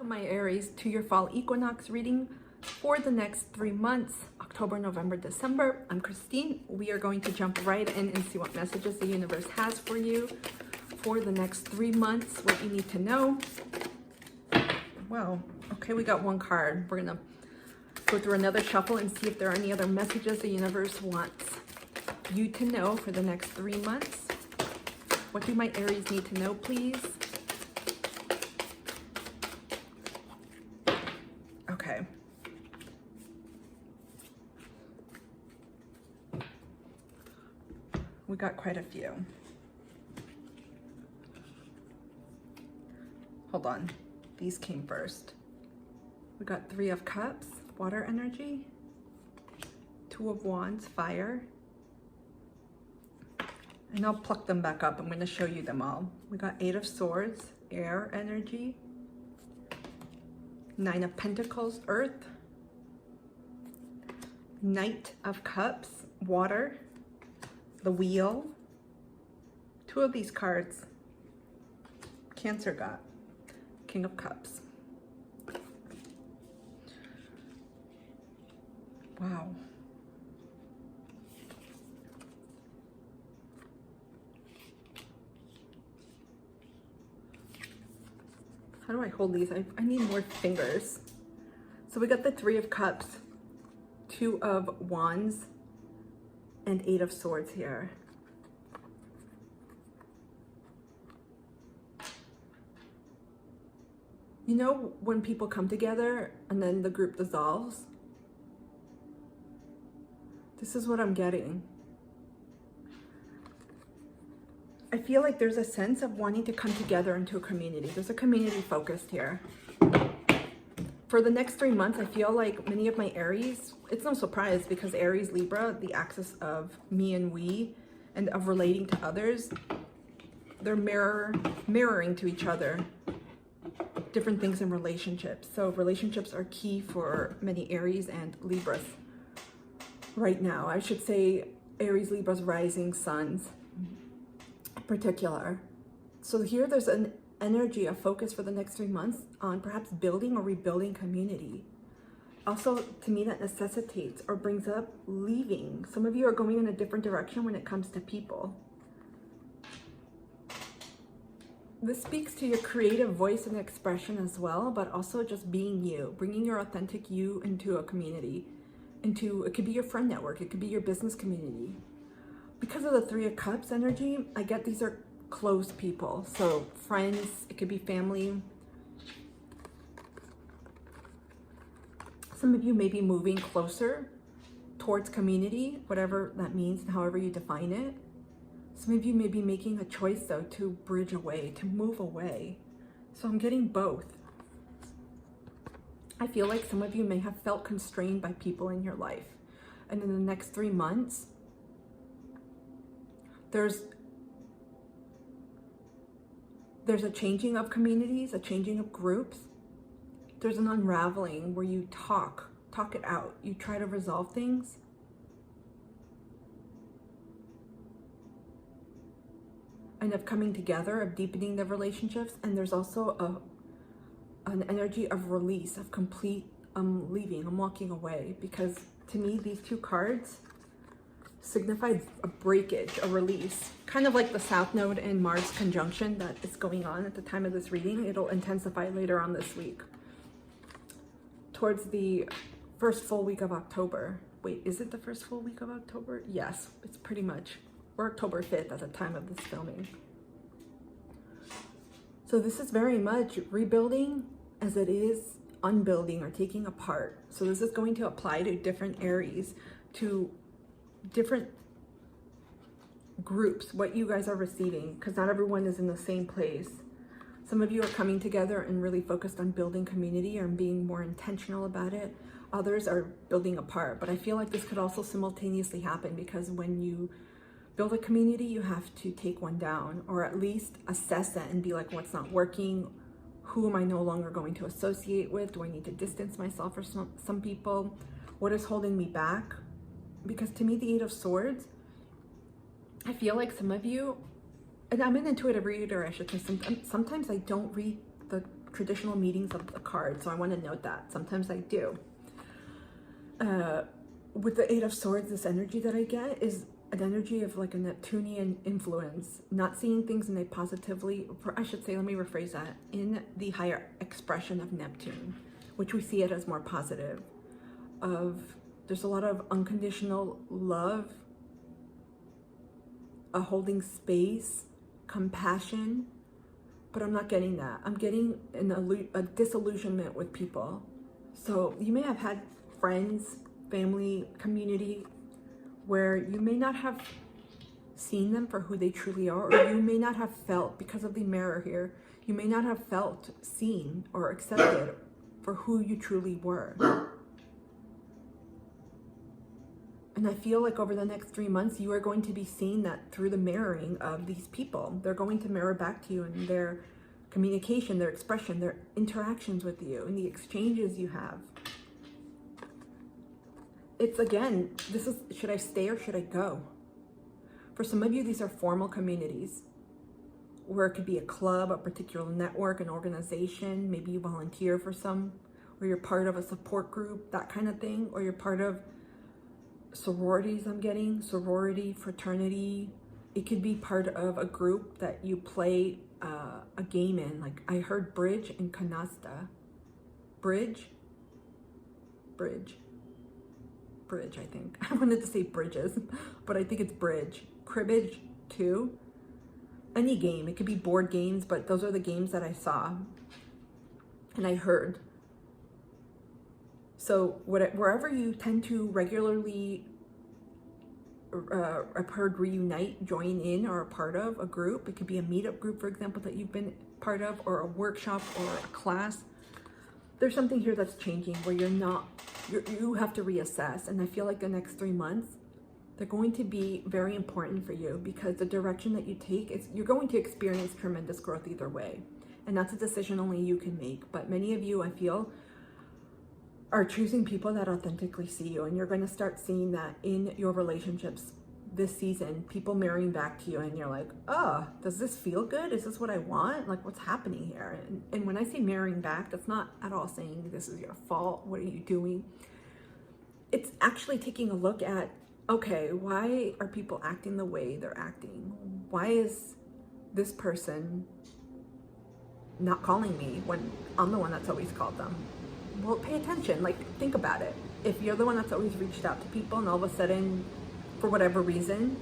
Welcome, my Aries, to your fall equinox reading for the next 3 months, October, November, December. I'm Christine. We are going to jump right in and see what messages the universe has for you for the next 3 months, what you need to know. Wow. Okay, we got one card. We're going to go through another shuffle and see if there are any other messages the universe wants you to know for the next 3 months. What do my Aries need to know, please? Okay. We got quite a few. Hold on. These came first. We got 3 of Cups, water energy. 2 of Wands, fire. And I'll pluck them back up. I'm going to show you them all. We got 8 of Swords, air energy. 9 of Pentacles, earth. Knight of Cups, water. The Wheel. 2 of these cards. Cancer got King of Cups. Wow. How do I hold these? I need more fingers. So we got the 3 of Cups, 2 of Wands, and 8 of Swords here. You know when people come together and then the group dissolves? This is what I'm getting. I feel like there's a sense of wanting to come together into a community. There's a community focused here. For the next 3 months, I feel like many of my Aries, it's no surprise because Aries, Libra, the axis of me and we, and of relating to others, they're mirroring to each other different things in relationships. So relationships are key for many Aries and Libras right now. I should say Aries, Libras, rising suns in particular. So here there's an energy, a focus for the next 3 months on perhaps building or rebuilding community. Also, to me, that necessitates or brings up leaving. Some of you are going in a different direction when it comes to people. This speaks to your creative voice and expression as well, but also just being you, bringing your authentic you into a community, it could be your friend network, it could be your business community. Because of the 3 of Cups energy, I get these are close people. So friends, it could be family. Some of you may be moving closer towards community, whatever that means and however you define it. Some of you may be making a choice though to bridge away, to move away. So I'm getting both. I feel like some of you may have felt constrained by people in your life. And in the next 3 months, there's a changing of communities, a changing of groups. There's an unraveling where you talk it out. You try to resolve things. And of coming together, of deepening the relationships. And there's also an energy of release, of complete, I'm leaving, I'm walking away. Because to me, these 2 cards signify a breakage, a release. Kind of like the South Node and Mars conjunction that is going on at the time of this reading. It'll intensify later on this week. Towards the first full week of October. Wait, is it the first full week of October? Yes, it's pretty much. We're October 5th at the time of this filming. So this is very much rebuilding as it is unbuilding or taking apart. So this is going to apply to different Aries, to different groups, what you guys are receiving, because not everyone is in the same place. Some of you are coming together and really focused on building community or being more intentional about it. Others are building apart, but I feel like this could also simultaneously happen because when you build a community, you have to take one down or at least assess it and be like, what's not working? Who am I no longer going to associate with? Do I need to distance myself from some people? What is holding me back? Because to me, the 8 of Swords, I feel like some of you, and I'm an intuitive reader, I should say, sometimes I don't read the traditional meanings of the card, so I want to note that. Sometimes I do. With the Eight of Swords, this energy that I get is an energy of like a Neptunian influence, not seeing things in a positively, or I should say, let me rephrase that, in the higher expression of Neptune, which we see it as more positive. There's a lot of unconditional love, a holding space, compassion, but I'm not getting that. I'm getting a disillusionment with people. So you may have had friends, family, community, where you may not have seen them for who they truly are, or you may not have felt, because of the mirror here, you may not have felt seen or accepted for who you truly were. And I feel like over the next 3 months, you are going to be seeing that through the mirroring of these people. They're going to mirror back to you in their communication, their expression, their interactions with you, and the exchanges you have. It's, again, this is, should I stay or should I go? For some of you, these are formal communities where it could be a club, a particular network, an organization. Maybe you volunteer for some, or you're part of a support group, that kind of thing, or you're part of sororities. I'm getting sorority, fraternity. It could be part of a group that you play a game in. Like I heard bridge and canasta. Bridge, I think. I wanted to say bridges, but I think it's bridge. Cribbage too. Any game. It could be board games, but those are the games that I saw and I heard. So wherever you tend to regularly, I've heard reunite, join in, or a part of a group. It could be a meetup group, for example, that you've been part of, or a workshop or a class. There's something here that's changing where you have to reassess. And I feel like the next 3 months, they're going to be very important for you, because the direction that you take is, you're going to experience tremendous growth either way. And that's a decision only you can make. But many of you, I feel, are choosing people that authentically see you, and you're going to start seeing that in your relationships this season. People marrying back to you, and you're like, oh, does this feel good? Is this what I want? Like, what's happening here? And when I say marrying back, that's not at all saying this is your fault. What are you doing? It's actually taking a look at, okay, why are people acting the way they're acting? Why is this person not calling me when I'm the one that's always called them? Well, pay attention, like think about it. If you're the one that's always reached out to people and all of a sudden, for whatever reason,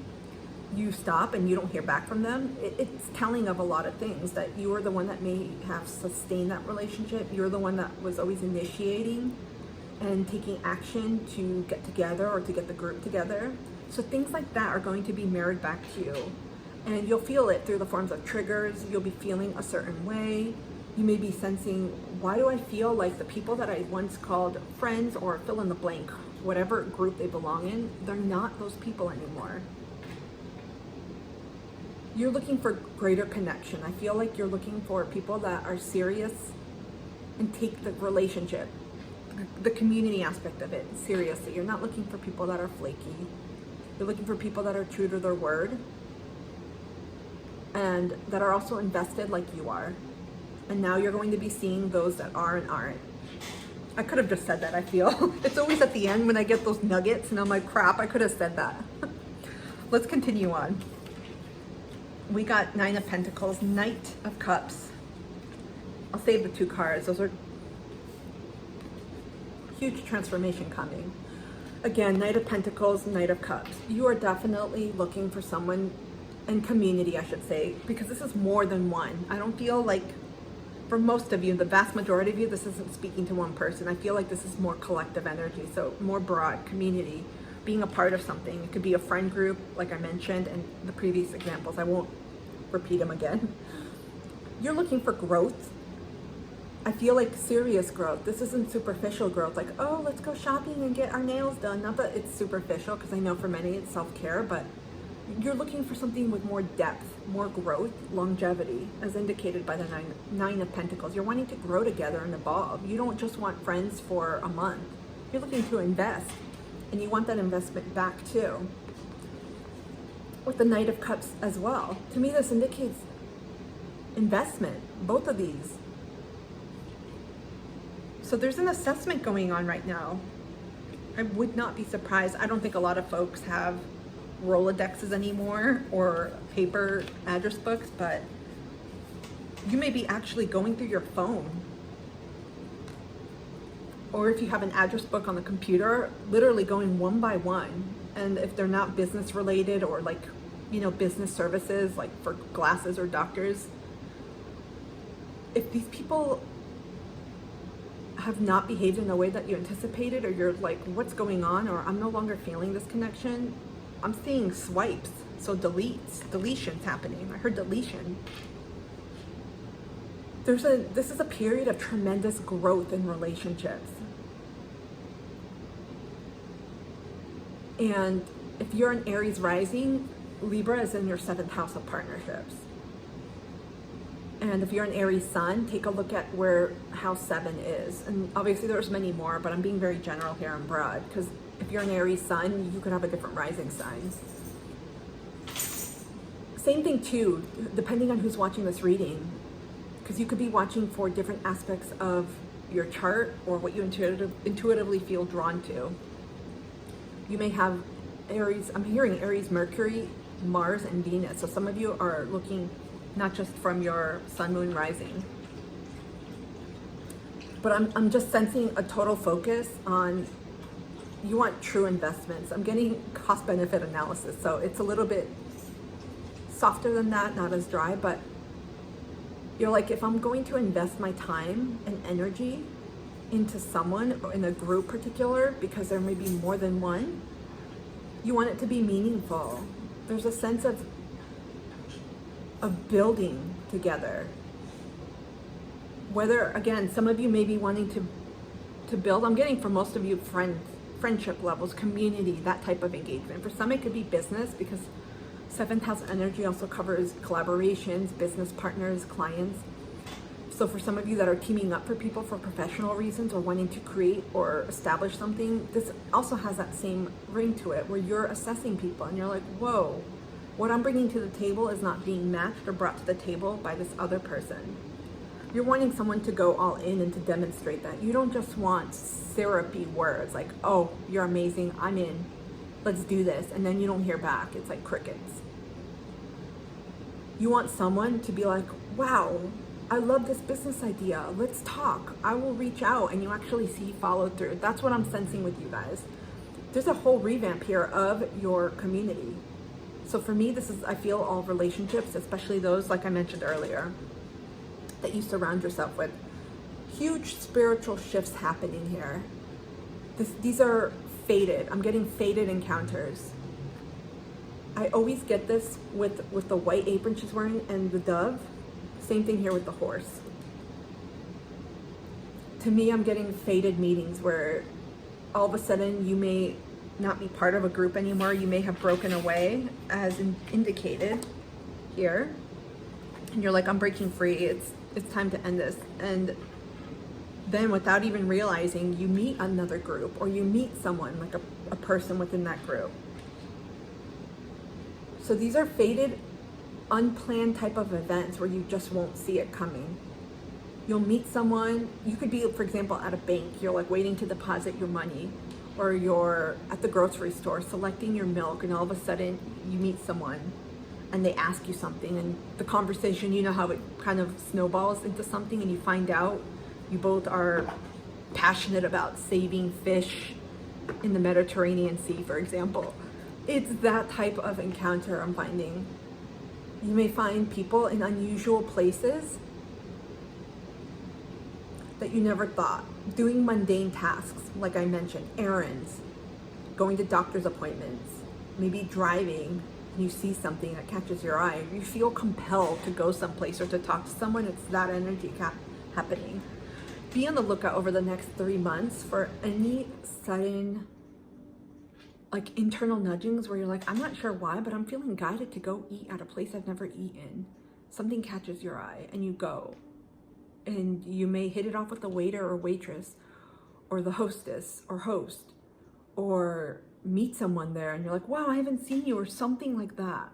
you stop and you don't hear back from them, it's telling of a lot of things, that you are the one that may have sustained that relationship. You're the one that was always initiating and taking action to get together or to get the group together. So things like that are going to be mirrored back to you. And you'll feel it through the forms of triggers. You'll be feeling a certain way. You may be sensing, why do I feel like the people that I once called friends, or fill in the blank, whatever group they belong in, they're not those people anymore. You're looking for greater connection. I feel like you're looking for people that are serious and take the relationship, the community aspect of it, seriously. You're not looking for people that are flaky. You're looking for people that are true to their word and that are also invested like you are. And now you're going to be seeing those that are and aren't. I could have just said that, I feel. It's always at the end when I get those nuggets and I'm like, crap, I could have said that. Let's continue on. We got Nine of Pentacles, Knight of Cups. I'll save the 2 cards. Those are huge transformation coming. Again, Knight of Pentacles, Knight of Cups. You are definitely looking for someone in community, I should say, because this is more than one. I don't feel like, for most of you, the vast majority of you, this isn't speaking to one person. I feel like this is more collective energy, so more broad community, being a part of something. It could be a friend group, like I mentioned in the previous examples. I won't repeat them again. You're looking for growth. I feel like serious growth. This isn't superficial growth, like, oh, let's go shopping and get our nails done. Not that it's superficial, because I know for many it's self-care, but you're looking for something with more depth, more growth, longevity, as indicated by the Nine of Pentacles. You're wanting to grow together and evolve. You don't just want friends for a month. You're looking to invest, and you want that investment back too. With the Knight of Cups as well. To me, this indicates investment, both of these. So there's an assessment going on right now. I would not be surprised. I don't think a lot of folks have Rolodexes anymore or paper address books, but you may be actually going through your phone. Or if you have an address book on the computer, literally going one by one. And if they're not business related or like, you know, business services, like for glasses or doctors, if these people have not behaved in the way that you anticipated, or you're like, what's going on? Or I'm no longer feeling this connection. I'm seeing swipes. So deletions happening. I heard deletion. This is a period of tremendous growth in relationships. And if you're an Aries rising, Libra is in your 7th house of partnerships. And if you're an Aries sun, take a look at where house 7 is. And obviously there's many more, but I'm being very general here and broad, because if you're an Aries sun, you could have a different rising sign. Same thing too, depending on who's watching this reading, because you could be watching for different aspects of your chart or what you intuitively feel drawn to. You may have Aries, I'm hearing Aries, Mercury, Mars, and Venus. So some of you are looking not just from your sun, moon, rising, but I'm just sensing a total focus on, you want true investments. I'm getting cost benefit analysis. So it's a little bit softer than that, not as dry, but you're like, if I'm going to invest my time and energy into someone or in a group particular, because there may be more than one, you want it to be meaningful. There's a sense of building together. Whether, again, some of you may be wanting to build, I'm getting for most of you friendship levels, community, that type of engagement. For some it could be business, because 7th house energy also covers collaborations, business partners, clients. So for some of you that are teaming up for people for professional reasons or wanting to create or establish something, this also has that same ring to it, where you're assessing people and you're like, whoa, what I'm bringing to the table is not being matched or brought to the table by this other person. You're wanting someone to go all in and to demonstrate that. You don't just want syrupy words like, oh, you're amazing, I'm in, let's do this, and then you don't hear back. It's like crickets. You want someone to be like, wow, I love this business idea, let's talk, I will reach out, and you actually see follow through. That's what I'm sensing with you guys. There's a whole revamp here of your community. So for me, this is, I feel, all relationships, especially those, like I mentioned earlier, that you surround yourself with. Huge spiritual shifts happening here. These are fated. I'm getting fated encounters. I always get this with the white apron she's wearing and the dove. Same thing here with the horse. To me, I'm getting fated meetings where all of a sudden you may not be part of a group anymore. You may have broken away, as indicated here. And you're like, I'm breaking free. It's time to end this. And then without even realizing, you meet another group, or you meet someone, like a person within that group. So these are fated, unplanned type of events where you just won't see it coming. You'll meet someone. You could be, for example, at a bank. You're like waiting to deposit your money, or you're at the grocery store selecting your milk, and all of a sudden you meet someone and they ask you something, and the conversation, you know how it kind of snowballs into something, and you find out you both are passionate about saving fish in the Mediterranean Sea, for example. It's that type of encounter I'm finding. You may find people in unusual places that you never thought, doing mundane tasks, like I mentioned, errands, going to doctor's appointments, maybe driving, and you see something that catches your eye. You feel compelled to go someplace or to talk to someone. It's that energy happening. Be on the lookout over the next 3 months for any sudden, like, internal nudgings where you're like, I'm not sure why, but I'm feeling guided to go eat at a place I've never eaten. Something catches your eye and you go. And you may hit it off with the waiter or waitress or the hostess or host, or meet someone there and you're like, wow, I haven't seen you, or something like that,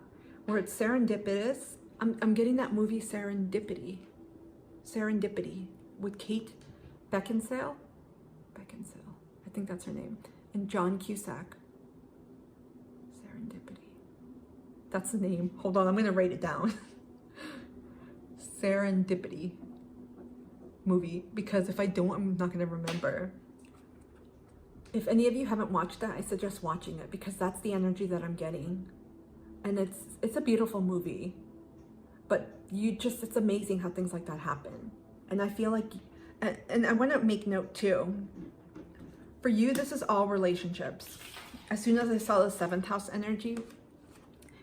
where it's serendipitous. I'm getting that movie Serendipity with Kate Beckinsale. think that's her name. And John Cusack. Serendipity. That's the name. Hold on, I'm gonna write it down. Serendipity movie, because if I don't, I'm not gonna remember. If any of you haven't watched that, I suggest watching it, because that's the energy that I'm getting. And it's a beautiful movie, but it's amazing how things like that happen. And I feel like, and I want to make note too, for you, this is all relationships. As soon as I saw the 7th house energy,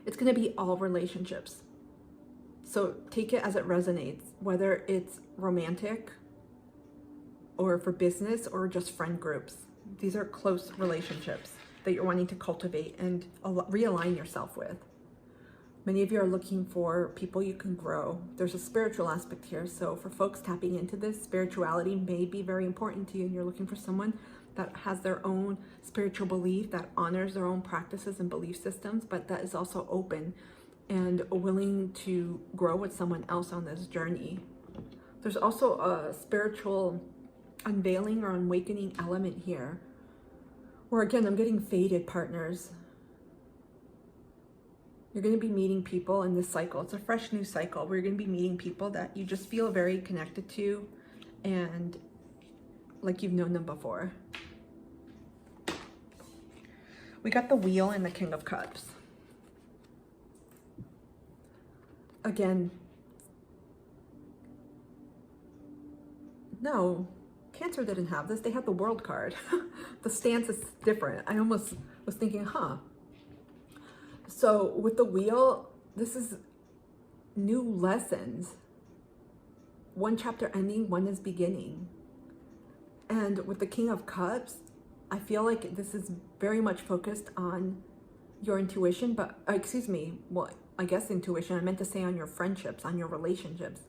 it's going to be all relationships. So take it as it resonates, whether it's romantic or for business or just friend groups. These are close relationships that you're wanting to cultivate and realign yourself with. Many of you are looking for people you can grow. There's a spiritual aspect here. So for folks tapping into this, spirituality may be very important to you, and you're looking for someone that has their own spiritual belief, that honors their own practices and belief systems, but that is also open and willing to grow with someone else on this journey. There's also a spiritual unveiling or awakening element here, where again, I'm getting fated partners. You're going to be meeting people in this cycle. It's a fresh new cycle where you're going to be meeting people that you just feel very connected to and like you've known them before. We got the Wheel and the King of Cups. Again, no, Cancer didn't have this. They had the World card. The stance is different. I almost was thinking, huh. So with the Wheel, this is new lessons. One chapter ending, one is beginning. And with the King of Cups, I feel like this is very much focused on your intuition, but excuse me, well, I guess intuition, I meant to say on your friendships, on your relationships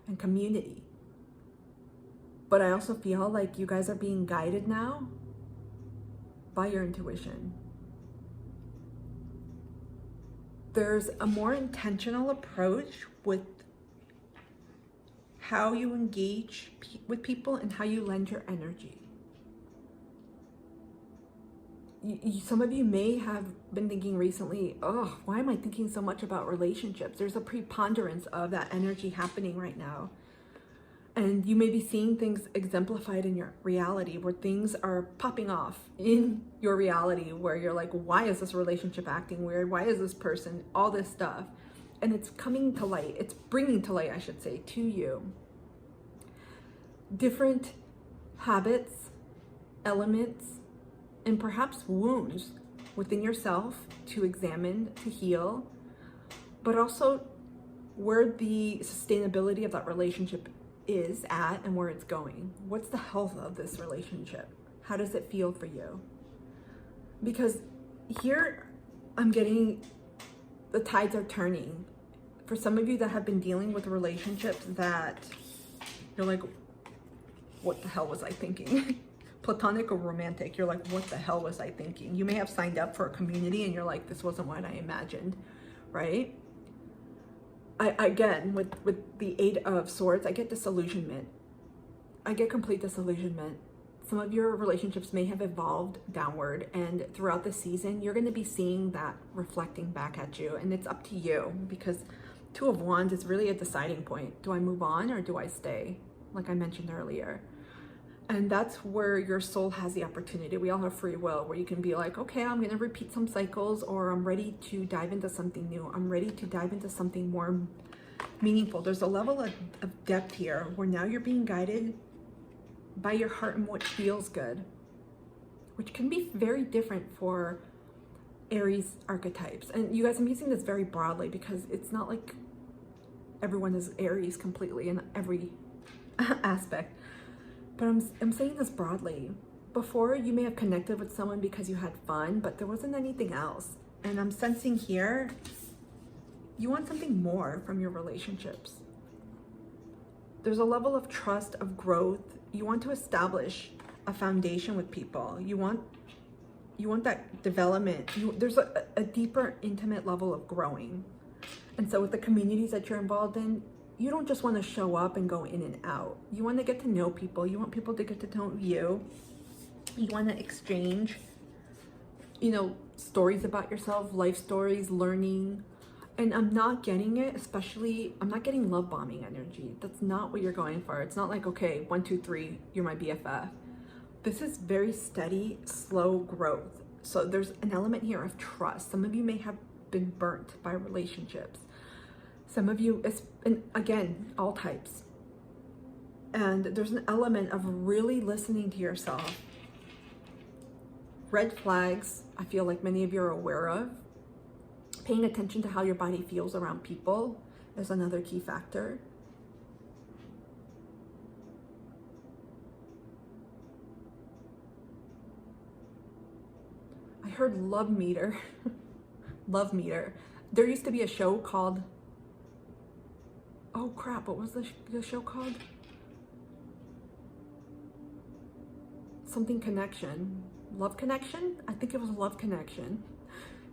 and community. But I also feel like you guys are being guided now by your intuition. There's a more intentional approach with how you engage with people and how you lend your energy. Some of you may have been thinking recently, oh, why am I thinking so much about relationships? There's a preponderance of that energy happening right now. And you may be seeing things exemplified in your reality, where things are popping off in your reality, where you're like, why is this relationship acting weird? Why is this person, all this stuff? And it's coming to light. It's bringing to light, I should say, to you. Different habits, elements, and perhaps wounds within yourself to examine, to heal, but also where the sustainability of that relationship is at and where it's going. What's the health of this relationship? How does it feel for you? Because here I'm getting the tides are turning. For some of you that have been dealing with relationships that you're like, what the hell was I thinking? Platonic or romantic, you're like, what the hell was I thinking? You may have signed up for a community and you're like, this wasn't what I imagined, right? Again, with the 8 of Swords, I get disillusionment. I get complete disillusionment. Some of your relationships may have evolved downward, and throughout the season, you're going to be seeing that reflecting back at you, and it's up to you, because 2 of Wands is really a deciding point. Do I move on or do I stay? Like I mentioned earlier. And that's where your soul has the opportunity. We all have free will, where you can be like, okay, I'm going to repeat some cycles, or I'm ready to dive into something new. I'm ready to dive into something more meaningful. There's a level of depth here where now you're being guided by your heart and what feels good, which can be very different for Aries archetypes. And you guys, I'm using this very broadly because it's not like everyone is Aries completely in every aspect. But I'm saying this broadly. Before, you may have connected with someone because you had fun, but there wasn't anything else. And I'm sensing here, you want something more from your relationships. There's a level of trust, of growth. You want to establish a foundation with people. You want that development. There's a deeper, intimate level of growing. And so with the communities that you're involved in, you don't just want to show up and go in and out. You want to get to know people. You want people to get to know you. You want to exchange, you know, stories about yourself, life stories, learning. And I'm not getting it, especially, I'm not getting love bombing energy. That's not what you're going for. It's not like, okay, 1, 2, 3, you're my BFF. This is very steady, slow growth. So there's an element here of trust. Some of you may have been burnt by relationships. Some of you, and again, all types. And there's an element of really listening to yourself. Red flags, I feel like many of you are aware of. Paying attention to how your body feels around people is another key factor. I heard love meter. Love meter. There used to be a show called, oh crap, what was the show called? Something Connection. Love Connection? I think it was Love Connection.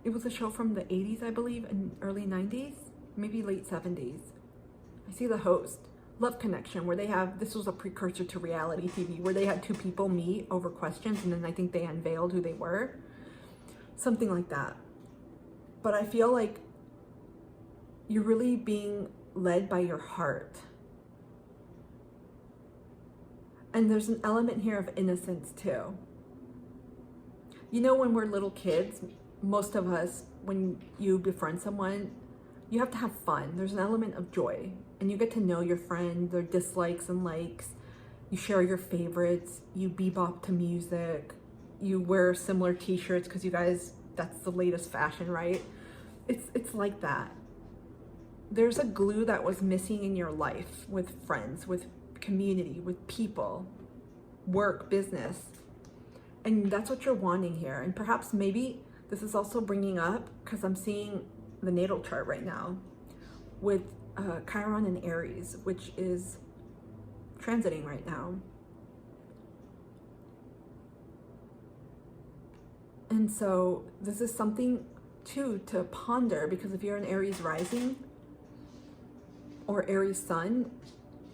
It was a show from the 80s, I believe, and early 90s, maybe late 70s. I see the host, Love Connection, where they have, this was a precursor to reality TV, where they had two people meet over questions, and then I think they unveiled who they were. Something like that. But I feel like you're really being led by your heart. And there's an element here of innocence too. You know, when we're little kids, most of us, when you befriend someone, you have to have fun. There's an element of joy, and you get to know your friend, their dislikes and likes. You share your favorites, you bebop to music, you wear similar t-shirts because you guys, that's the latest fashion, right? It's like that. There's a glue that was missing in your life with friends, with community, with people, work, business. And that's what you're wanting here. And perhaps maybe this is also bringing up, because I'm seeing the natal chart right now with Chiron and Aries, which is transiting right now. And so this is something too to ponder, because if you're an Aries rising or Aries sun,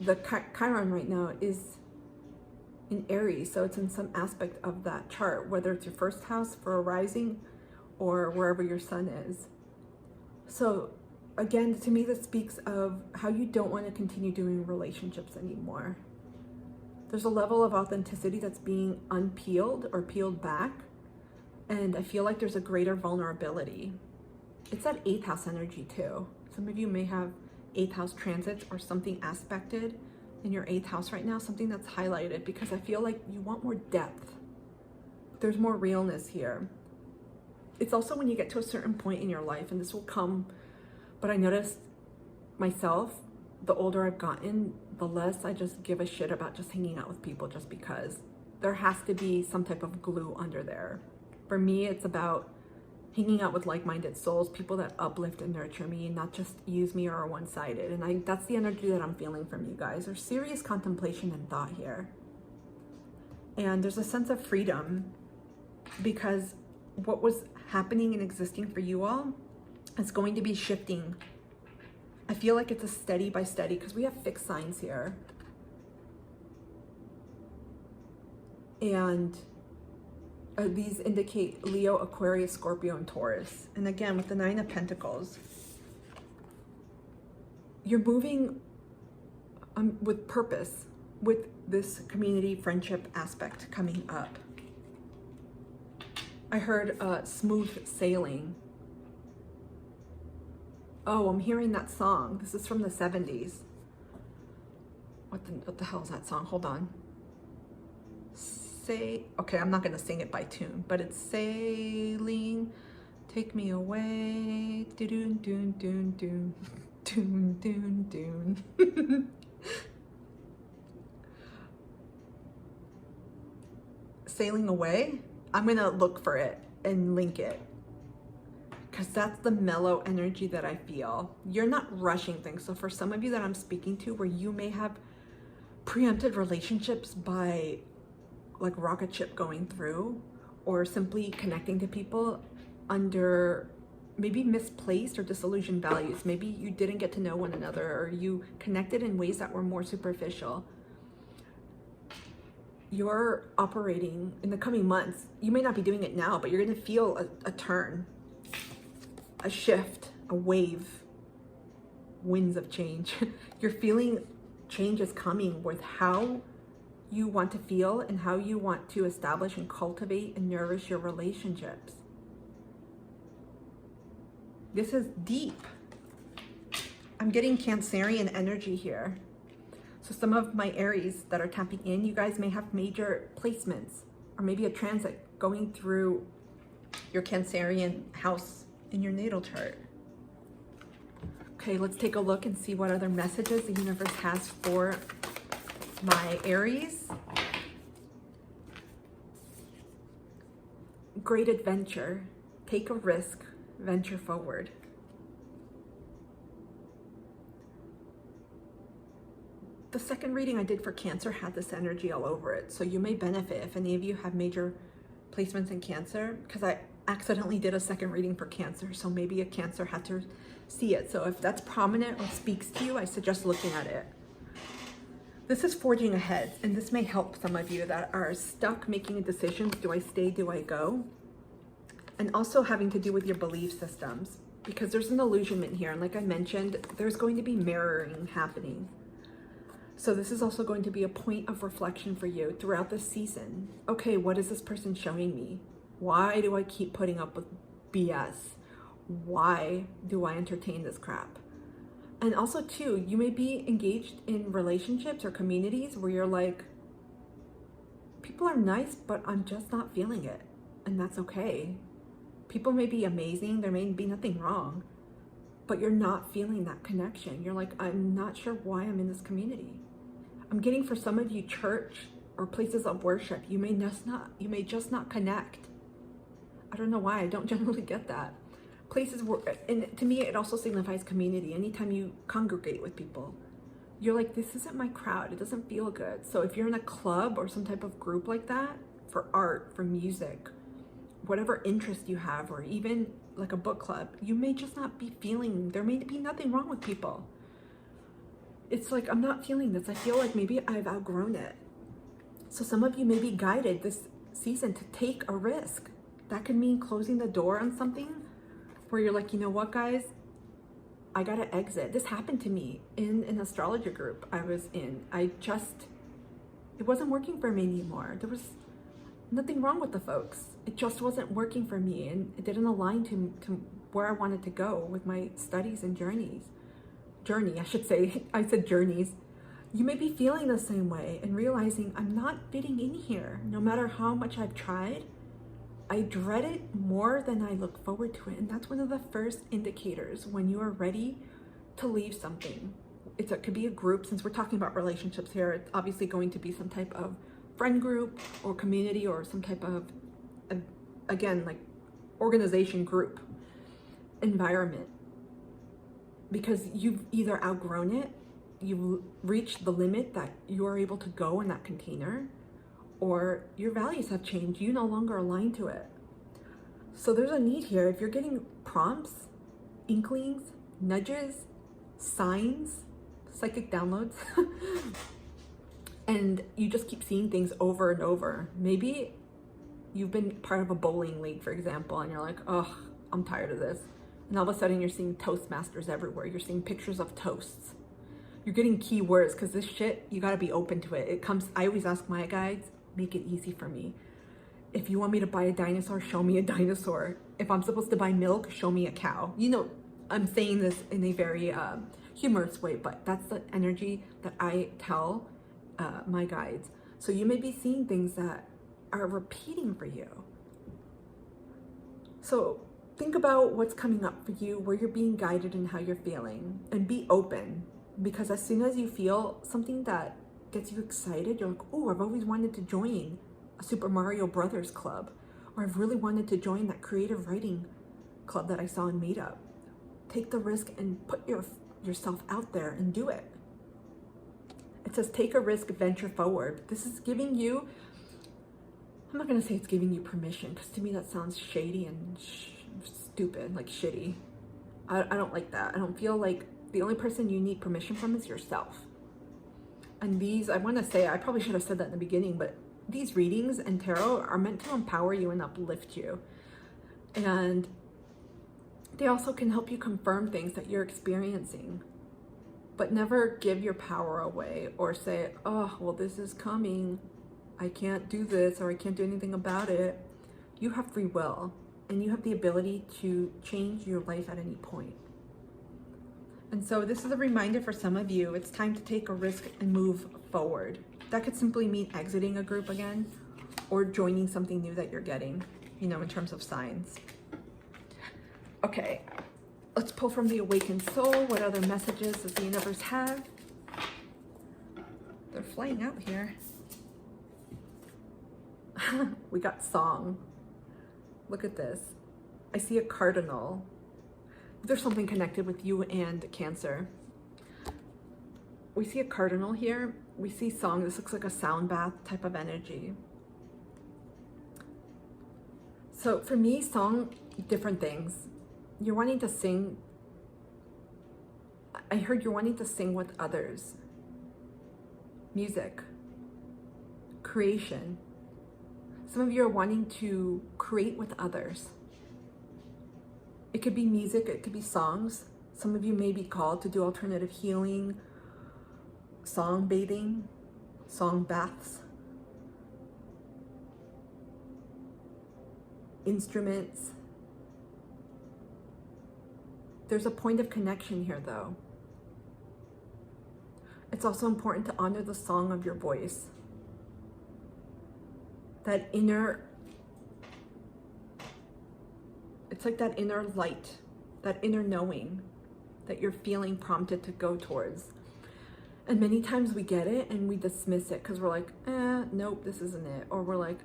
the Chiron right now is in Aries, so it's in some aspect of that chart, whether it's your first house for a rising or wherever your sun is. So again, to me, this speaks of how you don't want to continue doing relationships anymore. There's a level of authenticity that's being unpeeled or peeled back, and I feel like there's a greater vulnerability. It's that 8th house energy too. Some of you may have 8th house transits or something aspected in your 8th house right now, something that's highlighted, because I feel like you want more depth. There's more realness here. It's also when you get to a certain point in your life, and this will come, but I noticed myself, the older I've gotten, the less I just give a shit about just hanging out with people just because. There has to be some type of glue under there. For me, it's about hanging out with like-minded souls, people that uplift and nurture me, and not just use me or are one-sided. And that's the energy that I'm feeling from you guys. There's serious contemplation and thought here. And there's a sense of freedom, because what was happening and existing for you all is going to be shifting. I feel like it's a steady by steady, because we have fixed signs here. And these indicate Leo, Aquarius, Scorpio, and Taurus. And again, with the 9 of Pentacles, you're moving with purpose, with this community friendship aspect coming up. I heard smooth sailing. Oh, I'm hearing that song. This is from the 70s. What the hell is that song? Hold on. Okay, I'm not gonna sing it by tune, but it's sailing, take me away, doon doon doon doon doon doon doon. Sailing away. I'm gonna look for it and link it, because that's the mellow energy that I feel. You're not rushing things. So for some of you that I'm speaking to, where you may have preempted relationships by like rocket ship going through, or simply connecting to people under maybe misplaced or disillusioned values. Maybe you didn't get to know one another, or you connected in ways that were more superficial. you're operating in the coming months. You may not be doing it now, but you're going to feel a turn, a shift, a wave, winds of change. You're feeling change is coming with how you want to feel and how you want to establish and cultivate and nourish your relationships. This is deep. I'm getting Cancerian energy here. So some of my Aries that are tapping in, you guys may have major placements or maybe a transit going through your Cancerian house in your natal chart. Okay, let's take a look and see what other messages the universe has for my Aries. Great adventure. Take a risk. Venture forward. The second reading I did for Cancer had this energy all over it. So you may benefit if any of you have major placements in Cancer, because I accidentally did a second reading for Cancer. So maybe a Cancer had to see it. So if that's prominent or speaks to you, I suggest looking at it. This is forging ahead, and this may help some of you that are stuck making a decision. Do I stay? Do I go? And also having to do with your belief systems, because there's an illusionment here. And like I mentioned, there's going to be mirroring happening. So this is also going to be a point of reflection for you throughout this season. Okay, what is this person showing me? Why do I keep putting up with BS? Why do I entertain this crap? And also too, you may be engaged in relationships or communities where you're like, people are nice, but I'm just not feeling it. And that's okay. People may be amazing. There may be nothing wrong, but you're not feeling that connection. You're like, I'm not sure why I'm in this community. I'm getting for some of you church or places of worship. You may just not connect. I don't know why. I don't generally get that. Places where, and to me, it also signifies community. Anytime you congregate with people, you're like, this isn't my crowd. It doesn't feel good. So if you're in a club or some type of group like that, for art, for music, whatever interest you have, or even like a book club, you may just not be feeling, there may be nothing wrong with people. It's like, I'm not feeling this. I feel like maybe I've outgrown it. So some of you may be guided this season to take a risk. That could mean closing the door on something where you're like, you know what, guys, I gotta exit. This happened to me in an astrologer group I was in. It wasn't working for me anymore. There was nothing wrong with the folks. It just wasn't working for me, and it didn't align to where I wanted to go with my studies and journey, I should say. I said journeys. You may be feeling the same way and realizing I'm not fitting in here. No matter how much I've tried, I dread it more than I look forward to it. And that's one of the first indicators when you are ready to leave something. It could be a group. Since we're talking about relationships here, it's obviously going to be some type of friend group or community or some type of, again, like organization, group, environment. Because you've either outgrown it, you've reached the limit that you are able to go in that container, or your values have changed. You no longer align to it. So there's a need here. If you're getting prompts, inklings, nudges, signs, psychic downloads, and you just keep seeing things over and over. Maybe you've been part of a bowling league, for example, and you're like, oh, I'm tired of this. And all of a sudden you're seeing Toastmasters everywhere. You're seeing pictures of toasts. You're getting keywords, because this shit, you gotta be open to it. It comes, I always ask my guides, make it easy for me. If you want me to buy a dinosaur, show me a dinosaur. If I'm supposed to buy milk, show me a cow. You know, I'm saying this in a very humorous way, but that's the energy that I tell my guides. So you may be seeing things that are repeating for you. So think about what's coming up for you, where you're being guided and how you're feeling, and be open. Because as soon as you feel something that gets you excited, you're like, oh, I've always wanted to join a Super Mario Brothers club, or I've really wanted to join that creative writing club that I saw in Meetup. Take the risk and put yourself out there and do it. It says, take a risk, venture forward. This is giving you, I'm not going to say it's giving you permission, because to me that sounds shady and stupid, like shitty. I don't like that. I don't feel like the only person you need permission from is yourself. And these, I want to say, I probably should have said that in the beginning, but these readings and tarot are meant to empower you and uplift you. And they also can help you confirm things that you're experiencing, but never give your power away or say, oh, well, this is coming, I can't do this, or I can't do anything about it. You have free will, and you have the ability to change your life at any point. And so this is a reminder for some of you, it's time to take a risk and move forward. That could simply mean exiting a group again, or joining something new that you're getting, you know, in terms of signs. Okay, let's pull from the awakened soul. What other messages does the universe have? They're flying out here. We got song. Look at this. I see a cardinal. There's something connected with you and Cancer. We see a cardinal here. We see song. This looks like a sound bath type of energy. So for me, song, different things. You're wanting to sing. I heard you're wanting to sing with others. Music. Creation. Some of you are wanting to create with others. It could be music, it could be songs. Some of you may be called to do alternative healing, song bathing, song baths, instruments. There's a point of connection here, though. It's also important to honor the song of your voice. That inner, it's like that inner light, that inner knowing that you're feeling prompted to go towards. And many times we get it and we dismiss it because we're like, nope, this isn't it. Or we're like,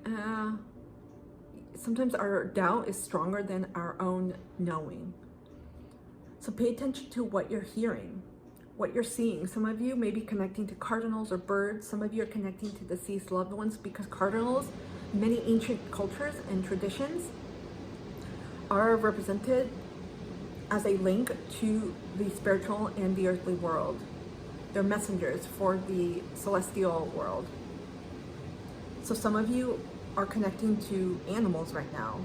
Sometimes our doubt is stronger than our own knowing. So pay attention to what you're hearing, what you're seeing. Some of you may be connecting to cardinals or birds. Some of you are connecting to deceased loved ones, because cardinals, many ancient cultures and traditions, are represented as a link to the spiritual and the earthly world. They're messengers for the celestial world. So some of you are connecting to animals right now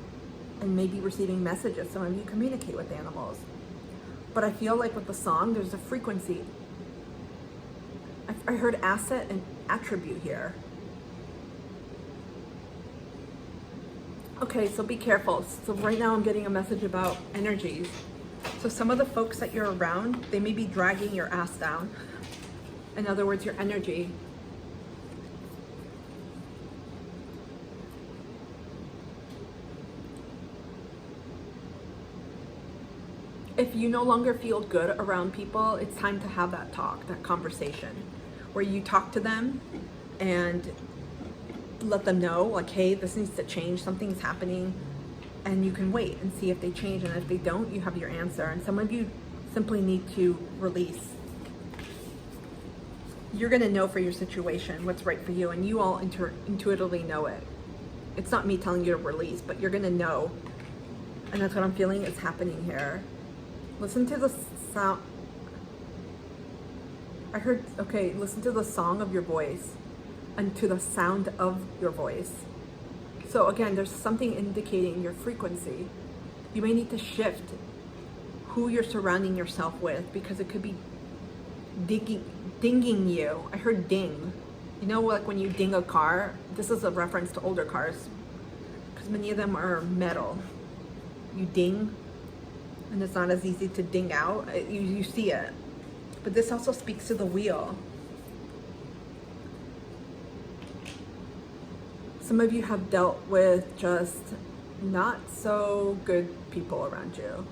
and maybe receiving messages. Some of you communicate with animals. But I feel like with the song, there's a frequency. I heard asset and attribute here. Okay, so be careful. So right now I'm getting a message about energies. So some of the folks that you're around, they may be dragging your ass down. In other words, your energy. If you no longer feel good around people, it's time to have that talk, that conversation, where you talk to them and let them know, like, hey, this needs to change, something's happening, and you can wait and see if they change, and if they don't, you have your answer. And some of you simply need to release. You're gonna know for your situation what's right for you, and you all intuitively know it. It's not me telling you to release, but you're gonna know. And that's what I'm feeling is happening here. Listen to the sound. I heard, okay, listen to the song of your voice and to the sound of your voice. So again, there's something indicating your frequency. You may need to shift who you're surrounding yourself with, because it could be dinging you. I heard ding. You know, like when you ding a car, this is a reference to older cars, because many of them are metal. You ding, and it's not as easy to ding out. You see it. But this also speaks to the wheel. Some of you have dealt with just not so good people around you.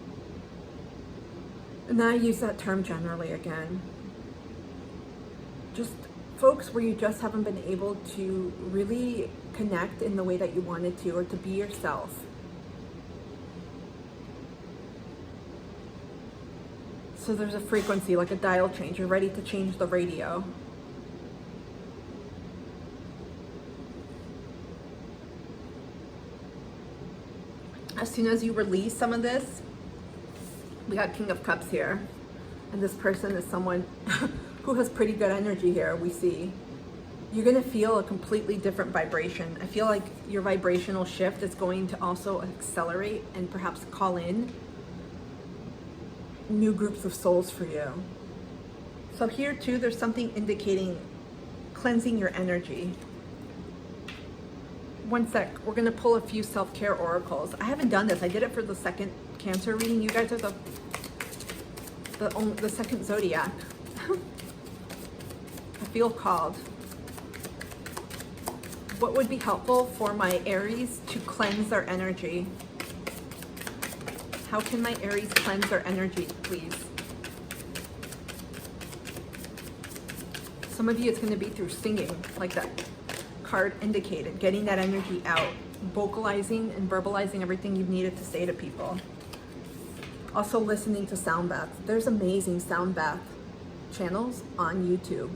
And I use that term generally again. Just folks where you just haven't been able to really connect in the way that you wanted to, or to be yourself. So there's a frequency, like a dial change. You're ready to change the radio. As soon as you release some of this, we got King of Cups here. And this person is someone who has pretty good energy here, we see. you're going to feel a completely different vibration. I feel like your vibrational shift is going to also accelerate and perhaps call in new groups of souls for you. So here too, there's something indicating cleansing your energy. One sec, we're gonna pull a few self-care oracles. I haven't done this. I did it for the second Cancer reading. You guys are the second zodiac. I feel called. What would be helpful for my Aries to cleanse their energy? How can my Aries cleanse their energy, please? Some of you, it's going to be through singing, like that card indicated, getting that energy out, vocalizing and verbalizing everything you've needed to say to people. Also listening to sound baths. There's amazing sound bath channels on YouTube.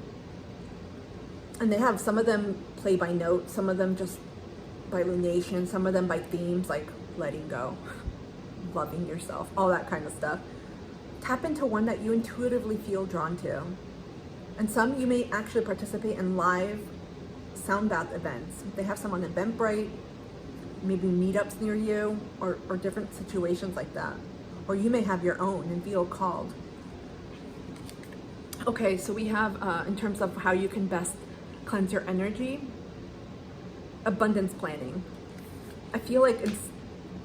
And they have some of them play by note, some of them just by lunation, some of them by themes like letting go, loving yourself, all that kind of stuff. Tap into one that you intuitively feel drawn to. And some you may actually participate in live sound bath events. They have some on Eventbrite, maybe meetups near you, or different situations like that. Or you may have your own and feel called. Okay, so we have, in terms of how you can best cleanse your energy, abundance planning. I feel like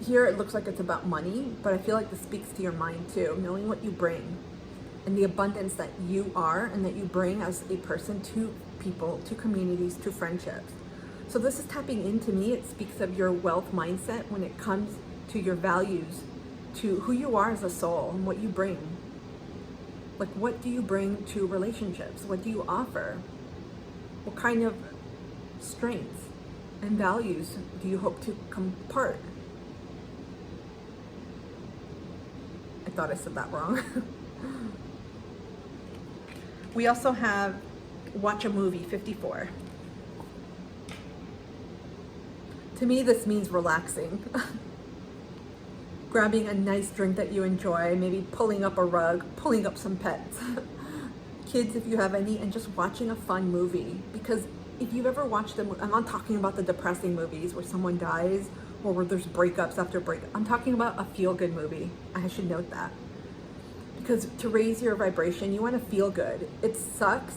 here it looks like it's about money, but I feel like this speaks to your mind too, knowing what you bring and the abundance that you are and that you bring as a person to people, to communities, to friendships. So this is tapping into me. It speaks of your wealth mindset when it comes to your values, to who you are as a soul and what you bring. Like, what do you bring to relationships? What do you offer? What kind of strengths and values do you hope to impart? I thought I said that wrong. We also have watch a movie, 54. To me, this means relaxing. Grabbing a nice drink that you enjoy, maybe pulling up a rug, pulling up some pets. Kids, if you have any, and just watching a fun movie. Because if you've ever watched them, I'm not talking about the depressing movies where someone dies or where there's breakups after breakup. I'm talking about a feel-good movie. I should note that. Because to raise your vibration, you want to feel good. It sucks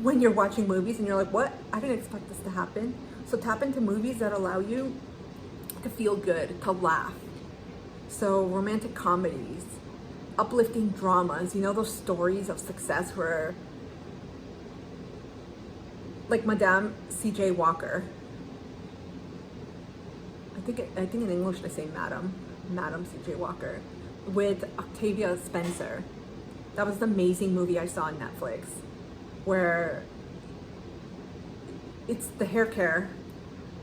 when you're watching movies and you're like, what? I didn't expect this to happen. So tap into movies that allow you to feel good, to laugh. So romantic comedies, uplifting dramas, you know, those stories of success where, like Madame C.J. Walker. I think in English they say Madam C.J. Walker, with Octavia Spencer. That was the amazing movie I saw on Netflix, where it's the hair care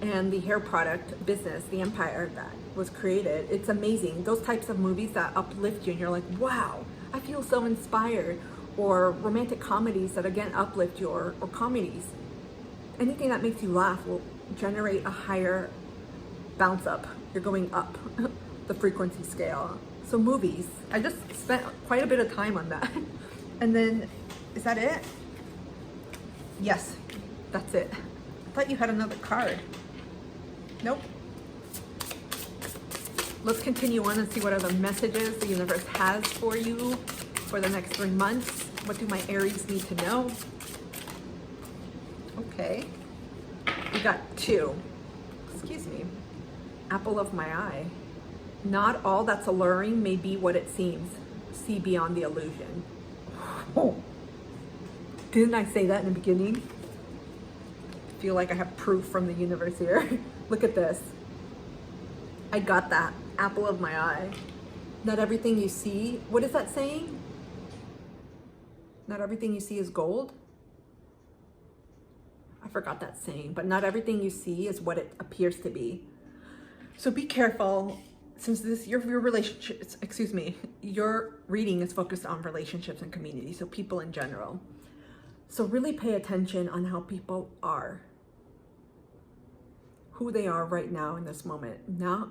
and the hair product business, the empire that was created. It's amazing. Those types of movies that uplift you and you're like, wow, I feel so inspired. Or romantic comedies that again uplift you, or comedies. Anything that makes you laugh will generate a higher bounce up. You're going up the frequency scale. So movies, I just spent quite a bit of time on that. And then, is that it? Yes, that's it. I thought you had another card. Nope. Let's continue on and see what other messages the universe has for you for the next 3 months. What do my Aries need to know? Okay. We got 2. Excuse me. Apple of my eye. Not all that's alluring may be what it seems. See beyond the illusion. Oh. Didn't I say that in the beginning? I feel like I have proof from the universe here. Look at this. I got that. Apple of my eye. Not everything you see. What is that saying? Not everything you see is gold? I forgot that saying, but not everything you see is what it appears to be. So be careful, since this your relationships, excuse me, your reading is focused on relationships and community, so people in general. So really pay attention on how people are, who they are right now in this moment. Not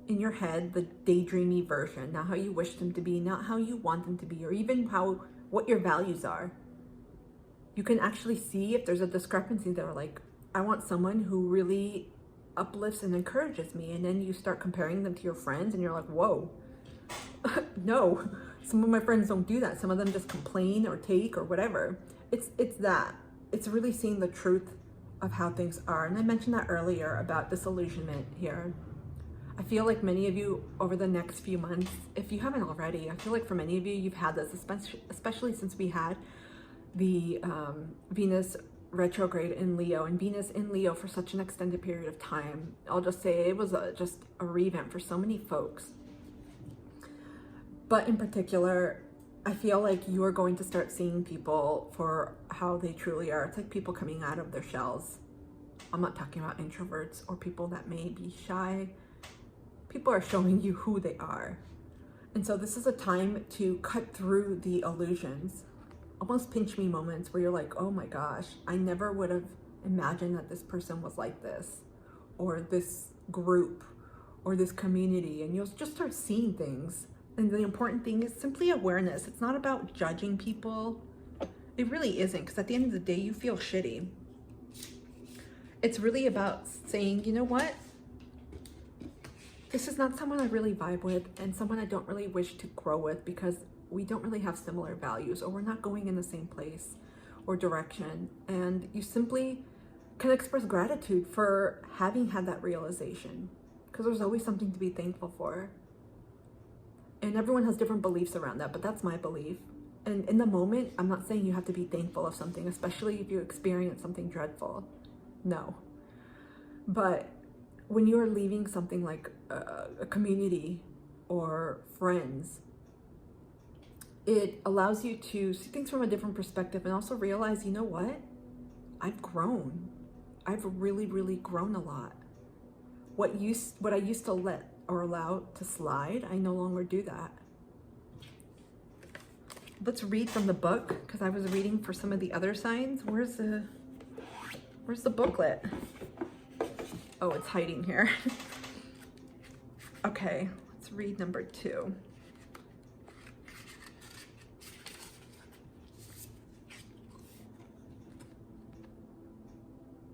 in your head, the daydreamy version, not how you wish them to be, not how you want them to be, or even what your values are. you can actually see if there's a discrepancy there. Like, I want someone who really uplifts and encourages me, and then you start comparing them to your friends and you're like, whoa. No, some of my friends don't do that. Some of them just complain or take or whatever. It's that. It's really seeing the truth of how things are. And I mentioned that earlier about disillusionment here. I feel like many of you over the next few months, if you haven't already, I feel like for many of you, you've had this, especially since we had the Venus retrograde in Leo, and Venus in Leo for such an extended period of time. I'll just say it was just a revamp for so many folks. But in particular, I feel like you are going to start seeing people for how they truly are. It's like people coming out of their shells. I'm not talking about introverts or people that may be shy. People are showing you who they are. And so this is a time to cut through the illusions. Almost pinch me moments where you're like, oh my gosh, I never would have imagined that this person was like this, or this group, or this community. And you'll just start seeing things. And the important thing is simply awareness. It's not about judging people. It really isn't, because at the end of the day, you feel shitty. It's really about saying, you know what? This is not someone I really vibe with, and someone I don't really wish to grow with, because we don't really have similar values, or we're not going in the same place or direction. And you simply can express gratitude for having had that realization, because there's always something to be thankful for. And everyone has different beliefs around that, but that's my belief. And in the moment, I'm not saying you have to be thankful of something, especially if you experience something dreadful. No. But when you are leaving something like a community or friends, it allows you to see things from a different perspective and also realize, you know what? I've grown. I've really, really grown a lot. What I used to let or allow to slide, I no longer do that. Let's read from the book, because I was reading for some of the other signs. Where's the booklet? Oh, it's hiding here. Okay, let's read number 2.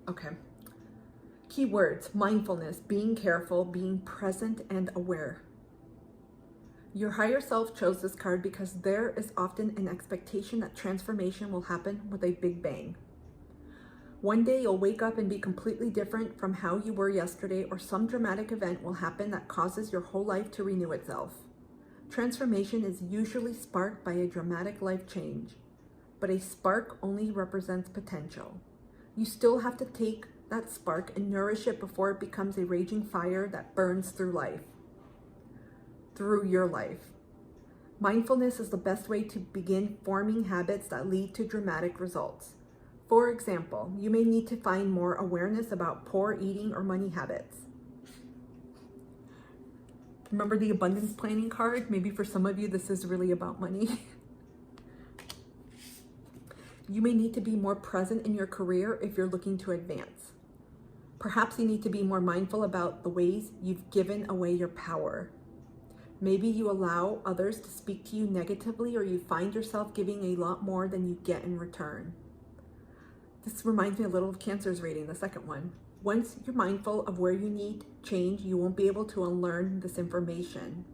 Okay. Keywords: mindfulness, being careful, being present and aware. Your higher self chose this card because there is often an expectation that transformation will happen with a big bang. One day you'll wake up and be completely different from how you were yesterday, or some dramatic event will happen that causes your whole life to renew itself. Transformation is usually sparked by a dramatic life change, but a spark only represents potential. You still have to take that spark and nourish it before it becomes a raging fire that burns through your life. Mindfulness is the best way to begin forming habits that lead to dramatic results. For example, you may need to find more awareness about poor eating or money habits. Remember the abundance planning card? Maybe for some of you, this is really about money. You may need to be more present in your career if you're looking to advance. Perhaps you need to be more mindful about the ways you've given away your power. Maybe you allow others to speak to you negatively, or you find yourself giving a lot more than you get in return. This reminds me a little of Cancer's reading, the second one. Once you're mindful of where you need change, you won't be able to unlearn this information.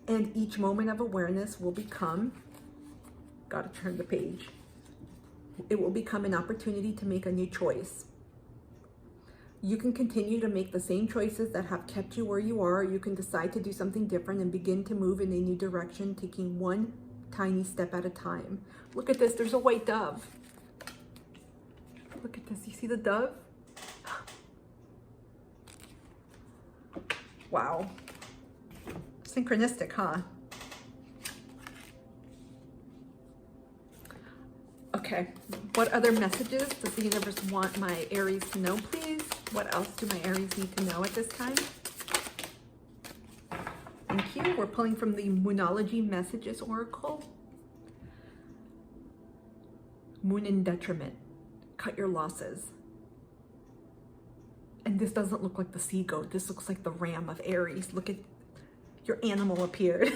And each moment of awareness will become, gotta turn the page. It will become an opportunity to make a new choice. You can continue to make the same choices that have kept you where you are. You can decide to do something different and begin to move in a new direction, taking one tiny step at a time. Look at this, there's a white dove. Look at this, you see the dove? Wow. Synchronistic, huh? Okay, what other messages does the universe want my Aries to know, please? What else do my Aries need to know at this time? Thank you. We're pulling from the Moonology Messages Oracle. Moon in detriment. Cut your losses. And this doesn't look like the sea goat. This looks like the ram of Aries. Look at your animal appeared.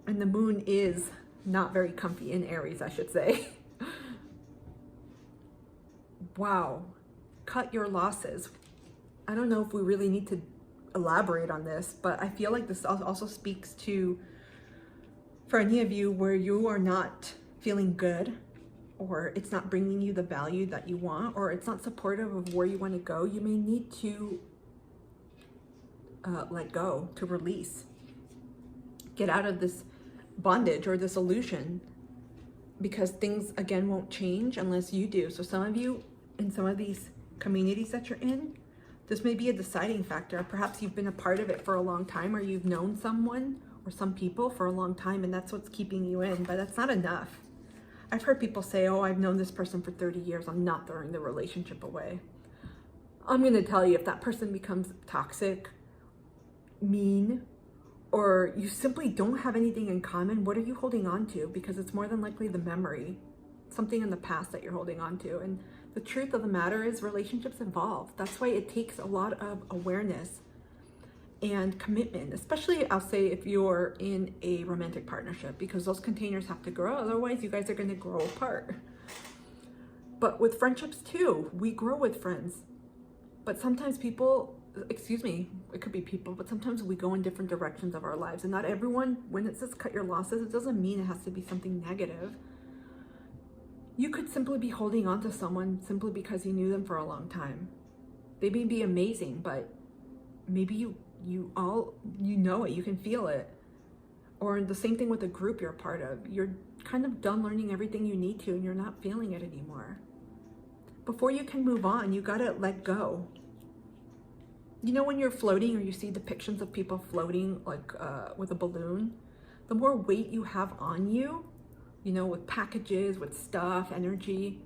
And And the moon is not very comfy in Aries, I should say. Wow. Cut your losses. I don't know if we really need to elaborate on this, but I feel like this also speaks to, for any of you where you are not feeling good, or it's not bringing you the value that you want, or it's not supportive of where you want to go, you may need to let go, to release. Get out of this bondage or this illusion, because things, again, won't change unless you do. So some of you in some of these communities that you're in, this may be a deciding factor. Perhaps you've been a part of it for a long time, or you've known someone or some people for a long time, and that's what's keeping you in, but that's not enough. I've heard people say, oh, I've known this person for 30 years. I'm not throwing the relationship away. I'm going to tell you, if that person becomes toxic, mean, or you simply don't have anything in common, what are you holding on to? Because it's more than likely the memory, something in the past that you're holding on to. And the truth of the matter is, relationships evolve. That's why it takes a lot of awareness and commitment, especially, I'll say, if you're in a romantic partnership, because those containers have to grow. Otherwise, you guys are going to grow apart. But with friendships too, we grow with friends. But sometimes people, excuse me, it could be people, but sometimes we go in different directions of our lives. And not everyone, when it says cut your losses, it doesn't mean it has to be something negative. You could simply be holding on to someone simply because you knew them for a long time. They may be amazing, but maybe you know it, you can feel it. Or the same thing with the group you're a part of. You're kind of done learning everything you need to, and you're not feeling it anymore. Before you can move on, you gotta let go. You know, when you're floating, or you see depictions of people floating like with a balloon, the more weight you have on you, you know, with packages, with stuff, energy,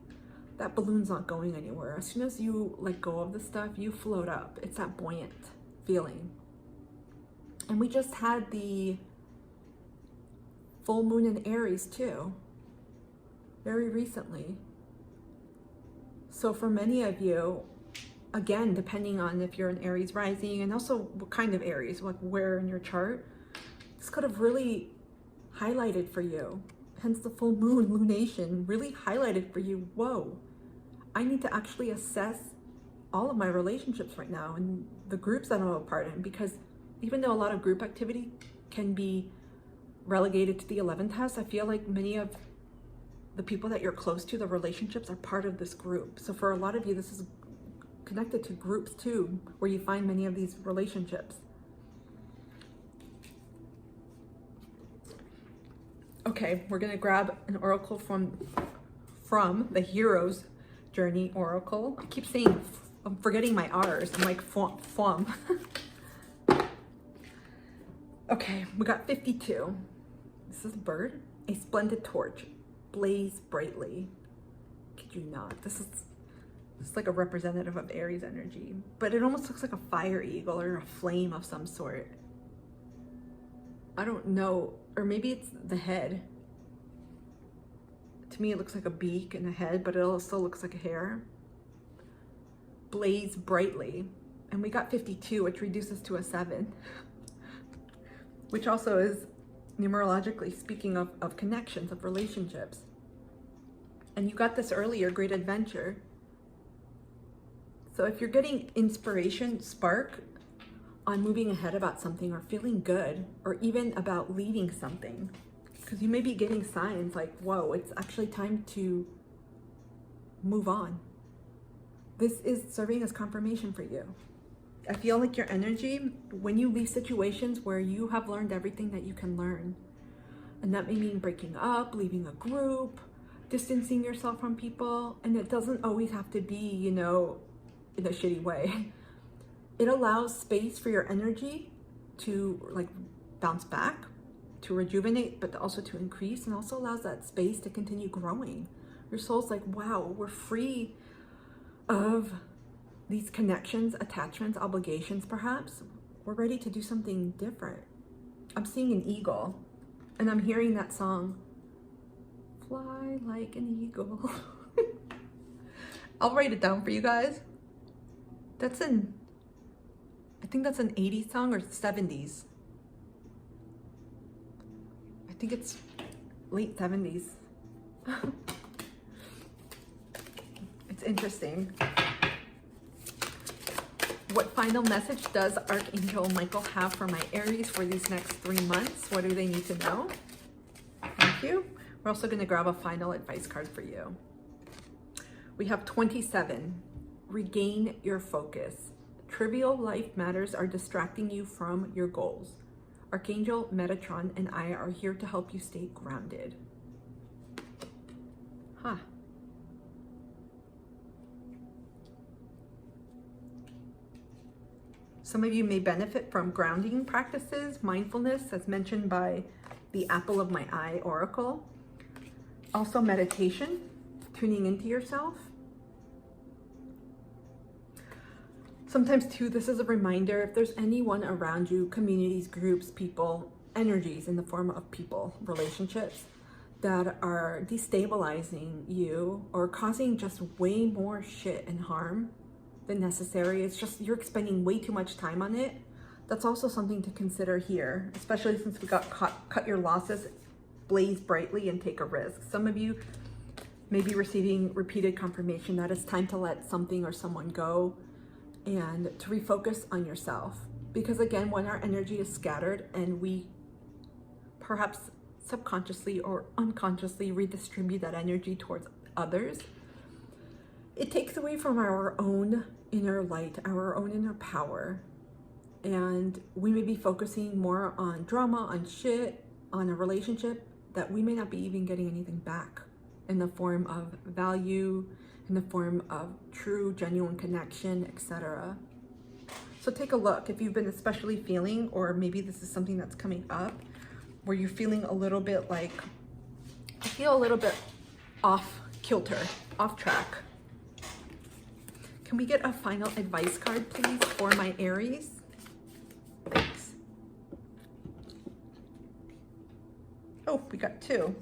that balloon's not going anywhere. As soon as you let go of the stuff, you float up. It's that buoyant feeling. And we just had the full moon in Aries too, very recently. So for many of you, again, depending on if you're an Aries rising, and also what kind of Aries, like where in your chart, this could have really highlighted for you. Hence the full moon lunation really highlighted for you, whoa, I need to actually assess all of my relationships right now and the groups that I'm a part in, because even though a lot of group activity can be relegated to the 11th house, I feel like many of the people that you're close to, the relationships, are part of this group. So for a lot of you, this is connected to groups too, where you find many of these relationships. Okay, we're gonna grab an oracle from the Hero's Journey Oracle. I keep saying, I'm forgetting my R's. I'm like, fum. Okay, we got 52. This is a bird. A splendid torch, blaze brightly. Kid you not. This is like a representative of Aries energy, but it almost looks like a fire eagle or a flame of some sort. I don't know, or maybe it's the head. To me, it looks like a beak and a head, but it also looks like a hair. Blaze brightly. And we got 52, which reduces to a 7, which also is numerologically speaking of connections, of relationships. And you got this earlier, great adventure. So if you're getting inspiration, spark on moving ahead about something, or feeling good, or even about leading something, because you may be getting signs like, whoa, it's actually time to move on. This is serving as confirmation for you. I feel like your energy, when you leave situations where you have learned everything that you can learn, and that may mean breaking up, leaving a group, distancing yourself from people, and it doesn't always have to be, you know, in a shitty way. It allows space for your energy to like bounce back, to rejuvenate, but also to increase, and also allows that space to continue growing. Your soul's like, wow, we're free of these connections, attachments, obligations perhaps. We're ready to do something different. I'm seeing an eagle, and I'm hearing that song, Fly Like an Eagle. I'll write it down for you guys. That's I think that's an 80s song or 70s. I think it's late 70s. It's interesting. What final message does Archangel Michael have for my Aries for these next 3 months? What do they need to know? Thank you. We're also going to grab a final advice card for you. We have 27. Regain your focus. Trivial life matters are distracting you from your goals. Archangel Metatron and I are here to help you stay grounded. Huh. Some of you may benefit from grounding practices, mindfulness, as mentioned by the Apple of My Eye Oracle. Also meditation, tuning into yourself. Sometimes too, this is a reminder, if there's anyone around you, communities, groups, people, energies in the form of people, relationships, that are destabilizing you or causing just way more shit and harm than necessary. It's just you're expending way too much time on it. That's also something to consider here, especially since we got cut your losses, blaze brightly and take a risk. Some of you may be receiving repeated confirmation that it's time to let something or someone go and to refocus on yourself. Because again, when our energy is scattered and we perhaps subconsciously or unconsciously redistribute that energy towards others, it takes away from our own inner light, our own inner power. And we may be focusing more on drama, on shit, on a relationship that we may not be even getting anything back in the form of value, in the form of true, genuine connection, etc. So take a look if you've been especially feeling, or maybe this is something that's coming up, where you're feeling a little bit like, I feel a little bit off kilter, off track. Can we get a final advice card, please, for my Aries? Thanks. Oh, we got two.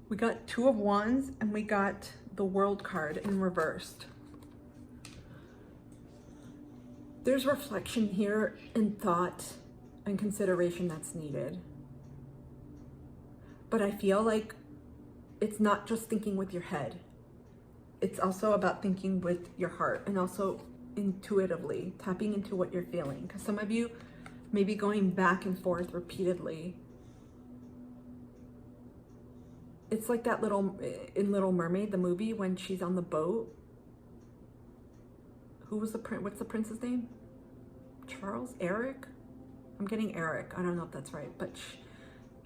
We got Two of Wands and we got the World card in reversed. There's reflection here and thought and consideration that's needed. But I feel like it's not just thinking with your head. It's also about thinking with your heart and also intuitively tapping into what you're feeling. Because some of you may be going back and forth repeatedly. It's like that in Little Mermaid, the movie, when she's on the boat. Who was the prince? What's the prince's name? Charles? Eric? I'm getting Eric. I don't know if that's right. But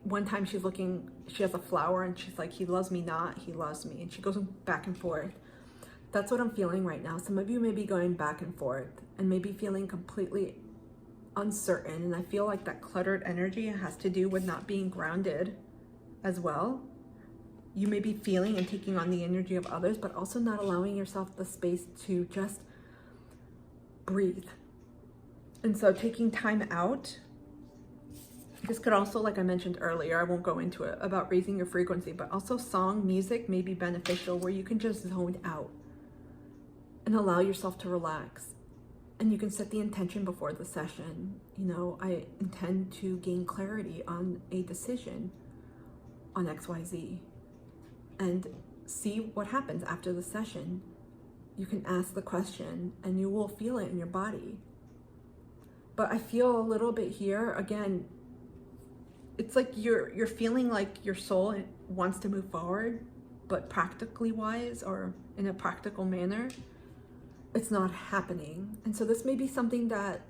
one time she's looking, she has a flower and she's like, he loves me not, he loves me. And she goes back and forth. That's what I'm feeling right now. Some of you may be going back and forth and maybe feeling completely uncertain. And I feel like that cluttered energy has to do with not being grounded as well. You may be feeling and taking on the energy of others, but also not allowing yourself the space to just breathe. And so taking time out, this could also, like I mentioned earlier, I won't go into it, about raising your frequency, but also song, music may be beneficial where you can just zone out and allow yourself to relax. And you can set the intention before the session. You know, I intend to gain clarity on a decision on XYZ and see what happens after the session. You can ask the question and you will feel it in your body. But I feel a little bit here, again, it's like you're feeling like your soul wants to move forward, but practically wise or in a practical manner, it's not happening. And so this may be something that,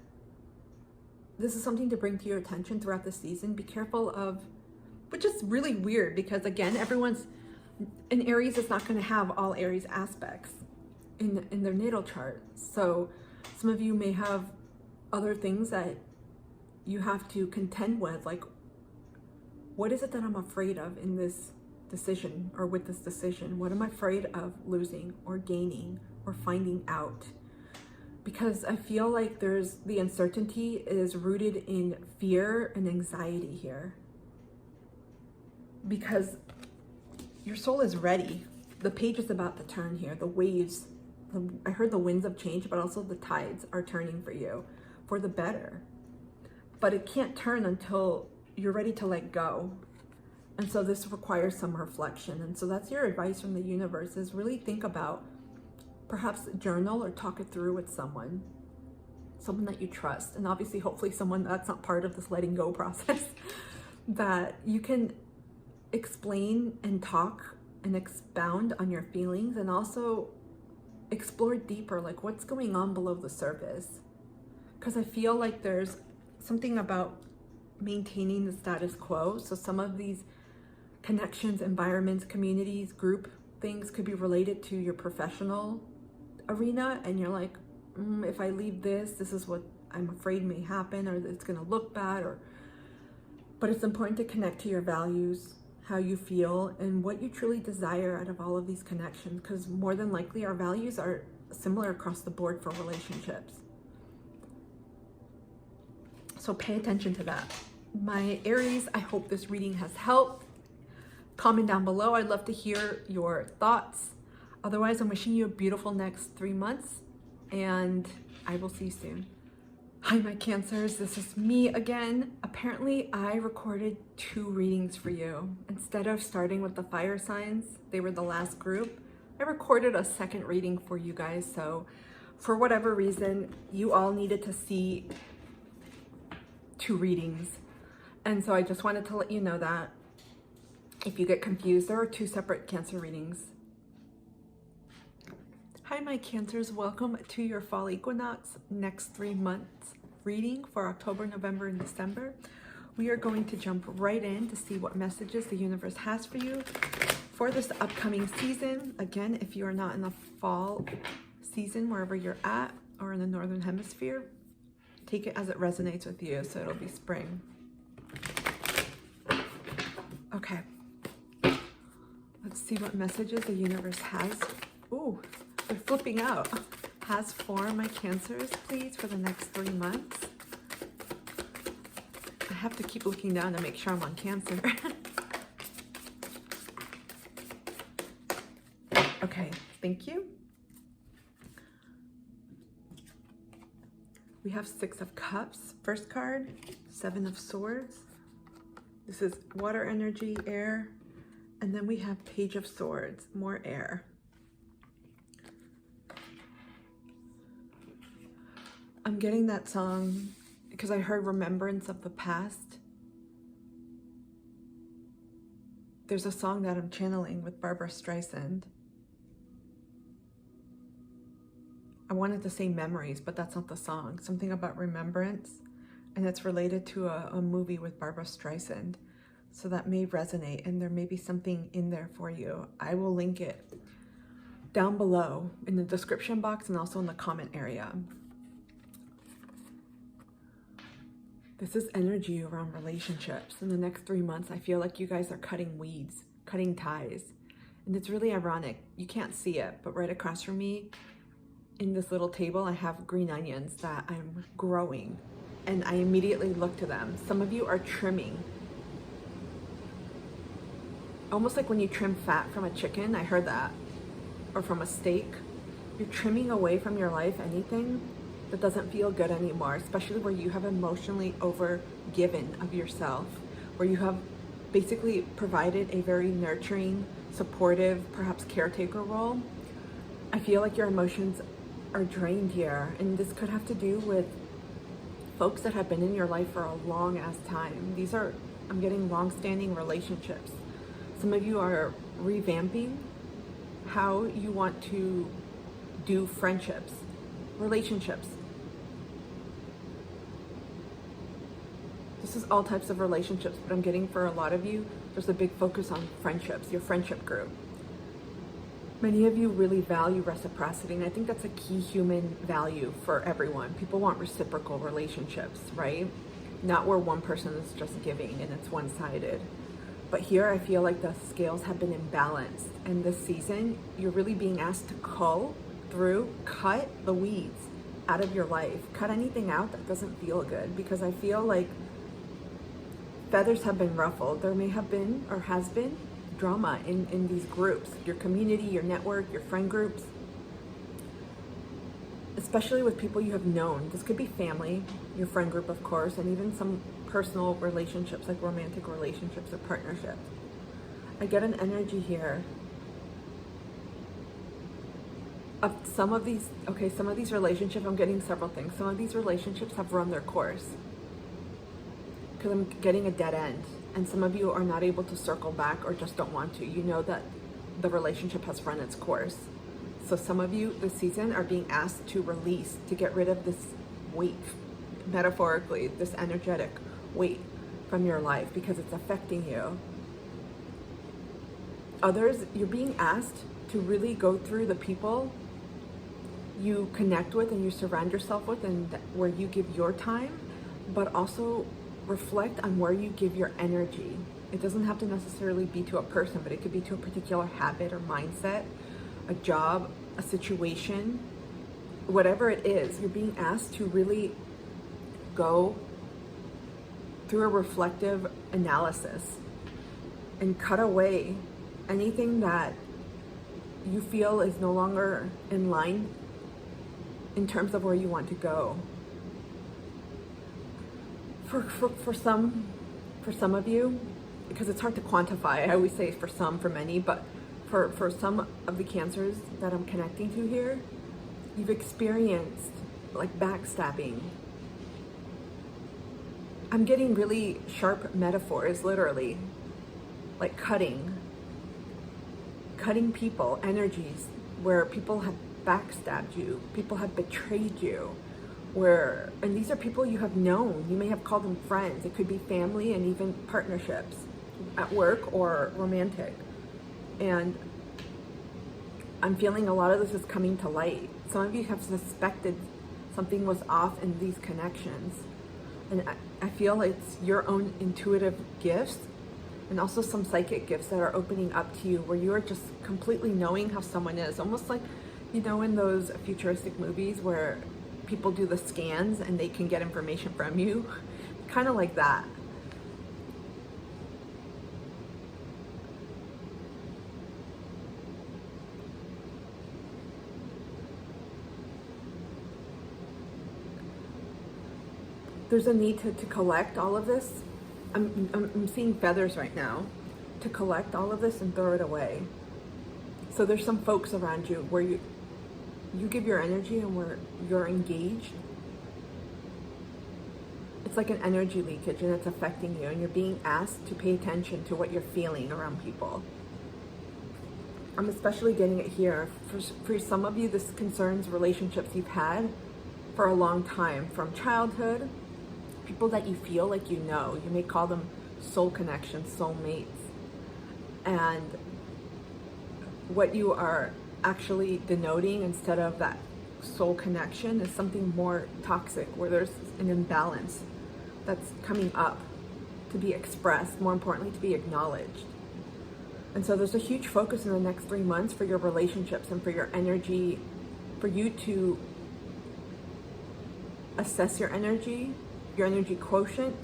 this is something to bring to your attention throughout the season. Be careful of, which is really weird because again, everyone's, in Aries is not going to have all Aries aspects in their natal chart. So some of you may have other things that you have to contend with, like, what is it that I'm afraid of in this decision or with this decision? What am I afraid of losing or gaining or finding out? Because I feel like there's, the uncertainty is rooted in fear and anxiety here. Because your soul is ready. The page is about to turn here. The waves, I heard the winds of change, but also the tides are turning for you for the better. But it can't turn until you're ready to let go. And so this requires some reflection. And so that's your advice from the universe, is really think about, perhaps journal or talk it through with someone that you trust. And obviously, hopefully someone that's not part of this letting go process, that you can explain and talk and expound on your feelings, and also explore deeper, like what's going on below the surface. Because I feel like there's something about maintaining the status quo. So some of these connections, environments, communities, group things could be related to your professional arena, and you're like, if I leave this is what I'm afraid may happen, or it's going to look bad, but it's important to connect to your values, how you feel, and what you truly desire out of all of these connections, because more than likely our values are similar across the board for relationships. So pay attention to that. My Aries, I hope this reading has helped. Comment down below. I'd love to hear your thoughts. Otherwise, I'm wishing you a beautiful next 3 months, and I will see you soon. Hi, my Cancers. This is me again. Apparently, I recorded 2 readings for you. Instead of starting with the fire signs, they were the last group, I recorded a second reading for you guys. So for whatever reason, you all needed to see 2 readings. And so I just wanted to let you know that if you get confused, there are 2 separate Cancer readings. Hi, my Cancers. Welcome to your fall equinox next 3 months reading for October, November, and December. We are going to jump right in to see what messages the universe has for you for this upcoming season. Again, if you are not in the fall season, wherever you're at, or in the Northern Hemisphere, take it as it resonates with you. So it'll be spring. Okay. Let's see what messages the universe has. Ooh. They're flipping out. Has for my Cancers, please, for the next 3 months. I have to keep looking down to make sure I'm on Cancer. Okay, thank you. We have 6 of Cups. First card, 7 of Swords. This is water energy, air. And then we have Page of Swords, more air. I'm getting that song because I heard Remembrance of the Past. There's a song that I'm channeling with Barbara Streisand. I wanted to say Memories, but that's not the song. Something about remembrance, and it's related to a movie with Barbara Streisand. So that may resonate, and there may be something in there for you. I will link it down below in the description box and also in the comment area. This is energy around relationships. In the next 3 months, I feel like you guys are cutting weeds, cutting ties. And it's really ironic. You can't see it, but right across from me in this little table, I have green onions that I'm growing. And I immediately look to them. Some of you are trimming. Almost like when you trim fat from a chicken, I heard that. Or from a steak. You're trimming away from your life anything that doesn't feel good anymore, especially where you have emotionally overgiven of yourself, where you have basically provided a very nurturing, supportive, perhaps caretaker role. I feel like your emotions are drained here, and this could have to do with folks that have been in your life for a long ass time. These are, I'm getting long-standing relationships. Some of you are revamping how you want to do friendships, relationships. This is all types of relationships, but I'm getting for a lot of you, there's a big focus on friendships, your friendship group. Many of you really value reciprocity, and I think that's a key human value for everyone. People want reciprocal relationships, right? Not where one person is just giving and it's one-sided. But here I feel like the scales have been imbalanced, and this season you're really being asked to cull through, cut the weeds out of your life. Cut anything out that doesn't feel good, because I feel like feathers have been ruffled. There may have been or has been drama in these groups, your community, your network, your friend groups, especially with people you have known. This could be family, your friend group, of course, and even some personal relationships, like romantic relationships or partnerships. I get an energy here of some of these relationships. I'm getting several things. Some of these relationships have run their course, because I'm getting a dead end, and some of you are not able to circle back or just don't want to. You know that the relationship has run its course. So some of you this season are being asked to release, to get rid of this weight, metaphorically, this energetic weight from your life, because it's affecting you. Others, you're being asked to really go through the people you connect with and you surround yourself with, and where you give your time, but also reflect on where you give your energy. It doesn't have to necessarily be to a person, but it could be to a particular habit or mindset, a job, a situation, whatever it is. You're being asked to really go through a reflective analysis and cut away anything that you feel is no longer in line in terms of where you want to go. For some of you, because it's hard to quantify, I always say for some, for many, but for some of the Cancers that I'm connecting to here, you've experienced like backstabbing. I'm getting really sharp metaphors, literally, like cutting people, energies, where people have backstabbed you, people have betrayed you, and these are people you have known. You may have called them friends. It could be family and even partnerships at work or romantic. And I'm feeling a lot of this is coming to light. Some of you have suspected something was off in these connections. And I feel it's your own intuitive gifts and also some psychic gifts that are opening up to you, where you are just completely knowing how someone is. Almost like, you know, in those futuristic movies where people do the scans and they can get information from you, kind of like that. There's a need to collect all of this. I'm seeing feathers right now, to collect all of this and throw it away. So there's some folks around you where you give your energy and where you're engaged. It's like an energy leakage and it's affecting you, and you're being asked to pay attention to what you're feeling around people. I'm especially getting it here. For some of you, this concerns relationships you've had for a long time, from childhood, people that you feel like you know. You may call them soul connections, soulmates. And what you are actually denoting instead of that soul connection is something more toxic, where there's an imbalance that's coming up to be expressed, more importantly, to be acknowledged. And so there's a huge focus in the next 3 months for your relationships and for your energy, for you to assess your energy quotient,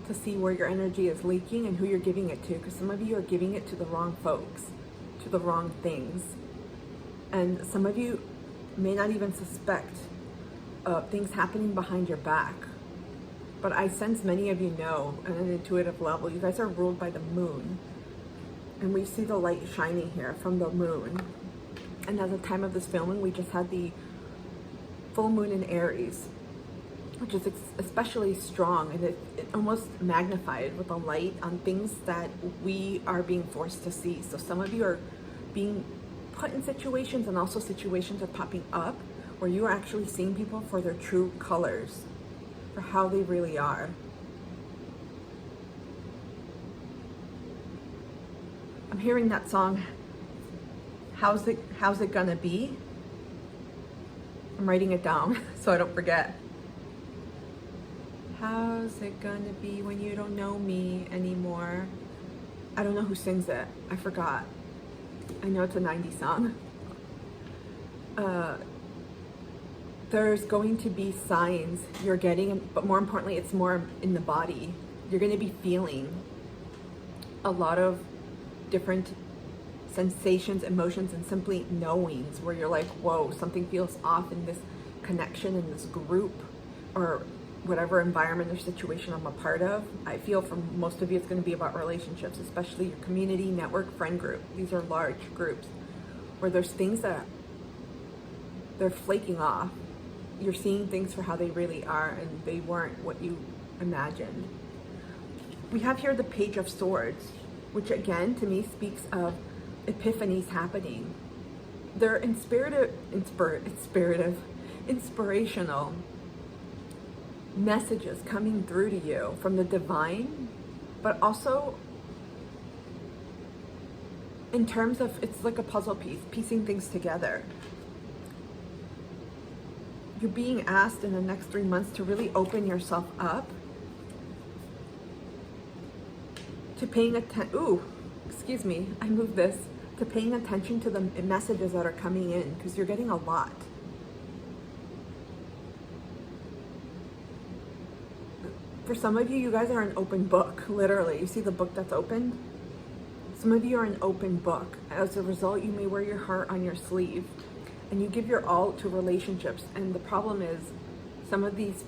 to see where your energy is leaking and who you're giving it to, because some of you are giving it to the wrong folks, to the wrong things. And some of you may not even suspect things happening behind your back. But I sense many of you know, on an intuitive level, you guys are ruled by the moon. And we see the light shining here from the moon. And at the time of this filming, we just had the full moon in Aries, which is especially strong, and it almost magnified with the light on things that we are being forced to see. So some of you are being put in situations, and also situations are popping up where you are actually seeing people for their true colors, for how they really are. I'm hearing that song, How's It Gonna Be? I'm writing it down so I don't forget. How's it gonna be when you don't know me anymore? I don't know who sings it. I forgot. I know it's a 90s song. There's going to be signs you're getting, but more importantly, it's more in the body. You're going to be feeling a lot of different sensations, emotions, and simply knowings, where you're like, whoa, something feels off in this connection, in this group, or whatever environment or situation I'm a part of. I feel for most of you, it's going to be about relationships, especially your community, network, friend group. These are large groups where there's things that they're flaking off. You're seeing things for how they really are, and they weren't what you imagined. We have here the Page of Swords, which again, to me, speaks of epiphanies happening. They're inspirational messages coming through to you from the divine, but also in terms of, it's like a puzzle piece, piecing things together. You're being asked in the next 3 months to really open yourself up to paying attention. Ooh, excuse me, I moved this. To paying attention to the messages that are coming in, because you're getting a lot. For some of you, you guys are an open book, literally. You see the book that's opened? Some of you are an open book. As a result, you may wear your heart on your sleeve, and you give your all to relationships. And the problem is, some of these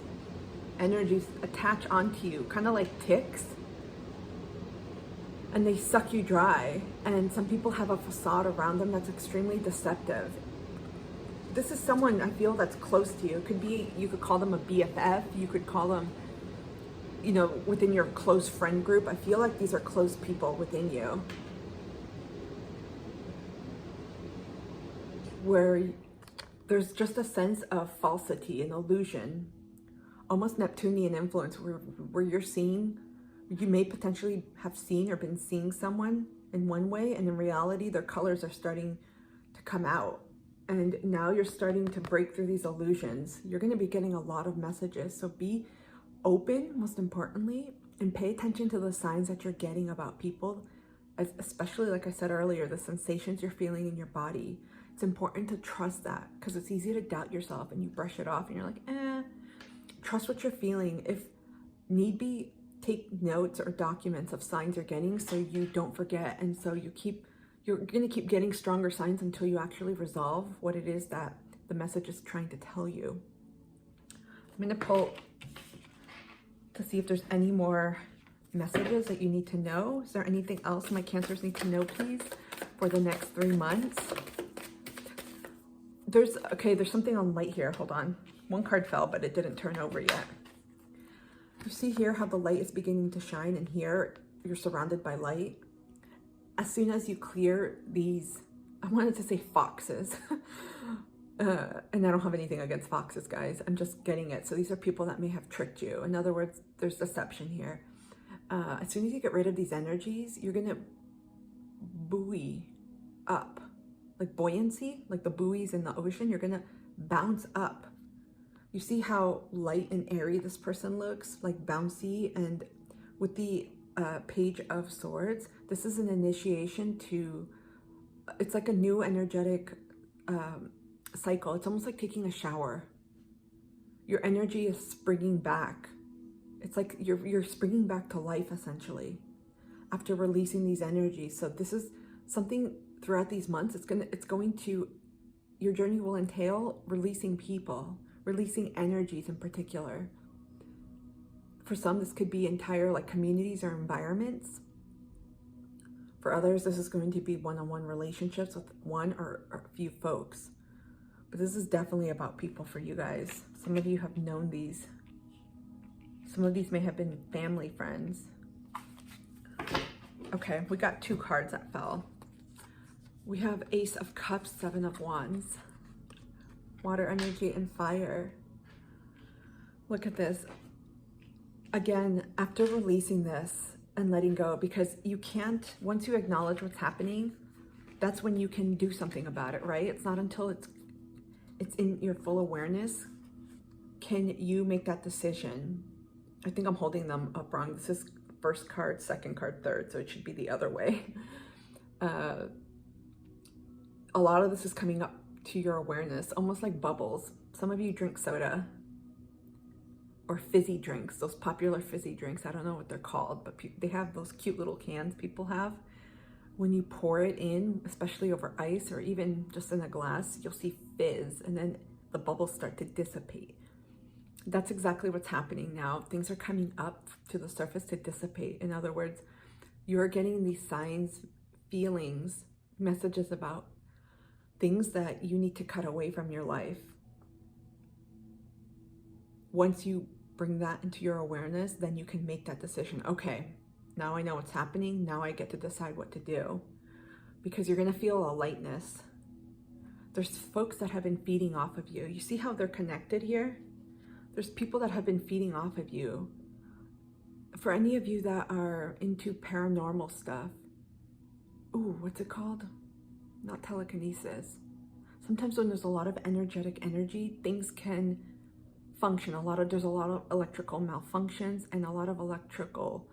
energies attach onto you, kind of like ticks, and they suck you dry. And some people have a facade around them that's extremely deceptive. This is someone I feel that's close to you. It could be, you could call them a BFF, you could call them, you know, within your close friend group. I feel like these are close people within you, where there's just a sense of falsity and illusion, almost Neptunian influence, where you're seeing, you may potentially have seen or been seeing someone in one way, and in reality, their colors are starting to come out. And now you're starting to break through these illusions. You're going to be getting a lot of messages. So be open, most importantly, and pay attention to the signs that you're getting about people, especially, like I said earlier, the sensations you're feeling in your body. It's important to trust that, because it's easy to doubt yourself and you brush it off and you're like, trust what you're feeling. If need be, take notes or documents of signs you're getting so you don't forget. And so you're going to keep getting stronger signs until you actually resolve what it is that the message is trying to tell you. I'm going to pull to see if there's any more messages that you need to know. Is there anything else my Cancers need to know, please, for the next 3 months? There's something on light here. Hold on. One card fell, but it didn't turn over yet. You see here how the light is beginning to shine, and here you're surrounded by light. As soon as you clear these, I wanted to say foxes, and I don't have anything against foxes, guys. I'm just getting it. So these are people that may have tricked you. In other words, there's deception here. As soon as you get rid of these energies, you're going to buoy up, like buoyancy, like the buoys in the ocean. You're going to bounce up. You see how light and airy this person looks, like bouncy. And with the Page of Swords, this is an initiation to, it's like a new energetic cycle. It's almost like taking a shower. Your energy is springing back. It's like you're springing back to life, essentially, after releasing these energies. So this is something throughout these months. Your journey will entail releasing people, releasing energies in particular. For some, this could be entire like communities or environments. For others, this is going to be one-on-one relationships with one or a few folks. But this is definitely about people for you guys. Some of you have known these. Some of these may have been family, friends. Okay, we got 2 cards that fell. We have Ace of Cups, 7 of Wands. Water energy and fire. Look at this. Again, after releasing this and letting go, because you can't, once you acknowledge what's happening, that's when you can do something about it, right? It's not until it's in your full awareness can you make that decision. I think I'm holding them up wrong. This is first card, second card, third, so it should be the other way. A lot of this is coming up to your awareness, almost like bubbles. Some of you drink soda or fizzy drinks, those popular fizzy drinks. I don't know what they're called, but they have those cute little cans people have. When you pour it in, especially over ice or even just in a glass, you'll see fizz, and then the bubbles start to dissipate. That's exactly what's happening now. Things are coming up to the surface to dissipate. In other words, you're getting these signs, feelings, messages about things that you need to cut away from your life. Once you bring that into your awareness, then you can make that decision. Okay, now I know what's happening. Now I get to decide what to do, because you're going to feel a lightness. There's folks that have been feeding off of you. You see how they're connected here? There's people that have been feeding off of you. For any of you that are into paranormal stuff, ooh, what's it called? Not telekinesis. Sometimes when there's a lot of energetic energy, things can function. There's a lot of electrical malfunctions, and a lot of electrical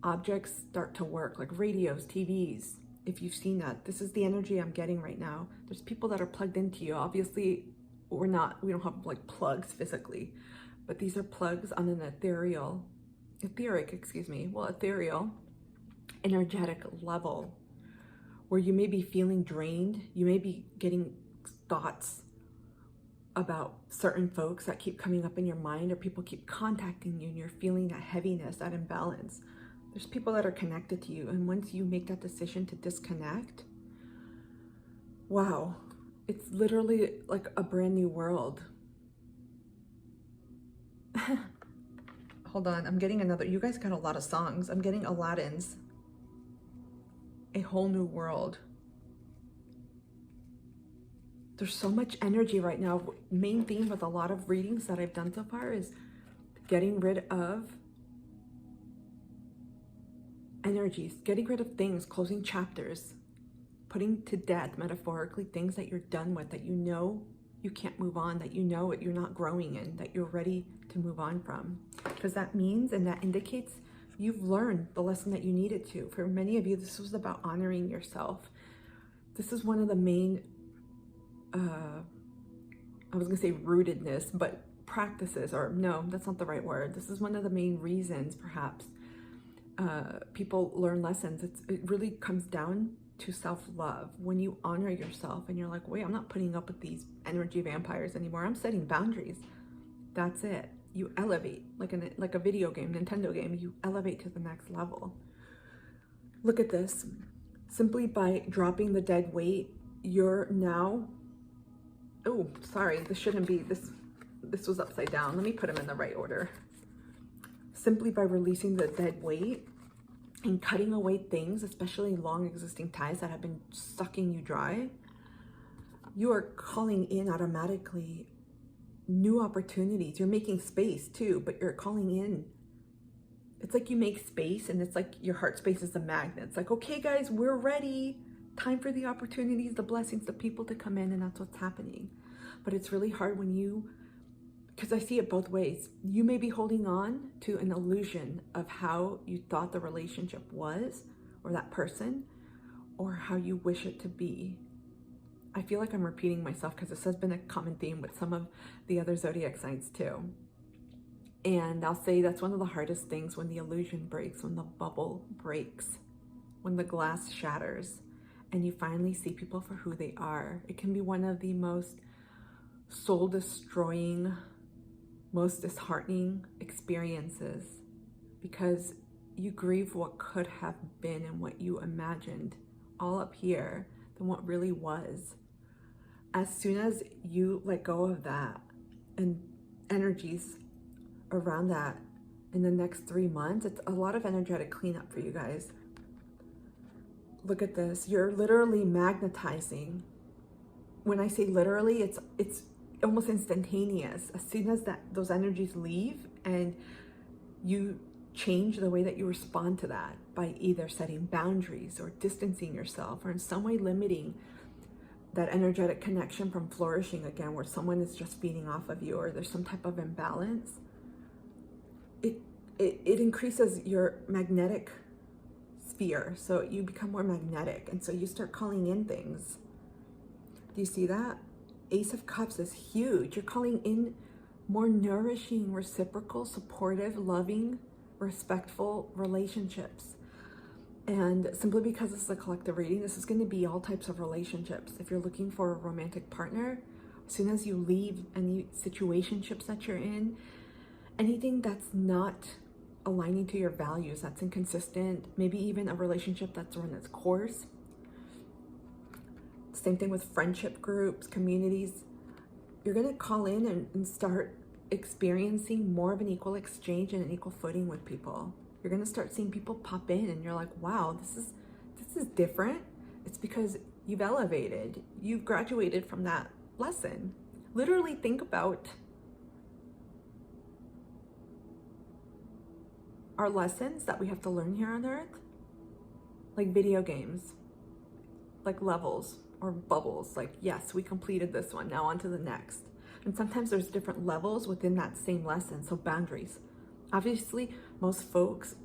objects start to work, like radios, TVs. If you've seen that, this is the energy I'm getting right now. There's people that are plugged into you. Obviously, we don't have like plugs physically, but these are plugs on an ethereal energetic level, where you may be feeling drained. You may be getting thoughts about certain folks that keep coming up in your mind, or people keep contacting you and you're feeling that heaviness, that imbalance. There's people that are connected to you, and once you make that decision to disconnect, wow, it's literally like a brand new world. Hold on, I'm getting another, you guys got a lot of songs. I'm getting Aladdin's A Whole New World. There's so much energy right now. Main theme with a lot of readings that I've done so far is getting rid of energies, getting rid of things, closing chapters, putting to death, metaphorically, things that you're done with, that you know you can't move on, that you know you're not growing in, that you're ready to move on from. Because that means, and that indicates, you've learned the lesson that you needed to. For many of you, this was about honoring yourself. This is one of the main, I was gonna say rootedness, but practices, or no, that's not the right word. This is one of the main reasons, perhaps, people learn lessons. It really comes down to self-love. When you honor yourself and you're like, wait, I'm not putting up with these energy vampires anymore. I'm setting boundaries. That's it. You elevate, like a video game, Nintendo game, you elevate to the next level. Look at this. Simply by dropping the dead weight, you're now, oh, sorry, this shouldn't be, this was upside down. Let me put them in the right order. Simply by releasing the dead weight and cutting away things, especially long existing ties that have been sucking you dry, you are calling in automatically new opportunities. You're making space too, but you're calling in. It's like you make space, and it's like your heart space is a magnet. It's like, okay guys, we're ready. Time for the opportunities, the blessings, the people to come in, and that's what's happening. But it's really hard when you, because I see it both ways. You may be holding on to an illusion of how you thought the relationship was, or that person, or how you wish it to be. I feel like I'm repeating myself because this has been a common theme with some of the other zodiac signs too. And I'll say that's one of the hardest things, when the illusion breaks, when the bubble breaks, when the glass shatters, and you finally see people for who they are. It can be one of the most soul-destroying, most disheartening experiences, because you grieve what could have been and what you imagined all up here than what really was. As soon as you let go of that and energies around that in the next 3 months, it's a lot of energetic cleanup for you guys. Look at this. You're literally magnetizing. When I say literally, it's almost instantaneous. As soon as those energies leave, and you change the way that you respond to that by either setting boundaries or distancing yourself, or in some way limiting that energetic connection from flourishing again, where someone is just feeding off of you, or there's some type of imbalance, it increases your magnetic sphere. So you become more magnetic, and so you start calling in things. Do you see that? Ace of Cups is huge. You're calling in more nourishing, reciprocal, supportive, loving, respectful relationships. And simply because this is a collective reading, this is going to be all types of relationships. If you're looking for a romantic partner, As soon as you leave any situationships that you're in, anything that's not aligning to your values, that's inconsistent, maybe even a relationship that's run its course. Same thing with friendship groups, communities. You're going to call in and start experiencing more of an equal exchange and an equal footing with people. You're going to start seeing people pop in and you're like, wow, this is different. It's because you've elevated, you've graduated from that lesson. Literally think about our lessons that we have to learn here on earth, like video games, like levels or bubbles. Like, yes, we completed this one, now on to the next. And sometimes there's different levels within that same lesson. So boundaries. Obviously, most folks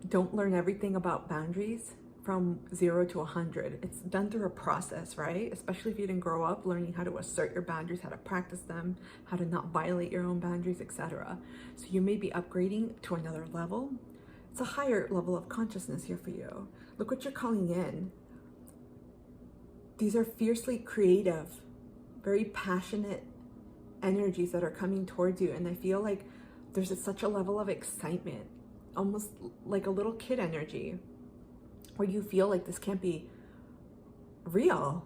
don't learn everything about boundaries from 0 to 100. It's done through a process, right? Especially if you didn't grow up learning how to assert your boundaries, how to practice them, how to not violate your own boundaries, etc. So you may be upgrading to another level. It's a higher level of consciousness here for you. Look what you're calling in. These are fiercely creative, very passionate energies that are coming towards you. And I feel like there's such a level of excitement, almost like a little kid energy, where you feel like this can't be real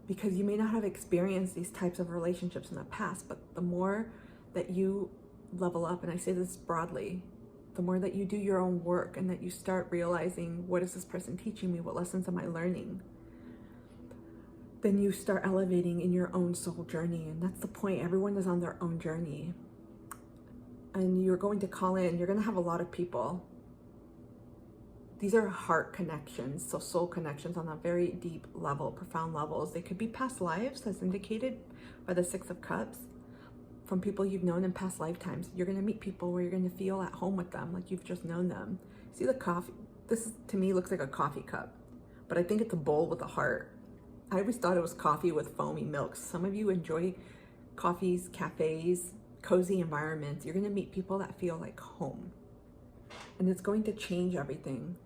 because you may not have experienced these types of relationships in the past. But the more that you level up, and I say this broadly, the more that you do your own work and that you start realizing, what is this person teaching me? What lessons am I learning? Then you start elevating in your own soul journey. And that's the point. Everyone is on their own journey. And you're going to call in, you're going to have a lot of people. These are heart connections, so soul connections on a very deep level, profound levels. They could be past lives, as indicated by the 6 of Cups, from people you've known in past lifetimes. You're going to meet people where you're going to feel at home with them, like you've just known them. See the coffee? This, to me, looks like a coffee cup, but I think it's a bowl with a heart. I always thought it was coffee with foamy milk. Some of you enjoy coffees, cafes, cozy environments. You're going to meet people that feel like home, and it's going to change everything.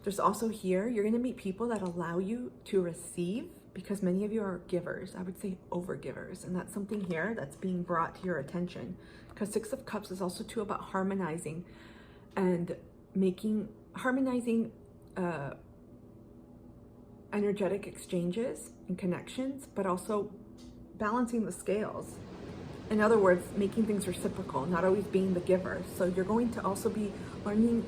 There's also here, you're going to meet people that allow you to receive, because many of you are givers. I would say over givers, and that's something here that's being brought to your attention, because 6 of Cups is also too about harmonizing and harmonizing energetic exchanges and connections, but also balancing the scales. In other words, making things reciprocal, not always being the giver. So you're going to also be learning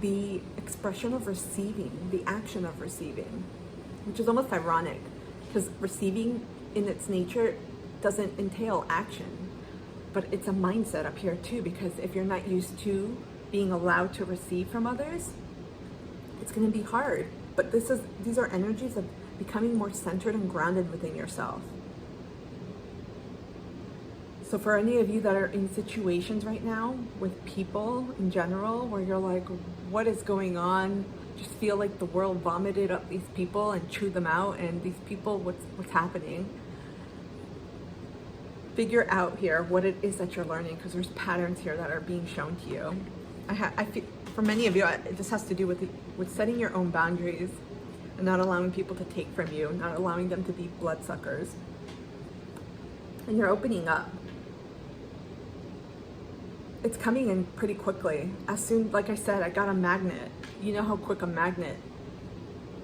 the expression of receiving, the action of receiving, which is almost ironic, because receiving in its nature doesn't entail action, but it's a mindset up here too, because if you're not used to being allowed to receive from others, it's going to be hard. But these are energies of becoming more centered and grounded within yourself. So for any of you that are in situations right now with people in general, where you're like, what is going on? Just feel like the world vomited up these people and chewed them out, and these people, what's happening? Figure out here what it is that you're learning, because there's patterns here that are being shown to you. I feel, for many of you, this has to do with setting your own boundaries and not allowing people to take from you, not allowing them to be bloodsuckers. And you're opening up. It's coming in pretty quickly. As soon, like I said, I got a magnet. You know how quick a magnet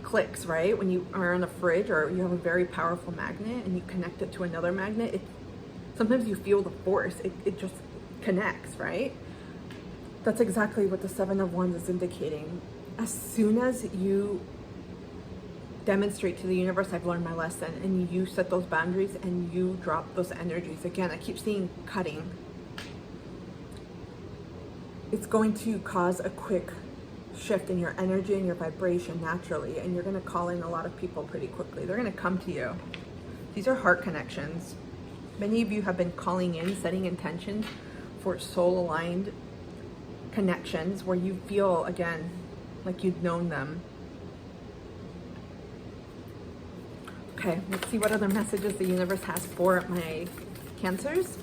clicks, right? When you are in a fridge or you have a very powerful magnet and you connect it to another magnet, sometimes you feel the force. It just connects, right? That's exactly what the 7 of Wands is indicating. As soon as you demonstrate to the universe, I've learned my lesson, and you set those boundaries and you drop those energies. Again, I keep seeing cutting. It's going to cause a quick shift in your energy and your vibration naturally, and you're going to call in a lot of people pretty quickly. They're going to come to you. These are heart connections. Many of you have been calling in, setting intentions for soul-aligned connections where you feel, again, like you've known them. Okay, let's see what other messages the universe has for my Cancers.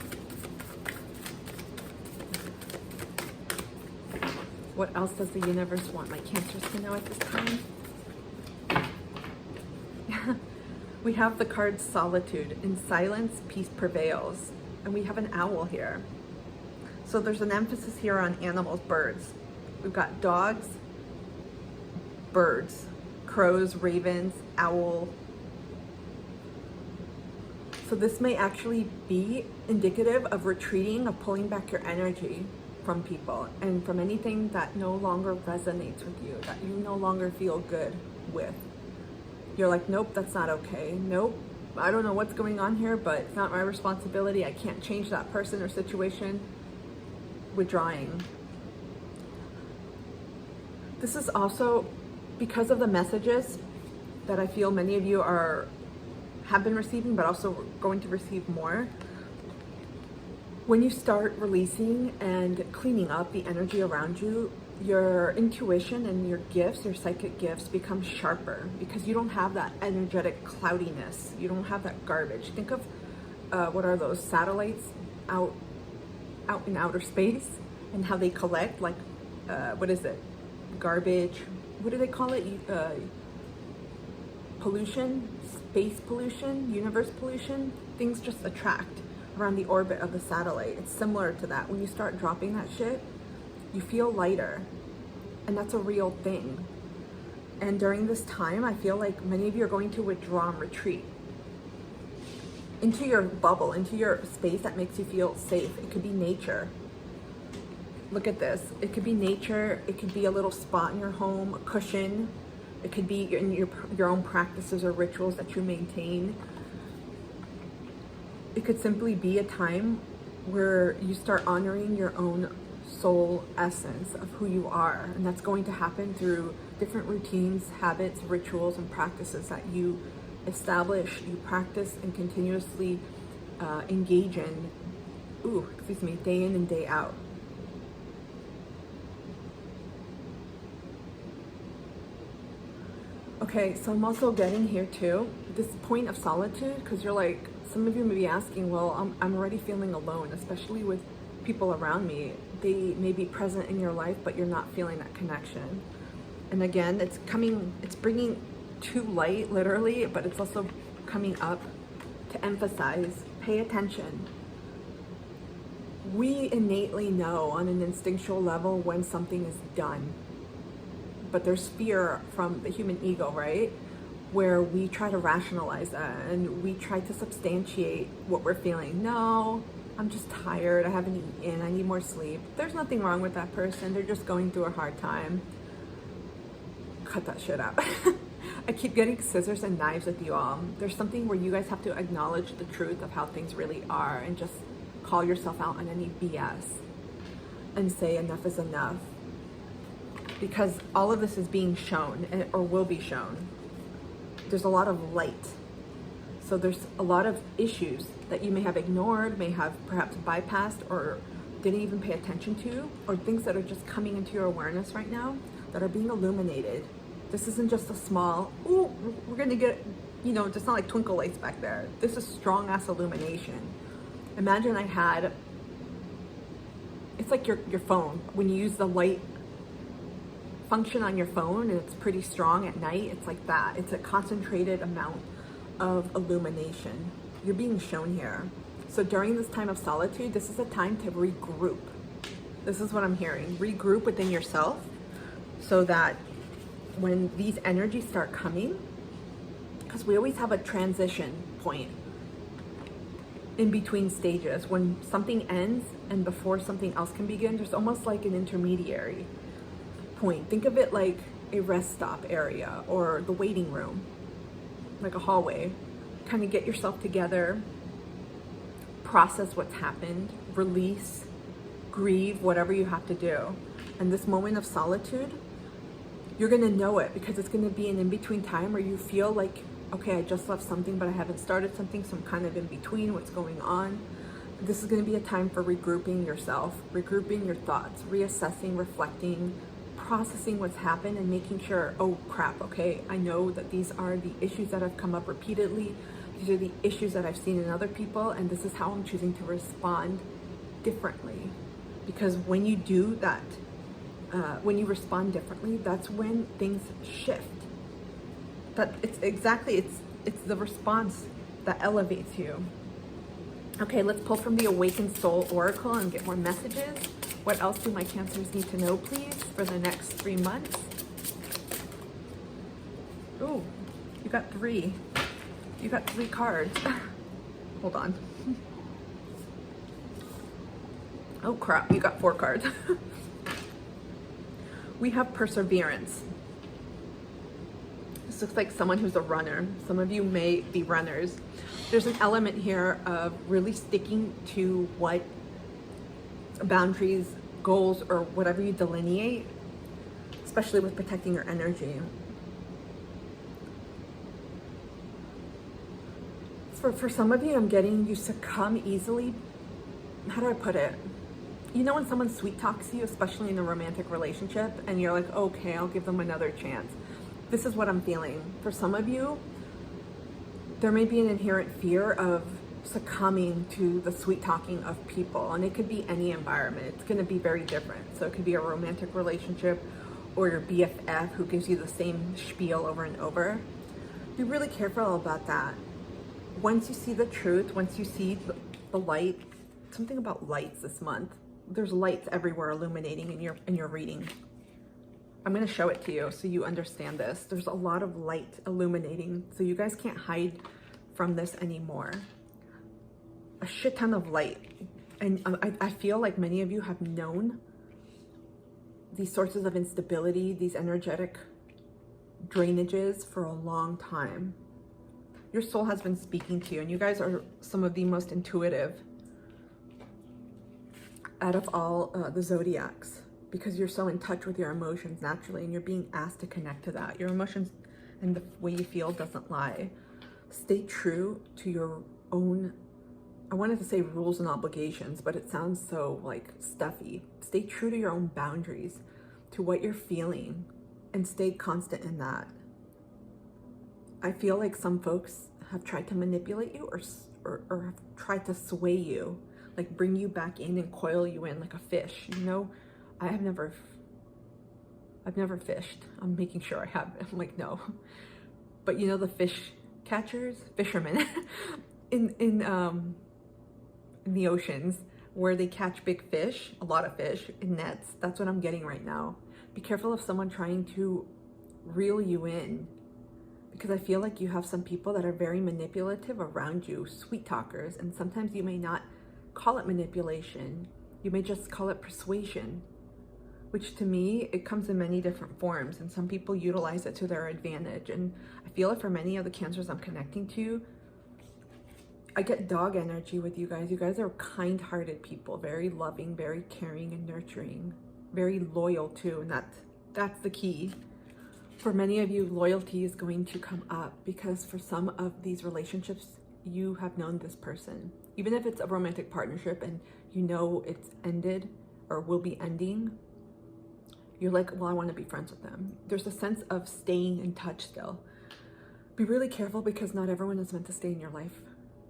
What else does the universe want my Cancers to know at this time? We have the card Solitude. In silence, peace prevails. And we have an owl here. So there's an emphasis here on animals, birds. We've got dogs, birds, crows, ravens, owl. So this may actually be indicative of retreating, of pulling back your energy from people and from anything that no longer resonates with you, that you no longer feel good with. You're like, nope, that's not okay. Nope, I don't know what's going on here, but it's not my responsibility. I can't change that person or situation. Withdrawing. This is also because of the messages that I feel many of you have been receiving, but also going to receive more. When you start releasing and cleaning up the energy around you, your intuition and your gifts, your psychic gifts, become sharper because you don't have that energetic cloudiness. You don't have that garbage. Think of what are those satellites out in outer space and how they collect, like what is it, garbage, what do they call it, pollution, space pollution, universe pollution. Things just attract around the orbit of the satellite. It's similar to that. When you start dropping that shit, you feel lighter, and that's a real thing. And during this time, I feel like many of you are going to withdraw and retreat into your bubble, into your space that makes you feel safe. It could be nature. Look at this. It could be nature. It could be a little spot in your home, a cushion. It could be in your own practices or rituals that you maintain. It could simply be a time where you start honoring your own soul essence of who you are. And that's going to happen through different routines, habits, rituals, and practices that you establish, you practice, and continuously engage in, day in and day out. Okay, so I'm also getting here too, this point of solitude, because you're like, some of you may be asking, well, I'm already feeling alone, especially with people around me. They may be present in your life, but you're not feeling that connection. And again, it's bringing to light, literally, but it's also coming up to emphasize, pay attention. We innately know on an instinctual level when something is done. But there's fear from the human ego, right? Where we try to rationalize that and we try to substantiate what we're feeling. No, I'm just tired. I haven't eaten. I need more sleep. There's nothing wrong with that person. They're just going through a hard time. Cut that shit out. I keep getting scissors and knives with you all. There's something where you guys have to acknowledge the truth of how things really are and just call yourself out on any BS and say enough is enough. Because all of this is being shown or will be shown. There's a lot of light. So there's a lot of issues that you may have ignored, may have perhaps bypassed or didn't even pay attention to, or things that are just coming into your awareness right now that are being illuminated. This isn't just a small, ooh, we're gonna get, just not like twinkle lights back there. This is strong ass illumination. Imagine it's like your phone. When you use the light function on your phone and it's pretty strong at night, it's like that. It's a concentrated amount of illumination. You're being shown here. So during this time of solitude, this is a time to regroup. This is what I'm hearing. Regroup within yourself so that when these energies start coming, because we always have a transition point in between stages. When something ends and before something else can begin, there's almost like an intermediary point. Think of it like a rest stop area or the waiting room, like a hallway. Kind of get yourself together, process what's happened, release, grieve, whatever you have to do. And this moment of solitude, you're going to know it because it's going to be an in-between time where you feel like, okay, I just left something, but I haven't started something, so I'm kind of in between what's going on. This is going to be a time for regrouping yourself, regrouping your thoughts, reassessing, reflecting, processing what's happened and making sure, oh crap, okay, I know that these are the issues that have come up repeatedly. These are the issues that I've seen in other people, and this is how I'm choosing to respond differently. Because when you do that, when you respond differently, that's when things shift. That it's It's the response that elevates you. Okay, let's pull from the Awakened Soul Oracle and get more messages. What else do my Cancers need to know, please, for the next 3 months? Oh, you got 3. You got 3 cards. Hold on. Oh crap, you got 4 cards. We have perseverance. This looks like someone who's a runner. Some of you may be runners. There's an element here of really sticking to what boundaries, goals, or whatever you delineate, especially with protecting your energy. For some of you, I'm getting you succumb easily. How do I put it? You know when someone sweet talks you, especially in a romantic relationship, and you're like, okay, I'll give them another chance. This is what I'm feeling. For some of you, there may be an inherent fear of succumbing to the sweet talking of people, and it could be any environment. It's going to be very different. So it could be a romantic relationship or your BFF who gives you the same spiel over and over. Be really careful about that. Once you see the truth, once you see the light, something about lights this month. There's lights everywhere illuminating in your reading. I'm going to show it to you so you understand this. There's a lot of light illuminating, so you guys can't hide from this anymore. A shit ton of light. And I feel like many of you have known these sources of instability, these energetic drainages for a long time. Your soul has been speaking to you, and you guys are some of the most intuitive out of all the zodiacs, because you're so in touch with your emotions naturally, and you're being asked to connect to that. Your emotions and the way you feel doesn't lie. Stay true to your own, I wanted to say rules and obligations, but it sounds so like stuffy. Stay true to your own boundaries, to what you're feeling, and stay constant in that. I feel like some folks have tried to manipulate you or have tried to sway you, like bring you back in and coil you in like a fish. You know, I've never fished. I'm making sure I have. I'm like, no. But you know the fish catchers, fishermen in the oceans where they catch big fish, a lot of fish in nets. That's what I'm getting right now. Be careful of someone trying to reel you in, because I feel like you have some people that are very manipulative around you, sweet talkers, and sometimes you may not call it manipulation. You may just call it persuasion, which to me, it comes in many different forms, and some people utilize it to their advantage. And I feel like for many of the Cancers I'm connecting to, I get dog energy with you guys. You guys are kind-hearted people, very loving, very caring and nurturing, very loyal too, and that's the key. For many of you, loyalty is going to come up, because for some of these relationships, you have known this person. Even if it's a romantic partnership and you know it's ended or will be ending, you're like, well, I want to be friends with them. There's a sense of staying in touch still. Be really careful, because not everyone is meant to stay in your life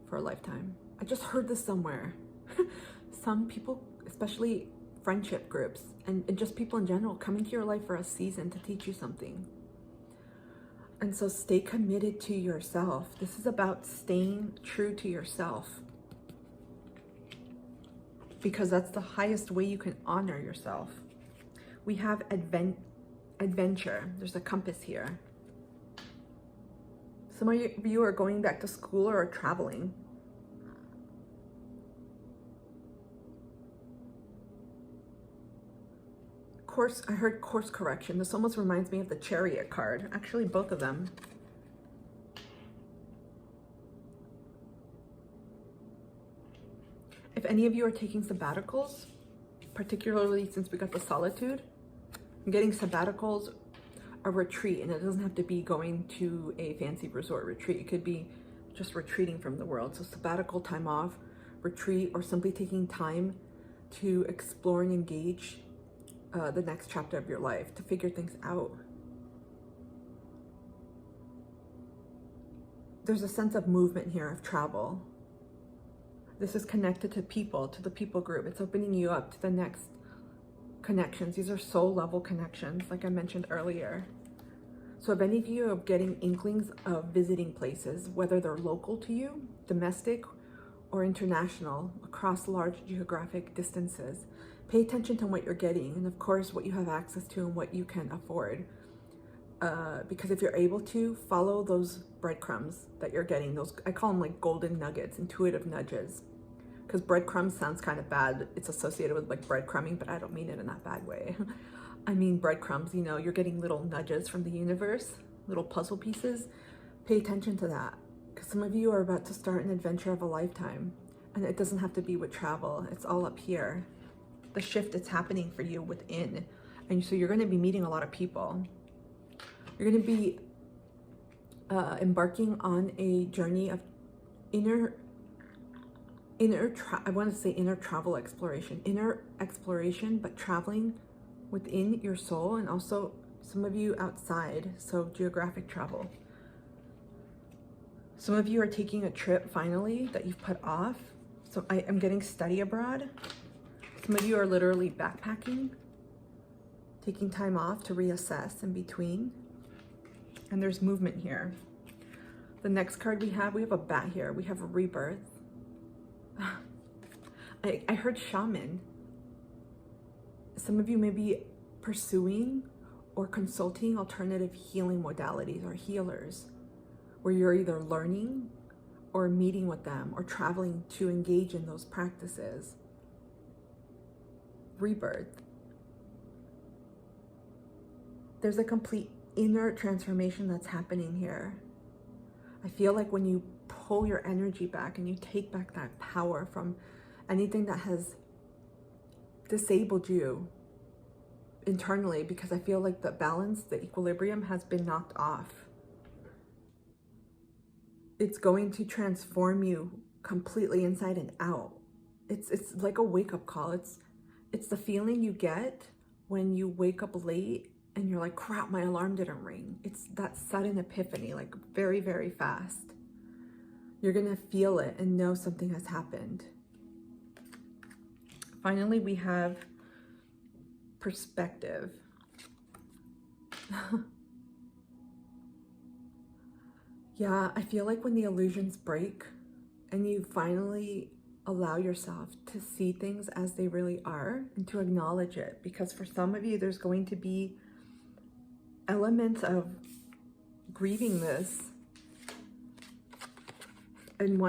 for a lifetime. I just heard this somewhere. Some people, especially friendship groups and just people in general, come into your life for a season to teach you something. And so stay committed to yourself. This is about staying true to yourself, because that's the highest way you can honor yourself. We have adventure. There's a compass here. Some of you are going back to school or are traveling. I heard course correction. This almost reminds me of the Chariot card. Actually, both of them. If any of you are taking sabbaticals, particularly since we got the solitude, I'm getting sabbaticals, a retreat, and it doesn't have to be going to a fancy resort retreat. It could be just retreating from the world. So sabbatical, time off, retreat, or simply taking time to explore and engage the next chapter of your life, to figure things out. There's a sense of movement here, of travel. This is connected to people, to the people group. It's opening you up to the next connections. These are soul level connections, like I mentioned earlier. So if any of you are getting inklings of visiting places, whether they're local to you, domestic, or international, across large geographic distances, pay attention to what you're getting, and of course what you have access to and what you can afford. Because if you're able to, follow those breadcrumbs that you're getting. Those, I call them like golden nuggets, intuitive nudges. Because breadcrumbs sounds kind of bad. It's associated with like breadcrumbing, but I don't mean it in that bad way. I mean breadcrumbs, you know, you're getting little nudges from the universe, little puzzle pieces. Pay attention to that, because some of you are about to start an adventure of a lifetime, and it doesn't have to be with travel. It's all up here. The shift is happening for you within, and so you're going to be meeting a lot of people. You're going to be embarking on a journey of inner travel exploration, inner exploration, but traveling within your soul, and also some of you outside, so geographic travel. Some of you are taking a trip finally that you've put off. So I am getting study abroad. Some of you are literally backpacking, taking time off to reassess in between. And there's movement here. The next card we have a bat here. We have a rebirth. I heard shaman. Some of you may be pursuing or consulting alternative healing modalities or healers, where you're either learning or meeting with them or traveling to engage in those practices. Rebirth. There's a complete inner transformation that's happening here. I feel like when you pull your energy back and you take back that power from anything that has disabled you internally, because I feel like the balance, the equilibrium has been knocked off. It's going to transform you completely inside and out. It's like a wake-up call. It's the feeling you get when you wake up late and you're like, crap, my alarm didn't ring. It's that sudden epiphany, like very, very fast. You're gonna feel it and know something has happened. Finally, we have perspective. Yeah, I feel like when the illusions break and you finally allow yourself to see things as they really are and to acknowledge it, because for some of you, there's going to be elements of grieving this and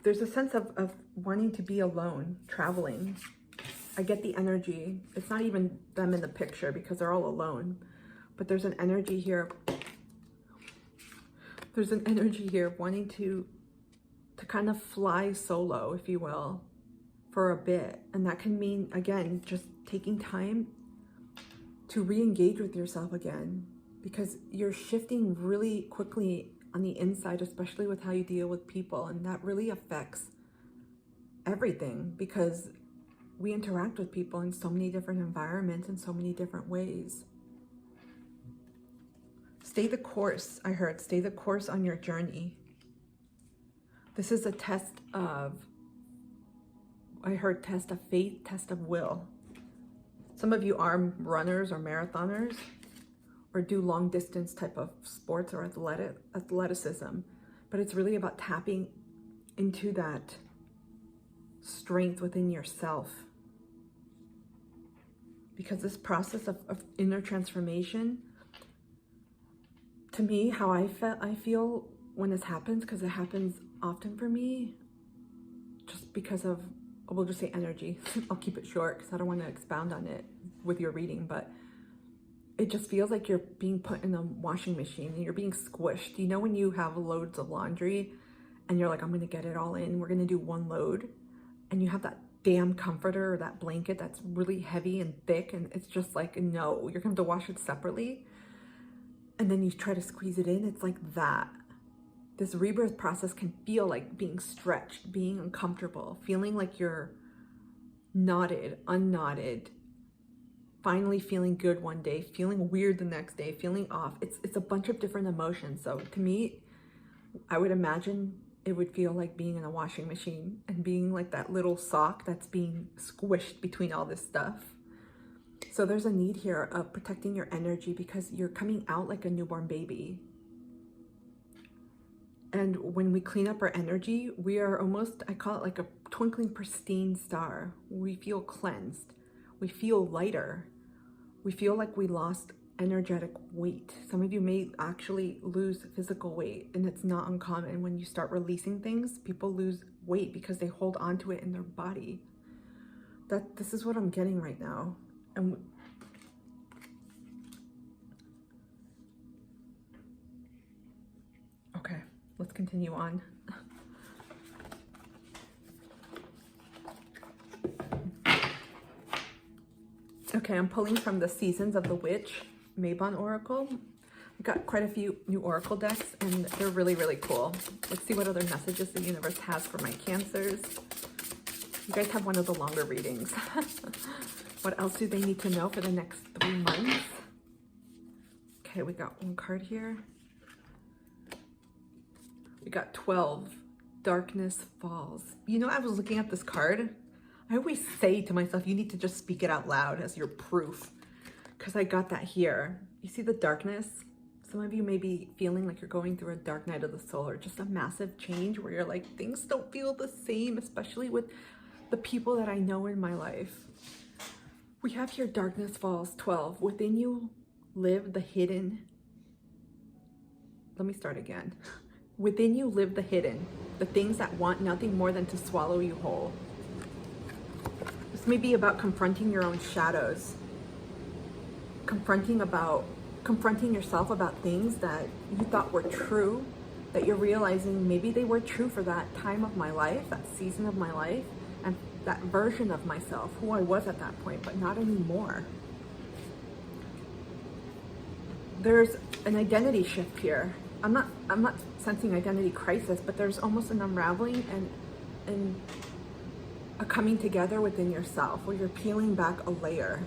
there's a sense of wanting to be alone, traveling. I get the energy. It's not even them in the picture because they're all alone, but there's an energy here. There's an energy here of wanting to kind of fly solo, if you will, for a bit. And that can mean, again, just taking time to re-engage with yourself again, because you're shifting really quickly on the inside, especially with how you deal with people. And that really affects everything, because we interact with people in so many different environments in so many different ways. Stay the course, I heard. Stay the course on your journey. This is a test of, I heard, test of faith, test of will. Some of you are runners or marathoners or do long distance type of sports or athleticism, but it's really about tapping into that strength within yourself. Because this process of inner transformation, to me, how I feel when this happens, because it happens often for me, just because of, we'll just say energy. I'll keep it short because I don't want to expound on it with your reading, but it just feels like you're being put in a washing machine and you're being squished. You know, when you have loads of laundry and you're like, I'm going to get it all in, we're going to do one load, and you have that damn comforter or that blanket that's really heavy and thick, and it's just like, no, you're going to have to wash it separately. And then you try to squeeze it in. It's like that. This rebirth process can feel like being stretched, being uncomfortable, feeling like you're knotted, unknotted, finally feeling good one day, feeling weird the next day, feeling off. It's a bunch of different emotions. So to me, I would imagine it would feel like being in a washing machine and being like that little sock that's being squished between all this stuff. So there's a need here of protecting your energy because you're coming out like a newborn baby. And when we clean up our energy, we are almost, I call it like a twinkling pristine star. We feel cleansed. We feel lighter. We feel like we lost energetic weight. Some of you may actually lose physical weight, and it's not uncommon. When you start releasing things, people lose weight because they hold on to it in their body. This is what I'm getting right now. And okay, let's continue on. Okay, I'm pulling from the Seasons of the Witch Mabon Oracle. I've got quite a few new Oracle decks, and they're really, really cool. Let's see what other messages the universe has for my Cancers. You guys have one of the longer readings. What else do they need to know for the next 3 months? Okay, we got one card here. We got 12, Darkness Falls. You know, I was looking at this card. I always say to myself, you need to just speak it out loud as your proof, because I got that here. You see the darkness? Some of you may be feeling like you're going through a dark night of the soul, or just a massive change where you're like, things don't feel the same, especially with the people that I know in my life. We have here Darkness Falls, 12. Within you live the hidden. Let me start again. Within you live the hidden, the things that want nothing more than to swallow you whole. This may be about confronting your own shadows, confronting yourself about things that you thought were true, that you're realizing maybe they were true for that time of my life, that season of my life, and that version of myself, who I was at that point, but not anymore. There's an identity shift here. I'm not sensing identity crisis, but there's almost an unraveling and a coming together within yourself where you're peeling back a layer.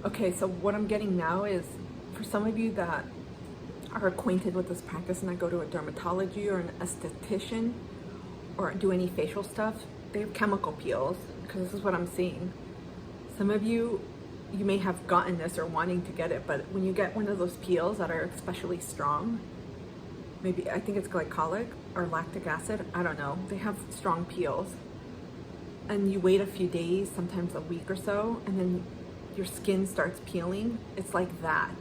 Okay, so what I'm getting now is, for some of you that are acquainted with this practice and I go to a dermatology or an esthetician or do any facial stuff, they have chemical peels, because this is what I'm seeing. Some of you may have gotten this or wanting to get it, but when you get one of those peels that are especially strong, maybe, I think it's glycolic or lactic acid, I don't know, they have strong peels. And you wait a few days, sometimes a week or so, and then your skin starts peeling. It's like that.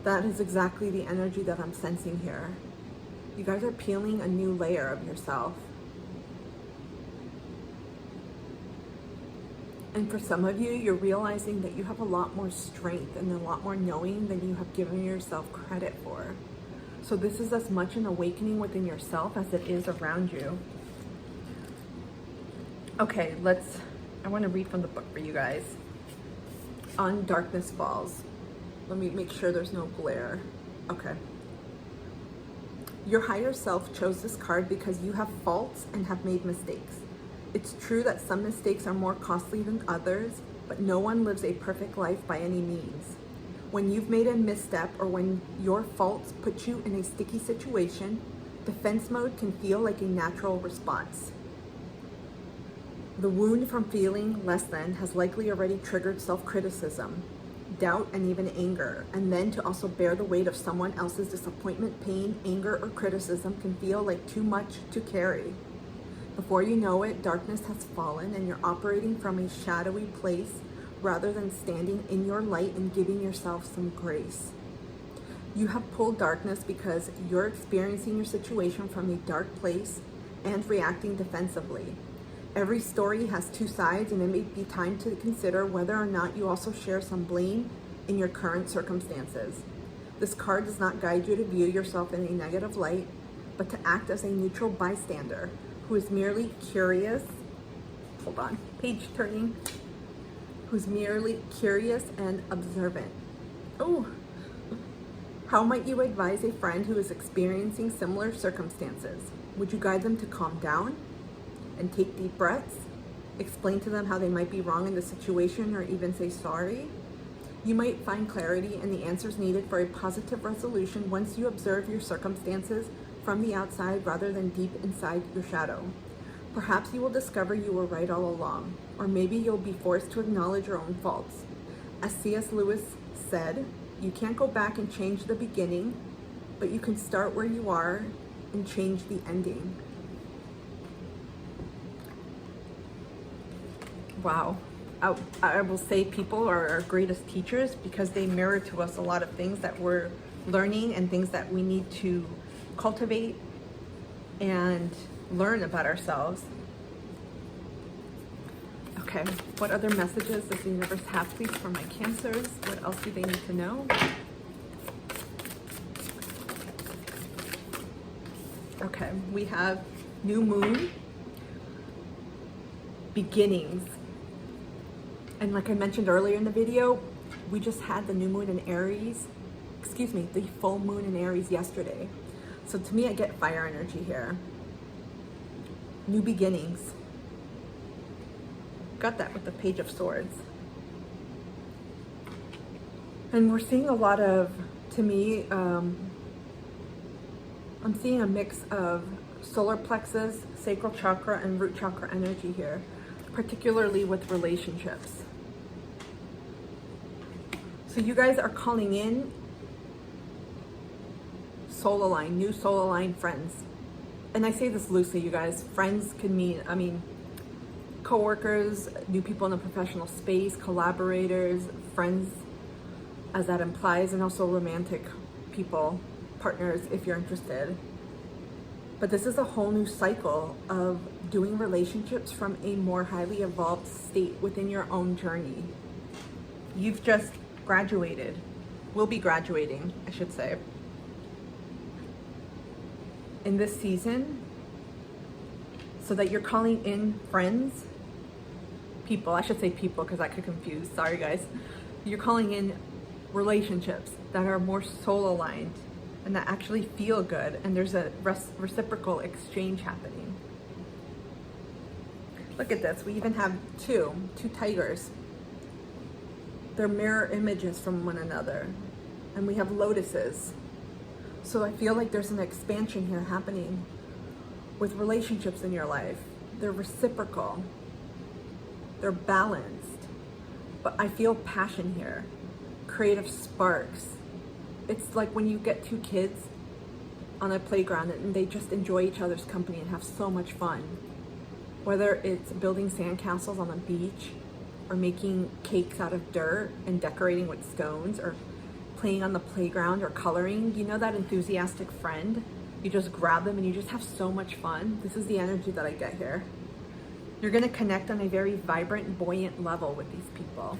That is exactly the energy that I'm sensing here. You guys are peeling a new layer of yourself. And for some of you, you're realizing that you have a lot more strength and a lot more knowing than you have given yourself credit for. So this is as much an awakening within yourself as it is around you. Okay, I want to read from the book for you guys. On Darkness Falls. Let me make sure there's no glare. Okay. Your higher self chose this card because you have faults and have made mistakes. It's true that some mistakes are more costly than others, but no one lives a perfect life by any means. When you've made a misstep or when your faults put you in a sticky situation, defense mode can feel like a natural response. The wound from feeling less than has likely already triggered self-criticism, doubt, and even anger. And then to also bear the weight of someone else's disappointment, pain, anger, or criticism can feel like too much to carry. Before you know it, darkness has fallen and you're operating from a shadowy place rather than standing in your light and giving yourself some grace. You have pulled darkness because you're experiencing your situation from a dark place and reacting defensively. Every story has two sides, and it may be time to consider whether or not you also share some blame in your current circumstances. This card does not guide you to view yourself in a negative light, but to act as a neutral bystander who is merely curious, page turning, who's merely curious and observant. Oh, how might you advise a friend who is experiencing similar circumstances? Would you guide them to calm down and take deep breaths? Explain to them how they might be wrong in the situation, or even say sorry? You might find clarity and the answers needed for a positive resolution once you observe your circumstances from the outside rather than deep inside your shadow. Perhaps you will discover you were right all along, or maybe you'll be forced to acknowledge your own faults. As C.S. Lewis said, you can't go back and change the beginning, but you can start where you are and change the ending. Wow. I will say people are our greatest teachers because they mirror to us a lot of things that we're learning and things that we need to cultivate and learn about ourselves. Okay, what other messages does the universe have, please, for my Cancers? What else do they need to know? Okay, we have new moon, beginnings. And like I mentioned earlier in the video, we just had the new moon in Aries, the full moon in Aries yesterday. So to me, I get fire energy here. New beginnings. Got that with the Page of Swords. And we're seeing a lot of, to me, I'm seeing a mix of solar plexus, sacral chakra, and root chakra energy here, particularly with relationships. So you guys are calling in soul aligned, new soul aligned friends. And I say this loosely, you guys. Friends can mean, co-workers, new people in the professional space, collaborators, friends, as that implies, and also romantic people, partners, if you're interested. But this is a whole new cycle of doing relationships from a more highly evolved state within your own journey. You've just graduated, will be graduating, I should say, in this season, so that you're calling in friends, people, I should say people because I could confuse, sorry guys. You're calling in relationships that are more soul aligned and that actually feel good, and there's a reciprocal exchange happening. Look at this, we even have two tigers. They're mirror images from one another. And we have lotuses. So I feel like there's an expansion here happening with relationships in your life. They're reciprocal. They're balanced. But I feel passion here. Creative sparks. It's like when you get two kids on a playground and they just enjoy each other's company and have so much fun. Whether it's building sandcastles on the beach, or making cakes out of dirt and decorating with stones, or playing on the playground, or coloring. You know that enthusiastic friend? You just grab them and you just have so much fun. This is the energy that I get here. You're gonna connect on a very vibrant, buoyant level with these people.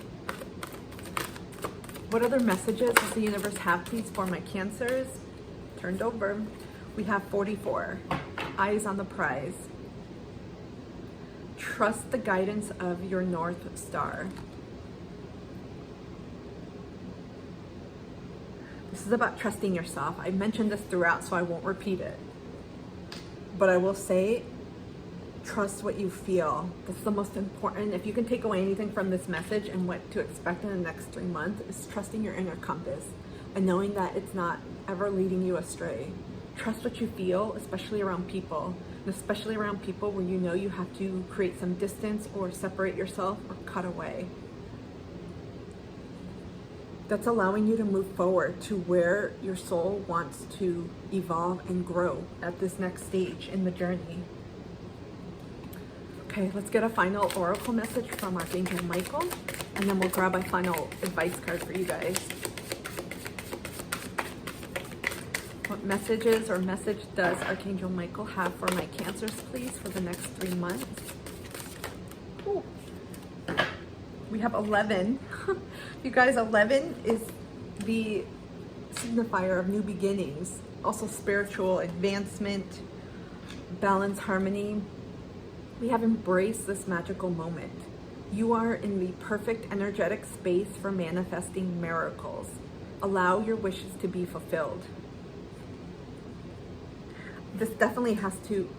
What other messages does the universe have, please, for my Cancers? Turned over. We have 44, eyes on the prize. Trust the guidance of your North Star. This is about trusting yourself. I mentioned this throughout, so I won't repeat it. But I will say, trust what you feel. That's the most important. If you can take away anything from this message and what to expect in the next 3 months, is trusting your inner compass and knowing that it's not ever leading you astray. Trust what you feel, especially around people. And especially around people where you know you have to create some distance or separate yourself or cut away. That's allowing you to move forward to where your soul wants to evolve and grow at this next stage in the journey. Okay, let's get a final oracle message from Archangel Michael, and then we'll grab a final advice card for you guys. What messages or message does Archangel Michael have for my Cancers, please, for the next 3 months? Ooh. We have 11. You guys, 11 is the signifier of new beginnings, also spiritual advancement, balance, harmony. We have embraced this magical moment. You are in the perfect energetic space for manifesting miracles. Allow your wishes to be fulfilled. This definitely has to,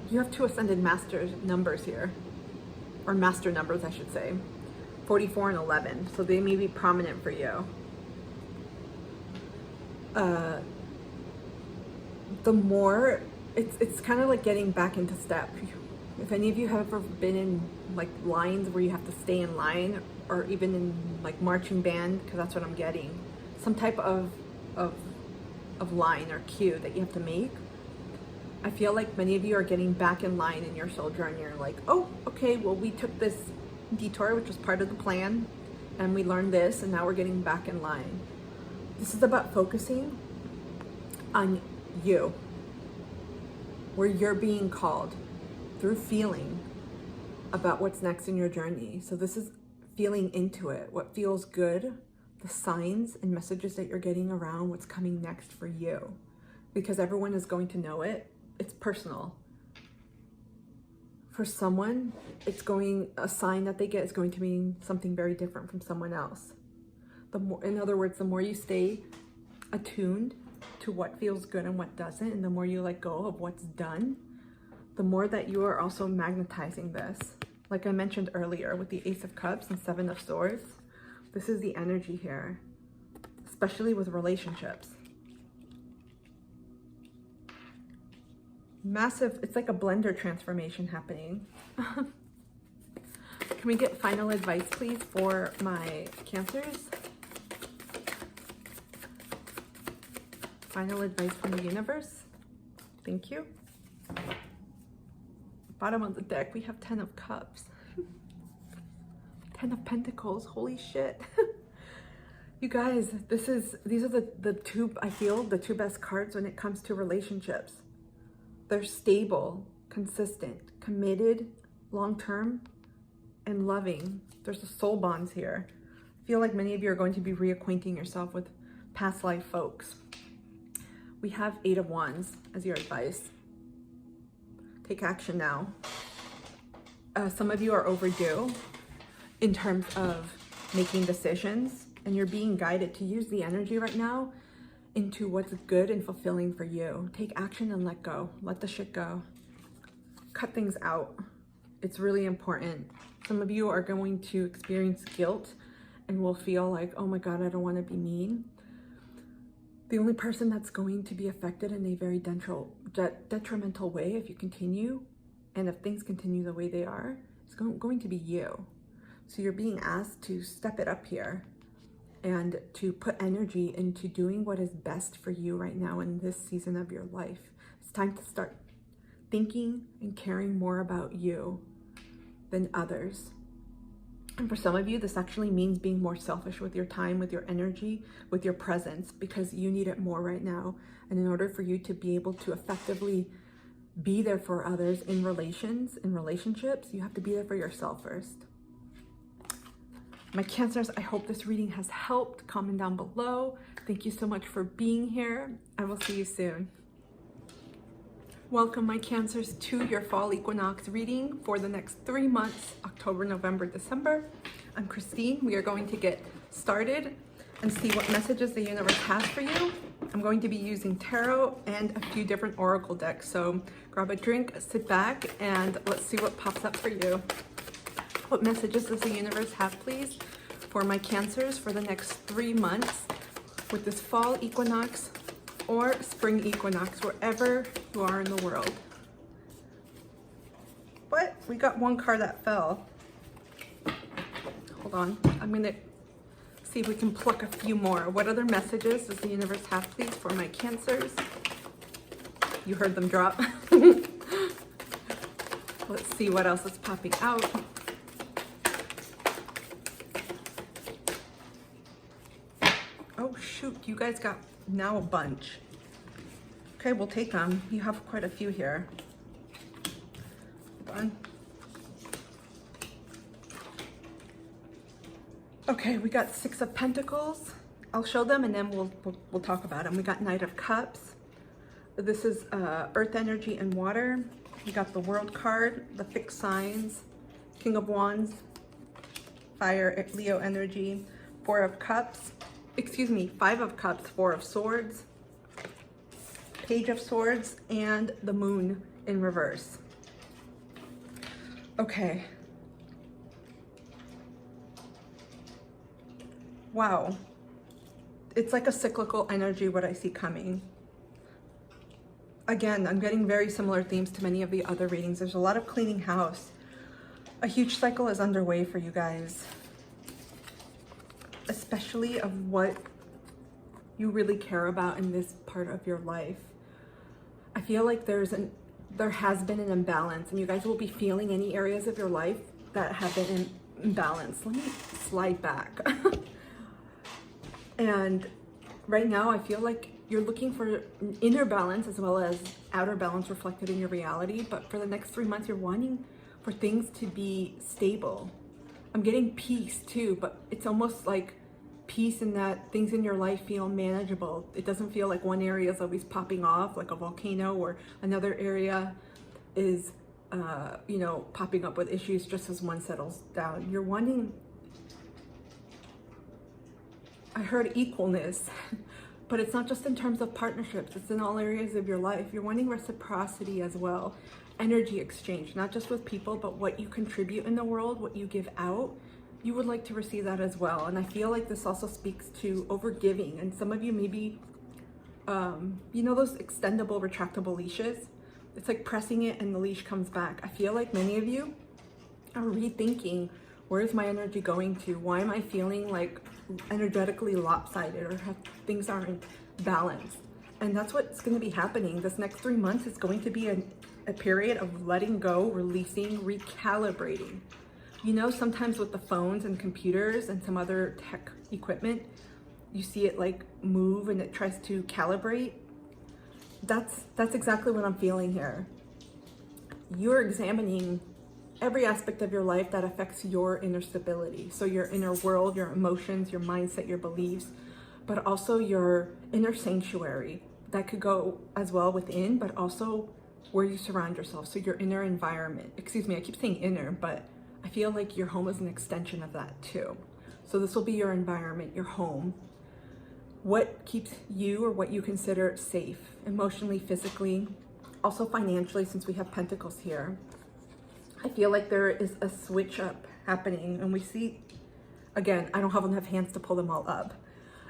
you have two ascended master numbers here, or master numbers, I should say, 44 and 11. So they may be prominent for you. The more, it's kind of like getting back into step. If any of you have ever been in like lines where you have to stay in line, or even in like marching band, because that's what I'm getting, some type of line or cue that you have to make. I feel like many of you are getting back in line in your soul journey. You're like, oh, okay, well, we took this detour, which was part of the plan, and we learned this, and now we're getting back in line. This is about focusing on you, where you're being called through feeling about what's next in your journey. So this is feeling into it, what feels good, the signs and messages that you're getting around what's coming next for you, because everyone is going to know it. It's personal. For someone, a sign that they get is going to mean something very different from someone else. In other words, the more you stay attuned to what feels good and what doesn't, and the more you let go of what's done, the more that you are also magnetizing this. Like I mentioned earlier with the Ace of Cups and Seven of Swords, this is the energy here, especially with relationships. Massive, it's like a blender transformation happening. Can we get final advice, please, for my Cancers? Final advice from the universe. Thank you. Bottom of the deck, we have 10 of Cups. 10 of Pentacles, holy shit. You guys, these are the two, I feel, the two best cards when it comes to relationships. They're stable, consistent, committed, long-term, and loving. There's a soul bonds here. I feel like many of you are going to be reacquainting yourself with past life folks. We have 8 of Wands as your advice. Take action now. Some of you are overdue in terms of making decisions, and you're being guided to use the energy right now into what's good and fulfilling for you. Take action and let go. Let the shit go. Cut things out. It's really important. Some of you are going to experience guilt and will feel like, oh my God, I don't want to be mean. The only person that's going to be affected in a very detrimental way if you continue, and if things continue the way they are, is going to be you. So you're being asked to step it up here and to put energy into doing what is best for you right now in this season of your life. It's time to start thinking and caring more about you than others. And for some of you, this actually means being more selfish with your time, with your energy, with your presence, because you need it more right now. And in order for you to be able to effectively be there for others in relationships, you have to be there for yourself first. My Cancers, I hope this reading has helped. Comment down below. Thank you so much for being here. I will see you soon. Welcome, my Cancers, to your fall equinox reading for the next 3 months, October, November, December. I'm Christine. We are going to get started and see what messages the universe has for you. I'm going to be using tarot and a few different oracle decks. So grab a drink, sit back, and let's see what pops up for you. What messages does the universe have, please, for my Cancers for the next 3 months with this fall equinox or spring equinox, wherever you are in the world? What? We got one card that fell. Hold on. I'm going to see if we can pluck a few more. What other messages does the universe have, please, for my Cancers? You heard them drop. Let's see what else is popping out. Oh, shoot. You guys got now a bunch. Okay, we'll take them. You have quite a few here. Hold on. Okay, we got 6 of Pentacles. I'll show them and then we'll talk about them. We got Knight of Cups. This is earth energy and water. We got the World card, the fixed signs, King of Wands, fire, Leo energy, 4 of Cups. Excuse me, 5 of Cups, 4 of Swords, Page of Swords, and the Moon in reverse. Okay. Wow. It's like a cyclical energy, what I see coming. Again, I'm getting very similar themes to many of the other readings. There's a lot of cleaning house. A huge cycle is underway for you guys, especially of what you really care about in this part of your life. I feel like there has been an imbalance, and you guys will be feeling any areas of your life that have been imbalanced. Let me slide back. And right now I feel like you're looking for inner balance as well as outer balance reflected in your reality. But for the next 3 months, you're wanting for things to be stable. I'm getting peace too, but it's almost like peace in that things in your life feel manageable. It doesn't feel like one area is always popping off like a volcano, or another area is, you know, popping up with issues just as one settles down. You're wanting, I heard equalness, but it's not just in terms of partnerships, it's in all areas of your life. You're wanting reciprocity as well. Energy exchange, not just with people, but what you contribute in the world, what you give out, you would like to receive that as well. And I feel like this also speaks to overgiving. And some of you maybe, you know, those extendable, retractable leashes? It's like pressing it and the leash comes back. I feel like many of you are rethinking, where is my energy going to? Why am I feeling like energetically lopsided, or things aren't balanced? And that's what's going to be happening. This next 3 months is going to be a period of letting go, releasing, recalibrating. You know, sometimes with the phones and computers and some other tech equipment, you see it like move and it tries to calibrate. That's exactly what I'm feeling here. You're examining every aspect of your life that affects your inner stability. So your inner world, your emotions, your mindset, your beliefs, but also your inner sanctuary. That could go as well within, but also where you surround yourself. So your inner environment. Excuse me, I keep saying inner, but I feel like your home is an extension of that too. So this will be your environment, your home. What keeps you, or what you consider safe, emotionally, physically, also financially, since we have Pentacles here. I feel like there is a switch up happening, and we see, again, I don't have enough hands to pull them all up,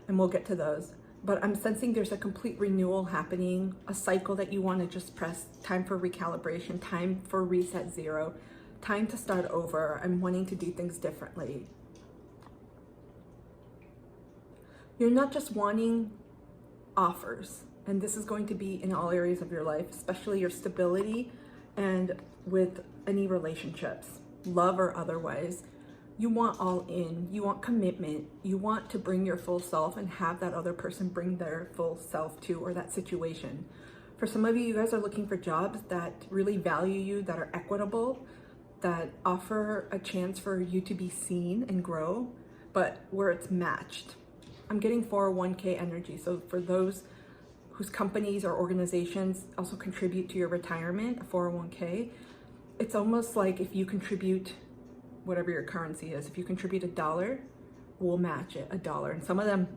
and we'll get to those. But I'm sensing there's a complete renewal happening, a cycle that you want to just press, time for recalibration, time for reset zero, time to start over. I'm wanting to do things differently. You're not just wanting offers, and this is going to be in all areas of your life, especially your stability and with any relationships, love or otherwise. You want all in, you want commitment, you want to bring your full self and have that other person bring their full self to, or that situation. For some of you, you guys are looking for jobs that really value you, that are equitable, that offer a chance for you to be seen and grow, but where it's matched. I'm getting 401k energy. So for those whose companies or organizations also contribute to your retirement, a 401k, it's almost like if you contribute whatever your currency is, if you contribute $1, we'll match it $1. And some of them,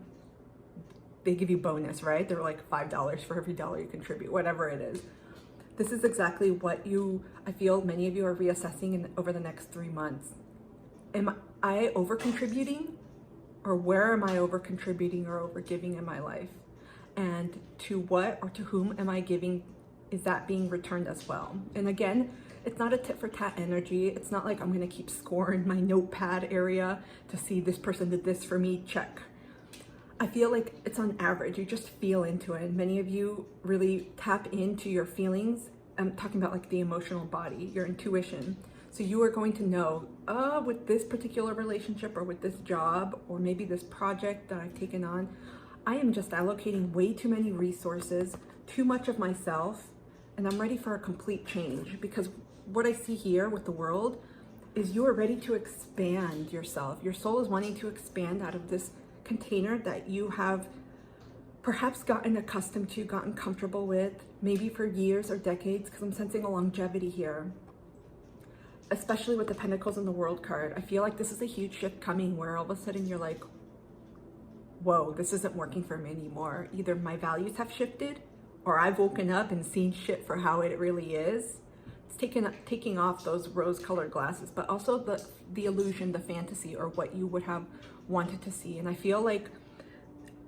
they give you bonus, right? They're like $5 for every dollar you contribute, whatever it is. This is exactly what I feel many of you are reassessing over the next 3 months. Am I over contributing, or where am I over contributing or over giving in my life? And to what or to whom am I giving? Is that being returned as well? And again, it's not a tit for tat energy. It's not like I'm gonna keep score in my notepad area to see this person did this for me, check. I feel like it's on average, you just feel into it. And many of you really tap into your feelings. I'm talking about like the emotional body, your intuition. So you are going to know, with this particular relationship or with this job, or maybe this project that I've taken on, I am just allocating way too many resources, too much of myself, and I'm ready for a complete change. Because what I see here with the world is you are ready to expand yourself. Your soul is wanting to expand out of this container that you have perhaps gotten accustomed to, gotten comfortable with, maybe for years or decades, because I'm sensing a longevity here. Especially with the Pentacles and the World card. I feel like this is a huge shift coming where all of a sudden you're like, whoa, this isn't working for me anymore. Either my values have shifted, or I've woken up and seen shit for how it really is. It's taking off those rose-colored glasses, but also the illusion, the fantasy, or what you would have wanted to see. And I feel like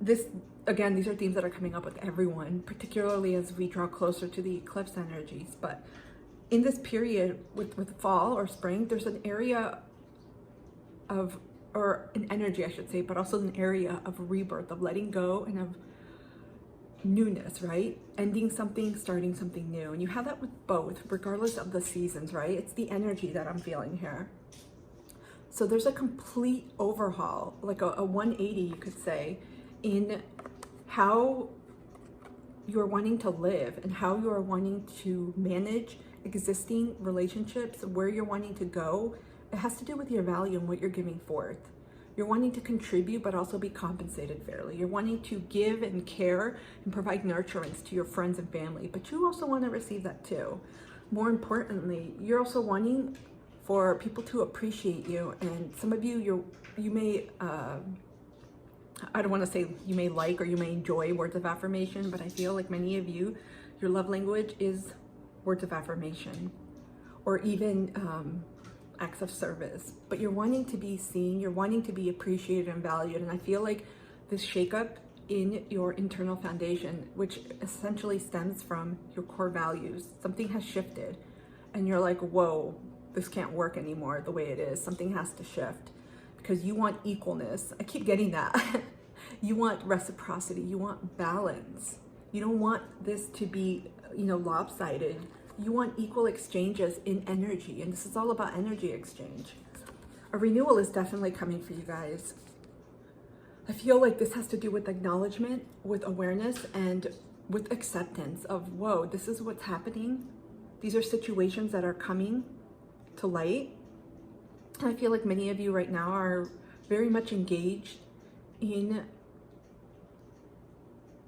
this, again, these are themes that are coming up with everyone, particularly as we draw closer to the eclipse energies. But in this period with fall or spring, there's an area of, or an energy, I should say, but also an area of rebirth, of letting go and of newness, right? Ending something, starting something new. And you have that with both, regardless of the seasons, right? It's the energy that I'm feeling here. So there's a complete overhaul, like a 180, you could say, in how you're wanting to live and how you're wanting to manage existing relationships, where you're wanting to go. It has to do with your value and what you're giving forth. You're wanting to contribute, but also be compensated fairly. You're wanting to give and care and provide nurturance to your friends and family, but you also want to receive that too. More importantly, you're also wanting for people to appreciate you. And some of you, you may, I don't want to say you may like or you may enjoy words of affirmation, but I feel like many of you, your love language is words of affirmation, or even acts of service. But you're wanting to be seen, you're wanting to be appreciated and valued. And I feel like this shakeup in your internal foundation, which essentially stems from your core values, something has shifted and you're like, whoa, this can't work anymore the way it is. Something has to shift, because you want equalness. I keep getting that. You want reciprocity, you want balance. You don't want this to be, lopsided. You want equal exchanges in energy, and this is all about energy exchange. A renewal is definitely coming for you guys. I feel like this has to do with acknowledgement, with awareness, and with acceptance of, whoa, this is what's happening. These are situations that are coming to light. I feel like many of you right now are very much engaged in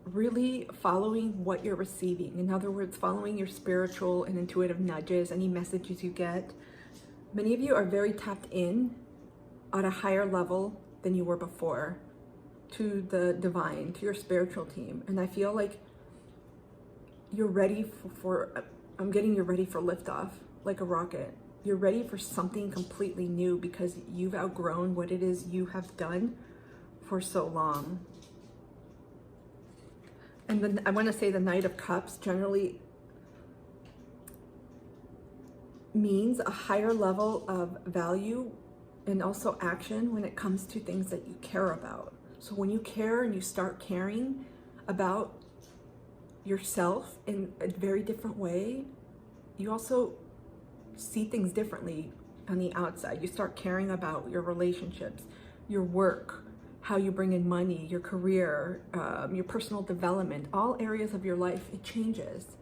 really following what you're receiving. In other words, following your spiritual and intuitive nudges, any messages you get. Many of you are very tapped in at a higher level than you were before, to the divine, to your spiritual team. And I feel like you're ready I'm getting you're ready for liftoff, like a rocket. You're ready for something completely new because you've outgrown what it is you have done for so long. And then I want to say the Knight of Cups generally means a higher level of value and also action when it comes to things that you care about. So when you care and you start caring about yourself in a very different way, you also see things differently on the outside. You start caring about your relationships, your work, how you bring in money, your career, your personal development, all areas of your life. It changes.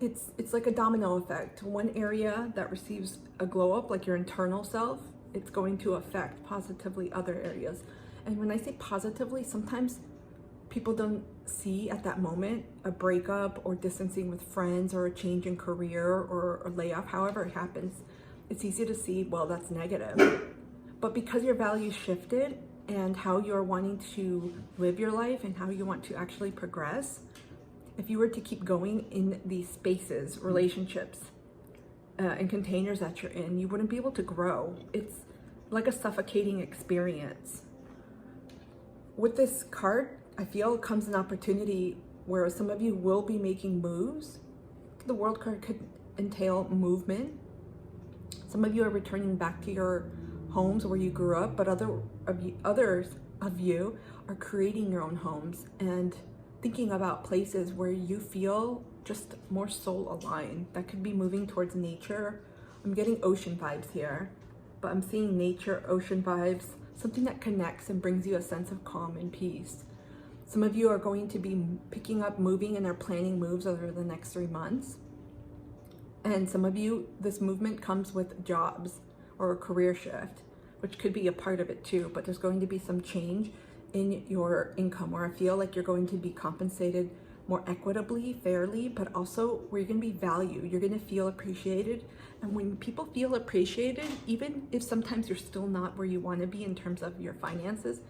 It's like a domino effect. One area that receives a glow up, like your internal self, it's going to affect positively other areas. And when I say positively, sometimes people don't see at that moment a breakup or distancing with friends or a change in career or a layoff, however it happens. It's easy to see, well, that's negative. But because your values shifted and how you're wanting to live your life and how you want to actually progress, if you were to keep going in these spaces, relationships, and containers that you're in, you wouldn't be able to grow. It's like a suffocating experience. With this card, I feel comes an opportunity where some of you will be making moves. The World card could entail movement. Some of you are returning back to your homes where you grew up, but others of you are creating your own homes and thinking about places where you feel just more soul aligned. That could be moving towards nature. I'm getting ocean vibes here, but I'm seeing nature, ocean vibes, something that connects and brings you a sense of calm and peace. Some of you are going to be picking up, moving, and are planning moves over the next 3 months. And some of you, this movement comes with jobs or a career shift, which could be a part of it too, but there's going to be some change in your income where I feel like you're going to be compensated more equitably, fairly, but also where you're going to be valued. You're going to feel appreciated. And when people feel appreciated, even if sometimes you're still not where you want to be in terms of your finances,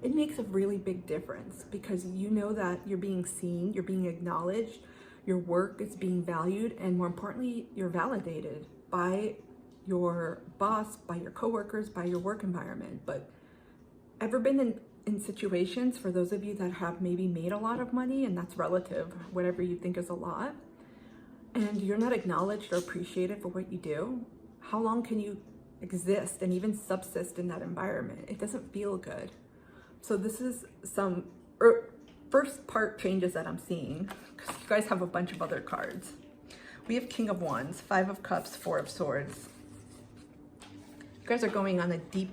it makes a really big difference because you know that you're being seen, you're being acknowledged, your work is being valued, and more importantly, you're validated by your boss, by your coworkers, by your work environment. But ever been in in situations, for those of you that have maybe made a lot of money, and that's relative, whatever you think is a lot, and you're not acknowledged or appreciated for what you do, how long can you exist and even subsist in that environment? It doesn't feel good. So this is some first part changes that I'm seeing, because you guys have a bunch of other cards. We have King of Wands, Five of Cups, Four of Swords. You guys are going on a deep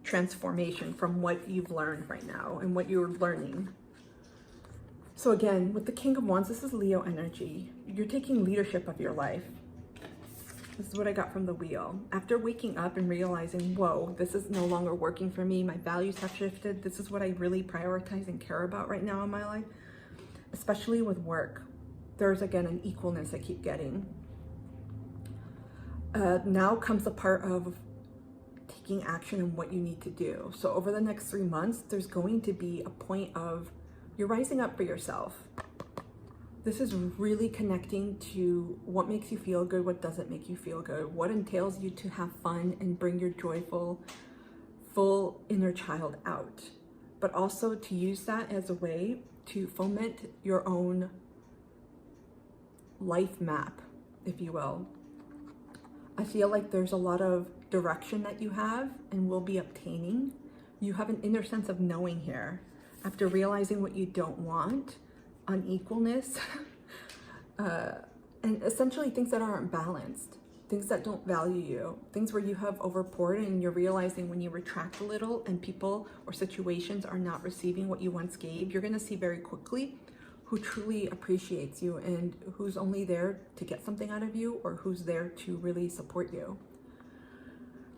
transformation from what you've learned right now and what you're learning. So again, with the King of Wands, this is Leo energy. You're taking leadership of your life. This is what I got from the wheel. After waking up and realizing, whoa, this is no longer working for me. My values have shifted. This is what I really prioritize and care about right now in my life, especially with work. There's again an equalness I keep getting. Now comes the part of taking action and what you need to do. So over the next 3 months, there's going to be a point of you're rising up for yourself. This is really connecting to what makes you feel good, what doesn't make you feel good, what entails you to have fun and bring your joyful, full inner child out, but also to use that as a way to foment your own life map, if you will. I feel like there's a lot of direction that you have and will be obtaining. You have an inner sense of knowing here. After realizing what you don't want, unequalness, and essentially things that aren't balanced, things that don't value you, things where you have overpoured and you're realizing when you retract a little and people or situations are not receiving what you once gave, you're going to see very quickly who truly appreciates you and who's only there to get something out of you or who's there to really support you.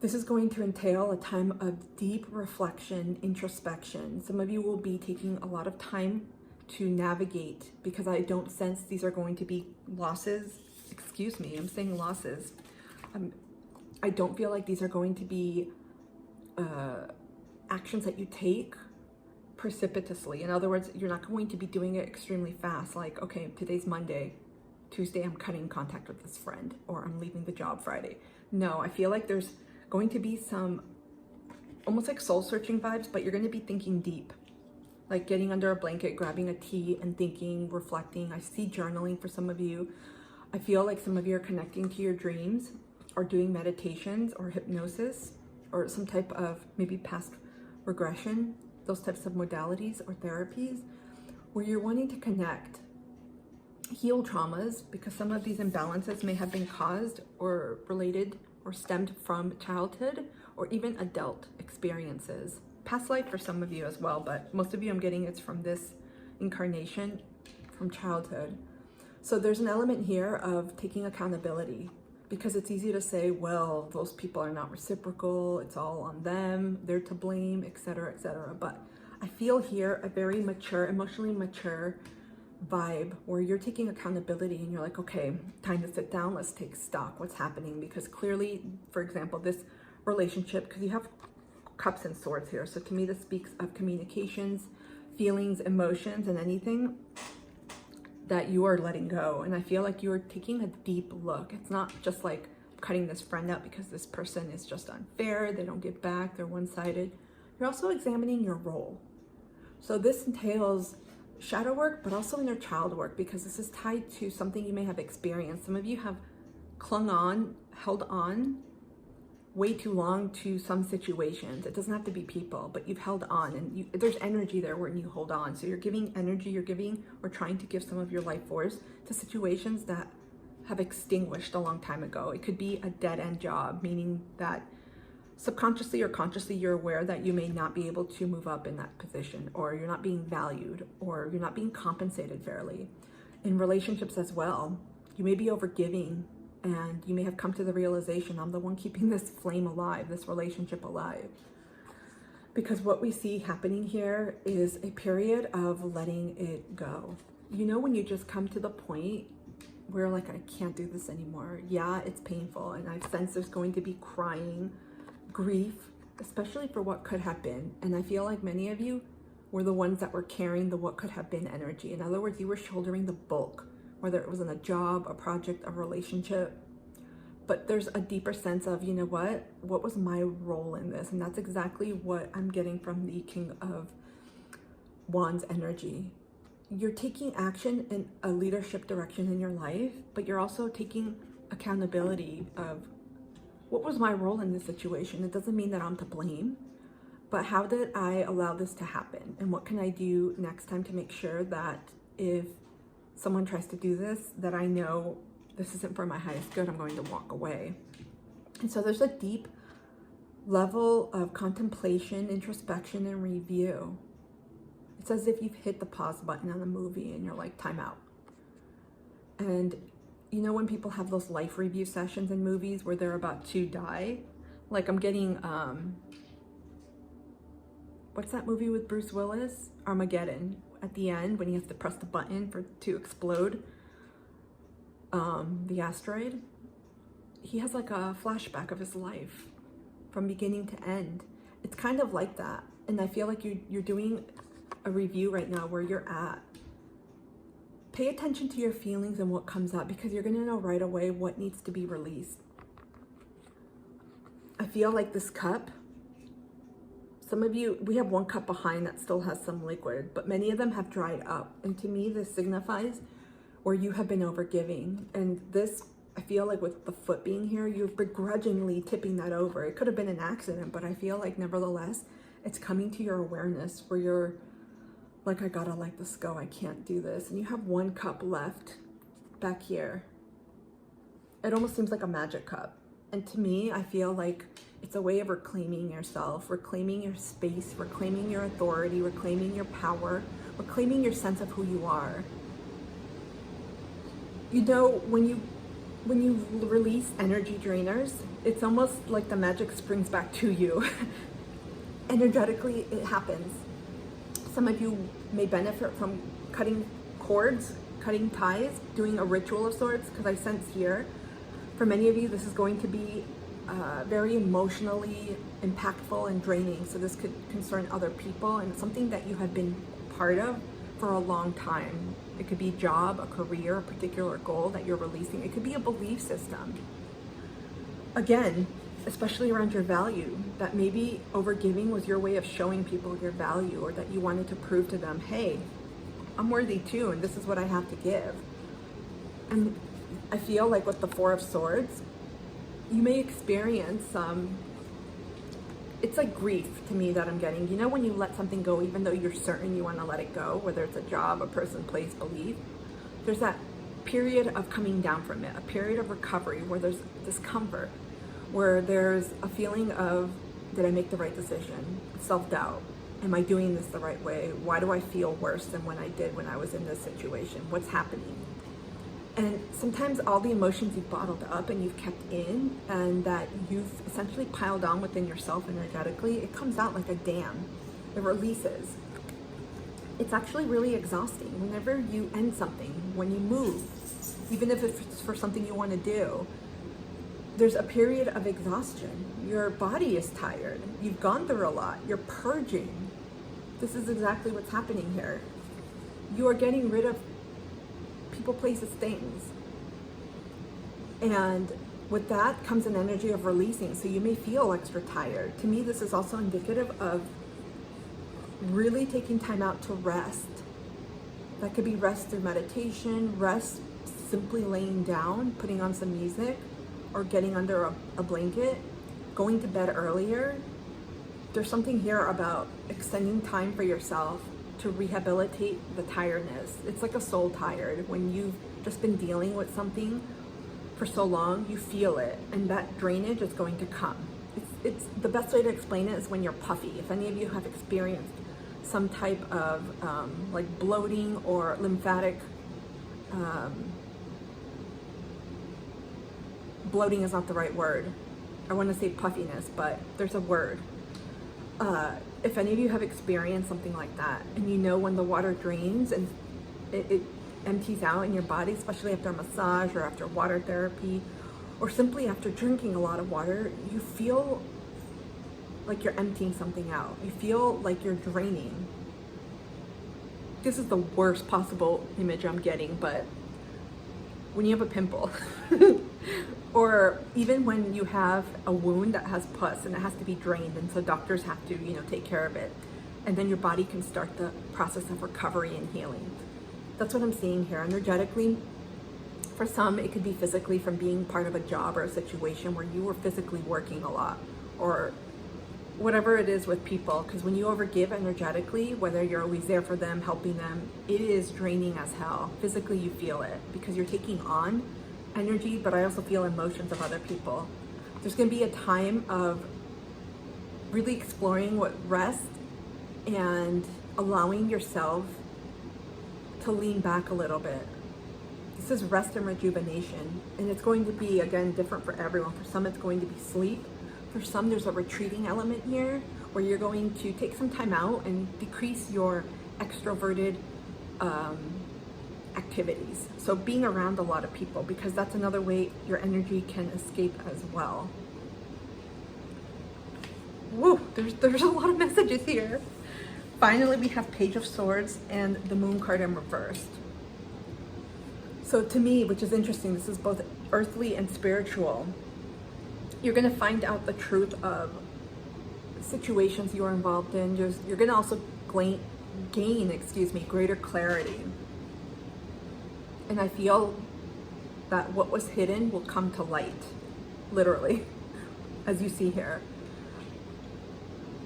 This is going to entail a time of deep reflection, introspection. Some of you will be taking a lot of time to navigate, because I don't sense these are going to be losses. Excuse me, I'm saying losses. I don't feel like these are going to be actions that you take precipitously. In other words, you're not going to be doing it extremely fast. Like, okay, today's Monday, Tuesday, I'm cutting contact with this friend, or I'm leaving the job Friday. No, I feel like there's going to be some almost like soul searching vibes, but you're going to be thinking deep, like getting under a blanket, grabbing a tea and thinking, reflecting. I see journaling for some of you. I feel like some of you are connecting to your dreams or doing meditations or hypnosis or some type of maybe past regression, those types of modalities or therapies where you're wanting to connect, heal traumas, because some of these imbalances may have been caused or related or stemmed from childhood or even adult experiences. Past life for some of you as well, but most of you I'm getting it's from this incarnation, from childhood. So there's an element here of taking accountability, because it's easy to say, well, those people are not reciprocal, it's all on them, they're to blame, etc., etc. But I feel here a very mature, emotionally mature vibe where you're taking accountability and you're like, okay, time to sit down, let's take stock, what's happening? Because clearly, for example, this relationship, because you have Cups and Swords here, so to me this speaks of communications, feelings, emotions, and anything that you are letting go. And I feel like you're taking a deep look. It's not just like cutting this friend out because this person is just unfair, they don't give back, they're one-sided. You're also examining your role. So this entails shadow work, but also inner child work, because this is tied to something you may have experienced. Some of you have clung on, held on way too long to some situations. It doesn't have to be people, but you've held on, and there's energy there when you hold on. So you're giving energy, you're giving or trying to give some of your life force to situations that have extinguished a long time ago. It could be a dead-end job, meaning that subconsciously or consciously you're aware that you may not be able to move up in that position, or you're not being valued, or you're not being compensated fairly. In relationships as well, you may be overgiving, and you may have come to the realization, I'm the one keeping this flame alive, this relationship alive. Because what we see happening here is a period of letting it go. You know, when you just come to the point where like, I can't do this anymore. Yeah, it's painful, and I sense there's going to be crying, grief, especially for what could have been. And I feel like many of you were the ones that were carrying the what could have been energy. In other words, you were shouldering the bulk, whether it was in a job, a project, a relationship. But there's a deeper sense of, you know what was my role in this? And that's exactly what I'm getting from the King of Wands energy. You're taking action in a leadership direction in your life, but you're also taking accountability of what was my role in this situation. It doesn't mean that I'm to blame, but how did I allow this to happen? And what can I do next time to make sure that if someone tries to do this, that I know this isn't for my highest good, I'm going to walk away. And so there's a deep level of contemplation, introspection, and review. It's as if you've hit the pause button on a movie and you're like, time out. And you know when people have those life review sessions in movies where they're about to die? Like I'm getting, what's that movie with Bruce Willis? Armageddon. At the end, when he has to press the button to explode the asteroid, he has like a flashback of his life from beginning to end. It's kind of like that. And I feel like you're doing a review right now where you're at. Pay attention to your feelings and what comes up, because you're going to know right away what needs to be released. I feel like this cup, some of you, we have one cup behind that still has some liquid, but many of them have dried up. And to me, this signifies where you have been overgiving. And this, I feel like with the foot being here, you're begrudgingly tipping that over. It could have been an accident, but I feel like nevertheless, it's coming to your awareness where you're like, I gotta let this go. I can't do this. And you have one cup left back here. It almost seems like a magic cup. And to me, I feel like it's a way of reclaiming yourself, reclaiming your space, reclaiming your authority, reclaiming your power, reclaiming your sense of who you are. You know, when you release energy drainers, it's almost like the magic springs back to you. Energetically, it happens. Some of you may benefit from cutting cords, cutting ties, doing a ritual of sorts, because I sense here, for many of you, this is going to be very emotionally impactful and draining. So this could concern other people, and it's something that you have been part of for a long time. It could be a job, a career, a particular goal that you're releasing. It could be a belief system. Again, especially around your value, that maybe overgiving was your way of showing people your value, or that you wanted to prove to them, hey, I'm worthy too, and this is what I have to give. And I feel like with the Four of Swords, you may experience it's like grief to me that I'm getting. You know when you let something go even though you're certain you want to let it go, whether it's a job, a person, place, belief, there's that period of coming down from it, a period of recovery where there's discomfort, where there's a feeling of, did I make the right decision? Self-doubt. Am I doing this the right way? Why do I feel worse than when I did when I was in this situation? What's happening? And sometimes all the emotions you've bottled up and you've kept in, and that you've essentially piled on within yourself energetically, it comes out like a dam. It releases. It's actually really exhausting. Whenever you end something, when you move, even if it's for something you want to do, there's a period of exhaustion. Your body is tired. You've gone through a lot. You're purging. This is exactly what's happening here. You are getting rid of people, places, things. And with that comes an energy of releasing. So you may feel extra tired. To me, this is also indicative of really taking time out to rest. That could be rest through meditation, rest simply laying down, putting on some music, or getting under a blanket, going to bed earlier. There's something here about extending time for yourself to rehabilitate the tiredness. It's like a soul tired. When you've just been dealing with something for so long, you feel it, and that drainage is going to come. It's the best way to explain it is when you're puffy. If any of you have experienced some type of like bloating or lymphatic, bloating is not the right word. I want to say puffiness, but there's a word. If any of you have experienced something like that, and you know when the water drains and it empties out in your body, especially after a massage or after water therapy, or simply after drinking a lot of water, you feel like you're emptying something out. You feel like you're draining. This is the worst possible image I'm getting, but when you have a pimple, or even when you have a wound that has pus and it has to be drained, and so doctors have to, take care of it. and then your body can start the process of recovery and healing. That's what I'm seeing here. Energetically, for some, it could be physically from being part of a job or a situation where you were physically working a lot, or whatever it is with people, because when you overgive energetically, whether you're always there for them, helping them, it is draining as hell. Physically, you feel it because you're taking on energy, but I also feel emotions of other people. There's going to be a time of really exploring what rest and allowing yourself to lean back a little bit. This is rest and rejuvenation, and it's going to be, again, different for everyone. For some, it's going to be sleep. For some, there's a retreating element here where you're going to take some time out and decrease your extroverted activities. So being around a lot of people, because that's another way your energy can escape as well. Whoa, there's a lot of messages here. Finally, we have Page of Swords and the Moon card in reversed. So to me, which is interesting, this is both earthly and spiritual. You're going to find out the truth of situations you're involved in. You're going to also gain, greater clarity. And I feel that what was hidden will come to light, literally, as you see here.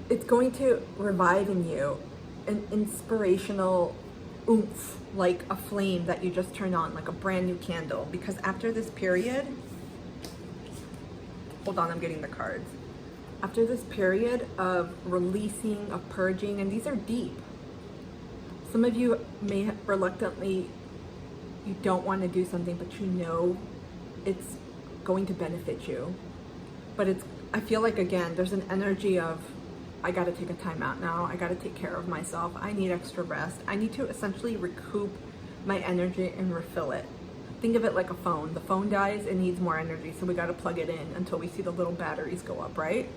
It's going to revive in you an inspirational oomph, like a flame that you just turn on, like a brand new candle. Because after this period, hold on, I'm getting the cards. After this period of releasing, of purging, and these are deep. Some of you may have reluctantly, you don't want to do something, but you know it's going to benefit you. But I feel like, again, there's an energy of, I got to take a time out now. I got to take care of myself. I need extra rest. I need to essentially recoup my energy and refill it. Think of it like a phone. The phone dies, it needs more energy, so we got to plug it in until we see the little batteries go up, right?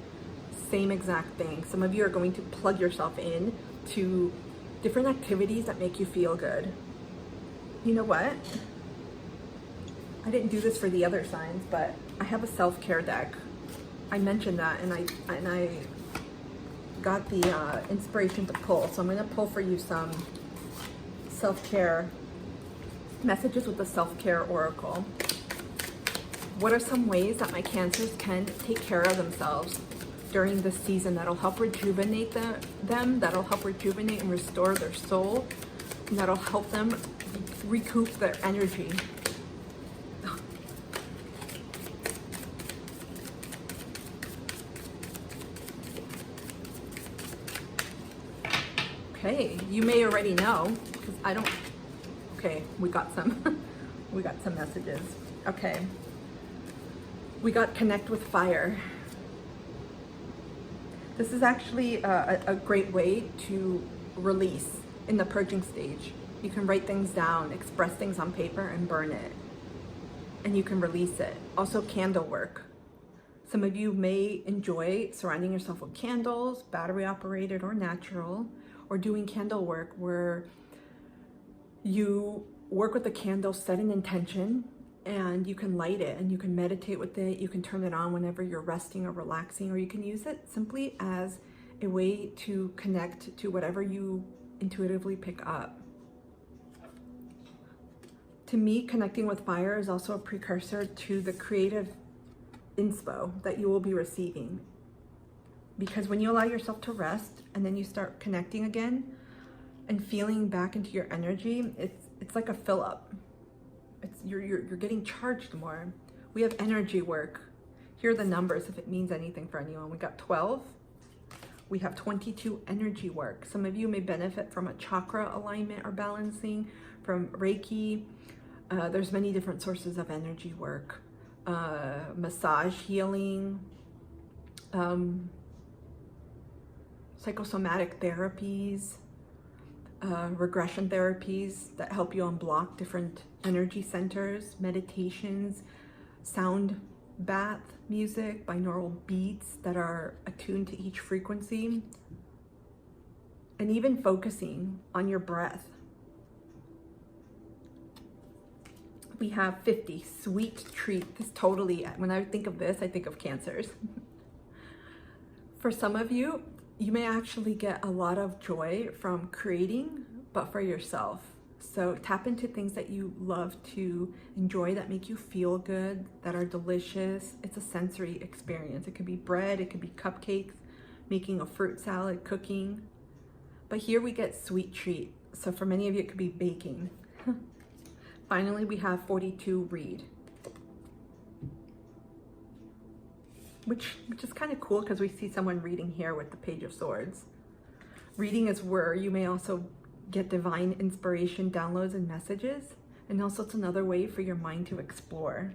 Same exact thing. Some of you are going to plug yourself in to different activities that make you feel good. You know what? I didn't do this for the other signs, but I have a self-care deck. I mentioned that, and I got the inspiration to pull. So I'm going to pull for you some self-care messages with the self-care oracle. What are some ways that my Cancers can take care of themselves during this season that'll help rejuvenate them, that'll help rejuvenate and restore their soul, and that'll help them recoup their energy? Okay, you may already know, because I don't. Okay, we got some messages. Okay, we got connect with fire. This is actually a great way to release in the purging stage. You can write things down, express things on paper, and burn it, and you can release it. Also, candle work. Some of you may enjoy surrounding yourself with candles, battery operated or natural, or doing candle work where you work with the candle, set an intention, and you can light it and you can meditate with it. You can turn it on whenever you're resting or relaxing, or you can use it simply as a way to connect to whatever you intuitively pick up. To me, connecting with fire is also a precursor to the creative inspo that you will be receiving. Because when you allow yourself to rest and then you start connecting again and feeling back into your energy, it's like a fill up. You're getting charged more. We have energy work. Here are the numbers if it means anything for anyone. We got 12. We have 22 energy work. Some of you may benefit from a chakra alignment or balancing, from Reiki. There's many different sources of energy work. Massage healing, psychosomatic therapies, regression therapies that help you unblock different energy centers, meditations, sound bath music, binaural beats that are attuned to each frequency, and even focusing on your breath. We have 50, sweet treat. This totally, when I think of this, I think of Cancers. For some of you, you may actually get a lot of joy from creating, but for yourself. So tap into things that you love to enjoy, that make you feel good, that are delicious. It's a sensory experience. It could be bread, it could be cupcakes, making a fruit salad, cooking. But here we get sweet treat. So for many of you, it could be baking. Finally, we have 42 read, which is kind of cool because we see someone reading here with the Page of Swords. Reading is where you may also get divine inspiration, downloads, and messages. And also it's another way for your mind to explore.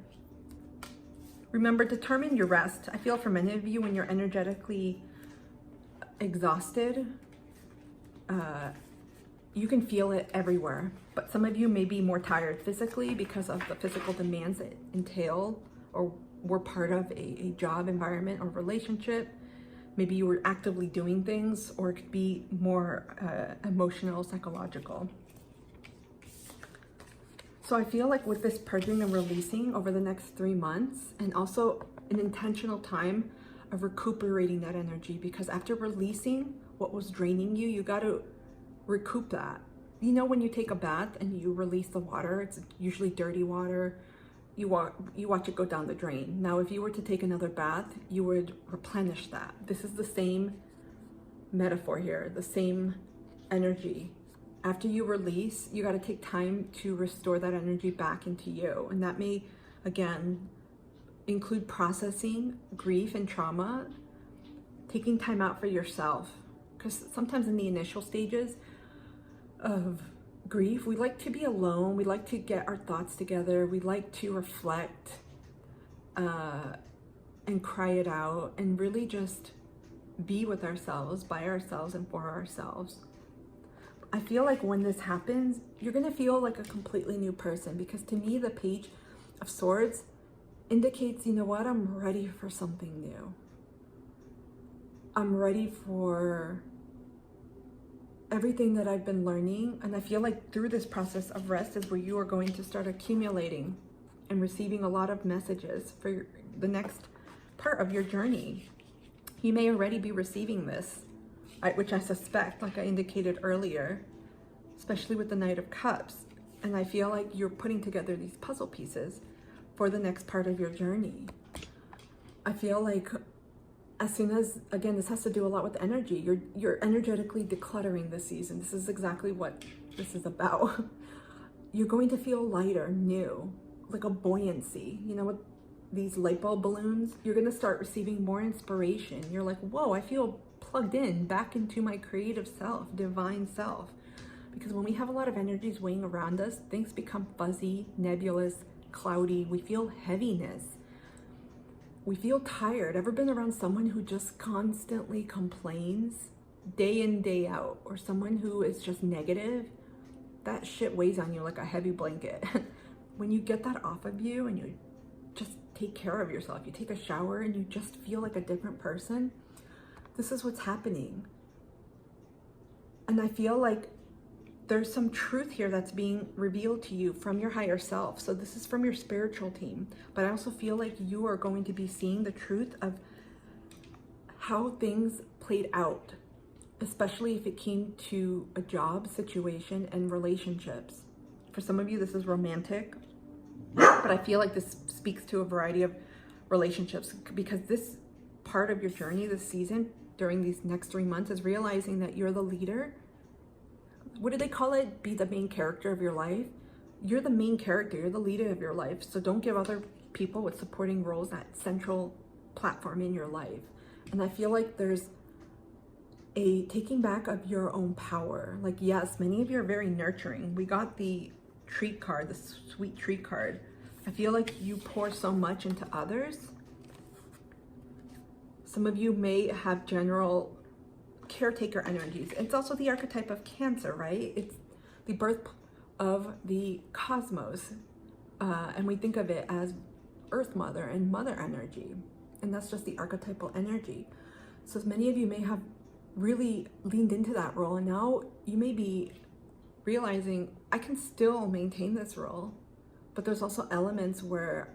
Remember, determine your rest. I feel for many of you, when you're energetically exhausted, you can feel it everywhere. But some of you may be more tired physically because of the physical demands that entail or were part of a job environment or relationship. Maybe you were actively doing things, or it could be more emotional, psychological. So I feel like with this purging and releasing over the next 3 months, and also an intentional time of recuperating that energy, because after releasing what was draining you, you got to recoup that. You know, when you take a bath and you release the water, it's usually dirty water. You watch it go down the drain. Now, if you were to take another bath, you would replenish that. This is the same metaphor here, the same energy. After you release, you got to take time to restore that energy back into you. And that may, again, include processing grief and trauma, taking time out for yourself. Because sometimes in the initial stages of grief, we like to be alone, we like to get our thoughts together, we like to reflect and cry it out, and really just be with ourselves, by ourselves, and for ourselves. I feel like when this happens, you're gonna feel like a completely new person, because to me, the Page of Swords indicates, you know what, I'm ready for something new. I'm ready for everything that I've been learning. And I feel like through this process of rest is where you are going to start accumulating and receiving a lot of messages for the next part of your journey. You may already be receiving this, which I suspect, like I indicated earlier, especially with the Knight of Cups. And I feel like you're putting together these puzzle pieces for the next part of your journey. I feel like as soon as, again, this has to do a lot with energy. You're energetically decluttering this season. This is exactly what this is about. You're going to feel lighter, new, like a buoyancy. You know, with these light bulb balloons, you're going to start receiving more inspiration. You're like, whoa, I feel plugged in back into my creative self, divine self. Because when we have a lot of energies weighing around us, things become fuzzy, nebulous, cloudy. We feel heaviness. We feel tired. Ever been around someone who just constantly complains day in, day out, or someone who is just negative? That shit weighs on you like a heavy blanket. When you get that off of you and you just take care of yourself, you take a shower and you just feel like a different person, this is what's happening. And I feel like there's some truth here that's being revealed to you from your higher self. So this is from your spiritual team. But I also feel like you are going to be seeing the truth of how things played out, especially if it came to a job situation and relationships. For some of you, this is romantic, but I feel like this speaks to a variety of relationships, because this part of your journey this season, during these next 3 months, is realizing that you're the leader. What do they call it? Be the main character of your life. You're the main character. You're the leader of your life. So don't give other people with supporting roles that central platform in your life. And I feel like there's a taking back of your own power. Like, yes, many of you are very nurturing. We got the treat card, the sweet treat card. I feel like you pour so much into others. Some of you may have general caretaker energies. It's also the archetype of Cancer, right? It's the birth of the cosmos, and we think of it as Earth Mother and Mother energy, and that's just the archetypal energy. So many of you may have really leaned into that role, and now you may be realizing, I can still maintain this role, but there's also elements where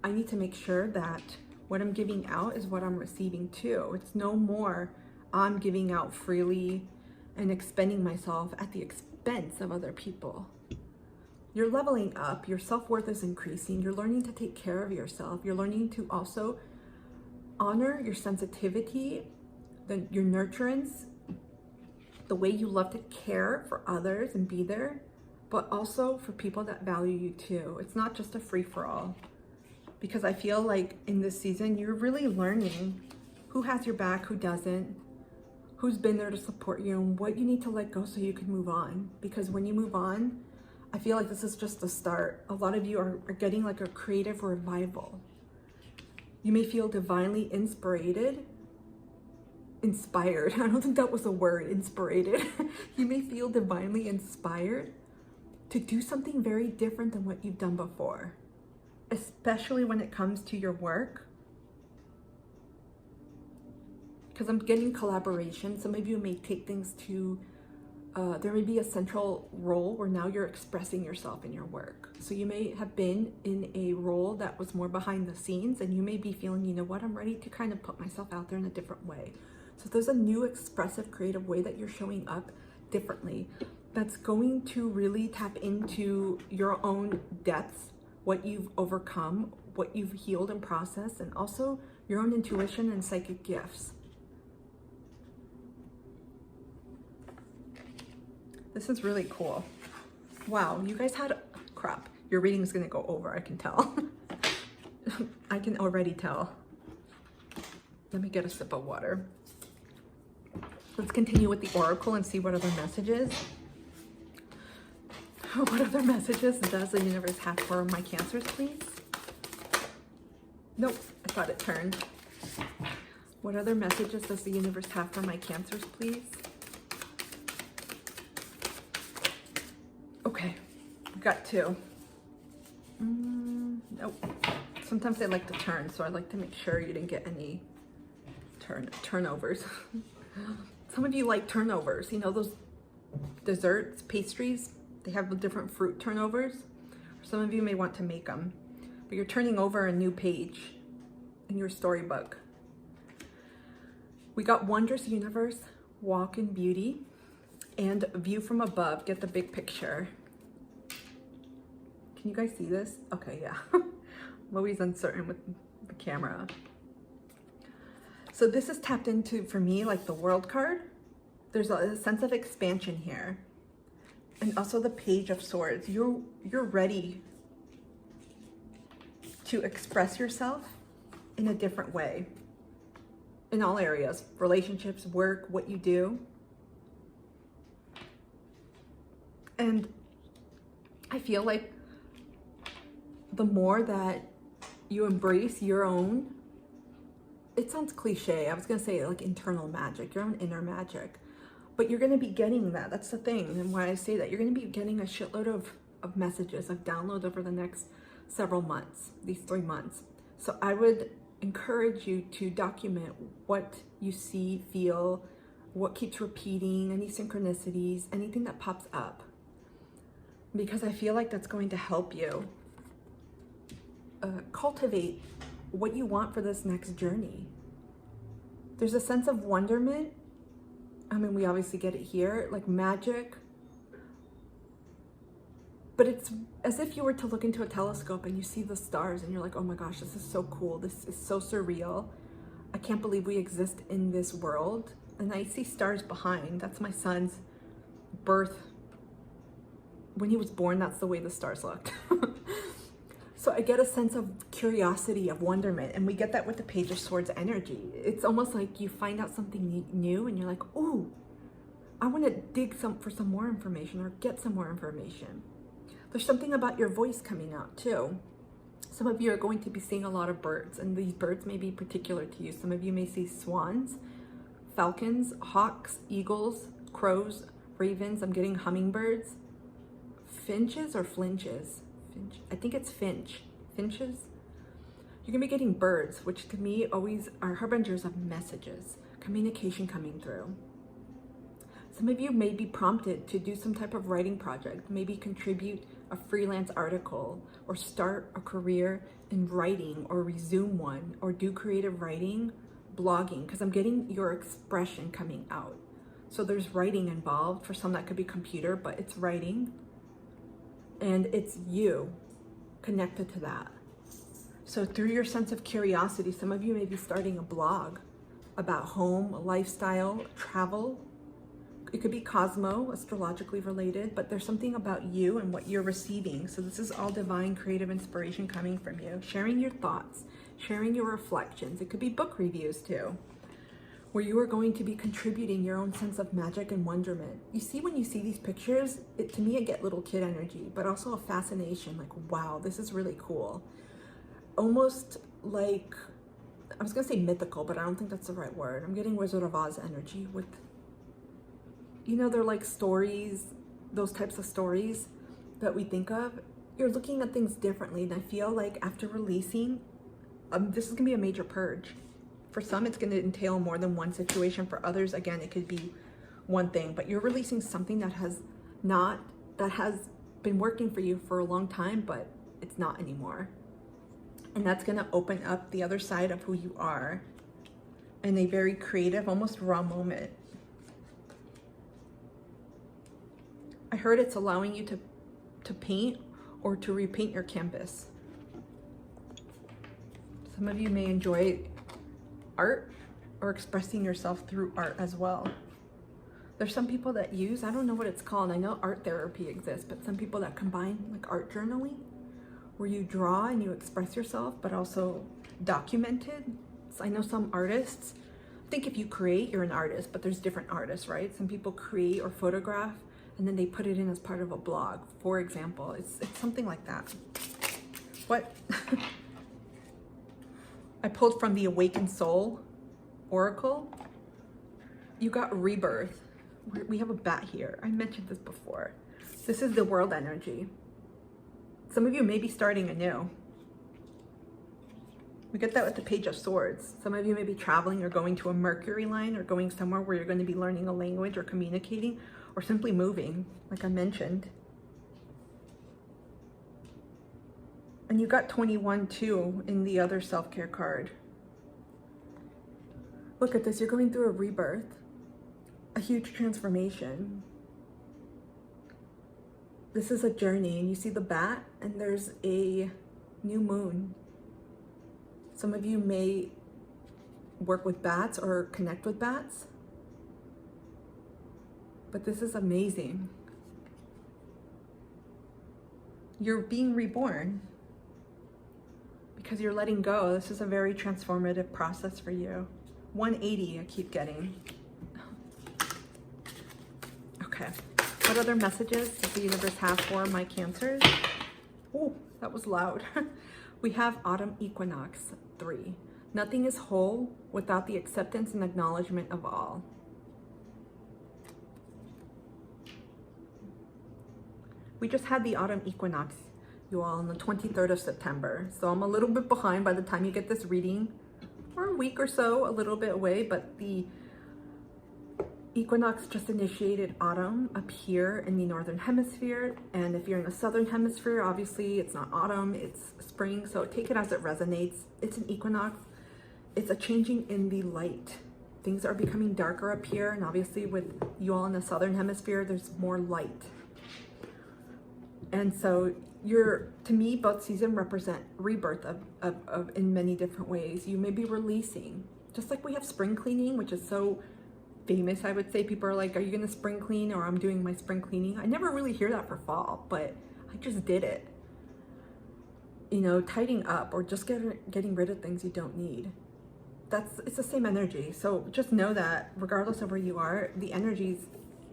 I need to make sure that what I'm giving out is what I'm receiving too. It's no more I'm giving out freely and expending myself at the expense of other people. You're leveling up, your self-worth is increasing, you're learning to take care of yourself, you're learning to also honor your sensitivity, your nurturance, the way you love to care for others and be there, but also for people that value you too. It's not just a free-for-all, because I feel like in this season, you're really learning who has your back, who doesn't, who's been there to support you, and what you need to let go so you can move on. Because when you move on, I feel like this is just the start. A lot of you are getting like a creative revival. You may feel divinely inspired. I don't think that was a word, inspired. You may feel divinely inspired to do something very different than what you've done before, especially when it comes to your work. Because I'm getting collaboration. Some of you may take things to, there may be a central role where now you're expressing yourself in your work. So you may have been in a role that was more behind the scenes, and you may be feeling, you know what, I'm ready to kind of put myself out there in a different way. So there's a new expressive, creative way that you're showing up differently that's going to really tap into your own depths, what you've overcome, what you've healed and processed, and also your own intuition and psychic gifts. This is really cool. Wow, you guys had, crap, your reading is gonna go over, I can tell. I can already tell. Let me get a sip of water. Let's continue with the oracle and see what other messages. What other messages does the universe have for my Cancers, please? Nope, I thought it turned. What other messages does the universe have for my Cancers, please? Okay, we got two. Nope. Sometimes they like to turn, so I like to make sure you didn't get any turnovers. Some of you like turnovers, you know, those desserts, pastries, they have different fruit turnovers. Some of you may want to make them, but you're turning over a new page in your storybook. We got Wondrous Universe, Walk in Beauty, and View from Above, get the big picture. Can you guys see this? Okay, yeah. I'm always uncertain with the camera. So this is tapped into, for me, like the World card. There's a sense of expansion here. And also the Page of Swords. You're ready to express yourself in a different way. In all areas, relationships, work, what you do. And I feel like the more that you embrace your own, it sounds cliche, I was gonna say like internal magic, your own inner magic, but you're gonna be getting that. That's the thing, and why I say that, you're gonna be getting a shitload of messages, of download over the next several months, these 3 months. So I would encourage you to document what you see, feel, what keeps repeating, any synchronicities, anything that pops up, because I feel like that's going to help you cultivate what you want for this next journey. There's a sense of wonderment. I mean, we obviously get it here, like magic, but it's as if you were to look into a telescope and you see the stars and you're like, oh my gosh, this is so cool. This is so surreal. I can't believe we exist in this world. And I see stars behind. That's my son's birth. When he was born, that's the way the stars looked. So I get a sense of curiosity, of wonderment, and we get that with the Page of Swords energy. It's almost like you find out something new and you're like, ooh, I want to dig for some more information or get some more information. There's something about your voice coming out too. Some of you are going to be seeing a lot of birds, and these birds may be particular to you. Some of you may see swans, falcons, hawks, eagles, crows, ravens. I'm getting hummingbirds, finches or flinches. I think it's finches. You're gonna be getting birds, which to me always are harbingers of messages, communication coming through. Some of you may be prompted to do some type of writing project, maybe contribute a freelance article, or start a career in writing, or resume one, or do creative writing, blogging, because I'm getting your expression coming out. So there's writing involved. For some that could be computer, but it's writing. And it's you connected to that. So through your sense of curiosity, some of you may be starting a blog about home, lifestyle, travel. It could be cosmo, astrologically related, but there's something about you and what you're receiving. So this is all divine creative inspiration coming from you. Sharing your thoughts, sharing your reflections. It could be book reviews too, where you are going to be contributing your own sense of magic and wonderment. You see, when you see these pictures, to me, I get little kid energy, but also a fascination, like, wow, this is really cool. Almost like, I was gonna say mythical, but I don't think that's the right word. I'm getting Wizard of Oz energy with, you know, they're like stories, those types of stories that we think of. You're looking at things differently, and I feel like after releasing, this is gonna be a major purge. For some, it's gonna entail more than one situation. For others, again, it could be one thing, but you're releasing something that has been working for you for a long time, but it's not anymore. And that's gonna open up the other side of who you are in a very creative, almost raw moment. I heard it's allowing you to paint or to repaint your canvas. Some of you may enjoy art or expressing yourself through art as well. There's some people that use, I don't know what it's called, I know art therapy exists, but some people that combine like art journaling, where you draw and you express yourself, but also document it. So I know some artists, I think if you create, you're an artist, but there's different artists, right? Some people create or photograph, and then they put it in as part of a blog, for example. It's something like that. What? I pulled from the Awakened Soul Oracle. You got rebirth. We have a bat here. I mentioned this before. This is the world energy. Some of you may be starting anew. We get that with the Page of Swords. Some of you may be traveling or going to a Mercury line or going somewhere where you're going to be learning a language or communicating or simply moving, like I mentioned. And you got 21 too in the other self-care card. Look at this, you're going through a rebirth, a huge transformation. This is a journey, and you see the bat, and there's a new moon. Some of you may work with bats or connect with bats, but this is amazing. You're being reborn because you're letting go. This is a very transformative process for you. 180, I keep getting. Okay. What other messages does the universe have for my Cancers? Oh, that was loud. We have Autumn Equinox 3. Nothing is whole without the acceptance and acknowledgement of all. We just had the Autumn Equinox, you all, on the 23rd of September. So I'm a little bit behind by the time you get this reading. We're a week or so, a little bit away, but the Equinox just initiated autumn up here in the Northern Hemisphere. And if you're in the Southern Hemisphere, obviously it's not autumn, it's spring. So take it as it resonates. It's an equinox. It's a changing in the light. Things are becoming darker up here. And obviously with you all in the Southern Hemisphere, there's more light. And so to me, both seasons represent rebirth of in many different ways. You may be releasing, just like we have spring cleaning, which is so famous, I would say. People are like, are you gonna spring clean? Or I'm doing my spring cleaning. I never really hear that for fall, but I just did it. You know, tidying up or just getting rid of things you don't need. It's the same energy. So just know that regardless of where you are, the energies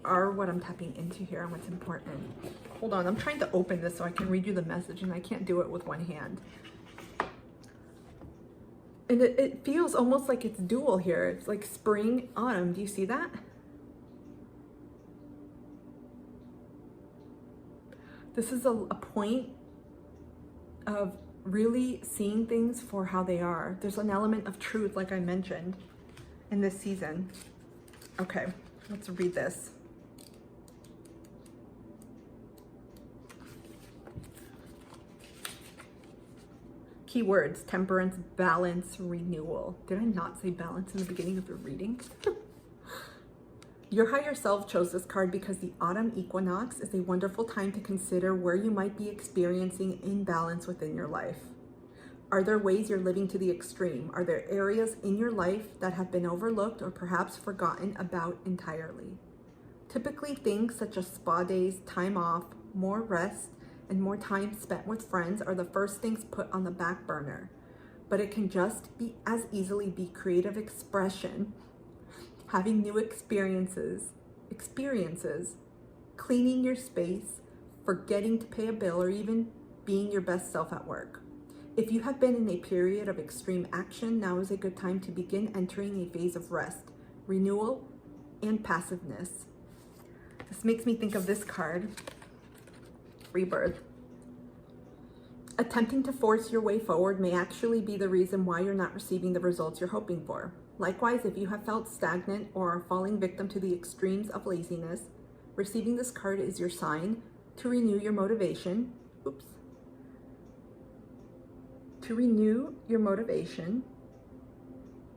are what I'm tapping into here and what's important. Hold on, I'm trying to open this so I can read you the message, and I can't do it with one hand. And it feels almost like it's dual here. It's like spring, autumn. Do you see that? This is a point of really seeing things for how they are. There's an element of truth, like I mentioned, in this season. Okay, let's read this. Keywords: temperance, balance, renewal. Did I not say balance in the beginning of the reading? Your higher self chose this card because the autumn equinox is a wonderful time to consider where you might be experiencing imbalance within your life. Are there ways you're living to the extreme? Are there areas in your life that have been overlooked or perhaps forgotten about entirely? Typically, things such as spa days, time off, more rest, and more time spent with friends are the first things put on the back burner. But it can just be as easily be creative expression, having new experiences, cleaning your space, forgetting to pay a bill, or even being your best self at work. If you have been in a period of extreme action, now is a good time to begin entering a phase of rest, renewal, and passiveness. This makes me think of this card, Rebirth. Attempting to force your way forward may actually be the reason why you're not receiving the results you're hoping for. Likewise, if you have felt stagnant or are falling victim to the extremes of laziness, receiving this card is your sign to renew your motivation. To renew your motivation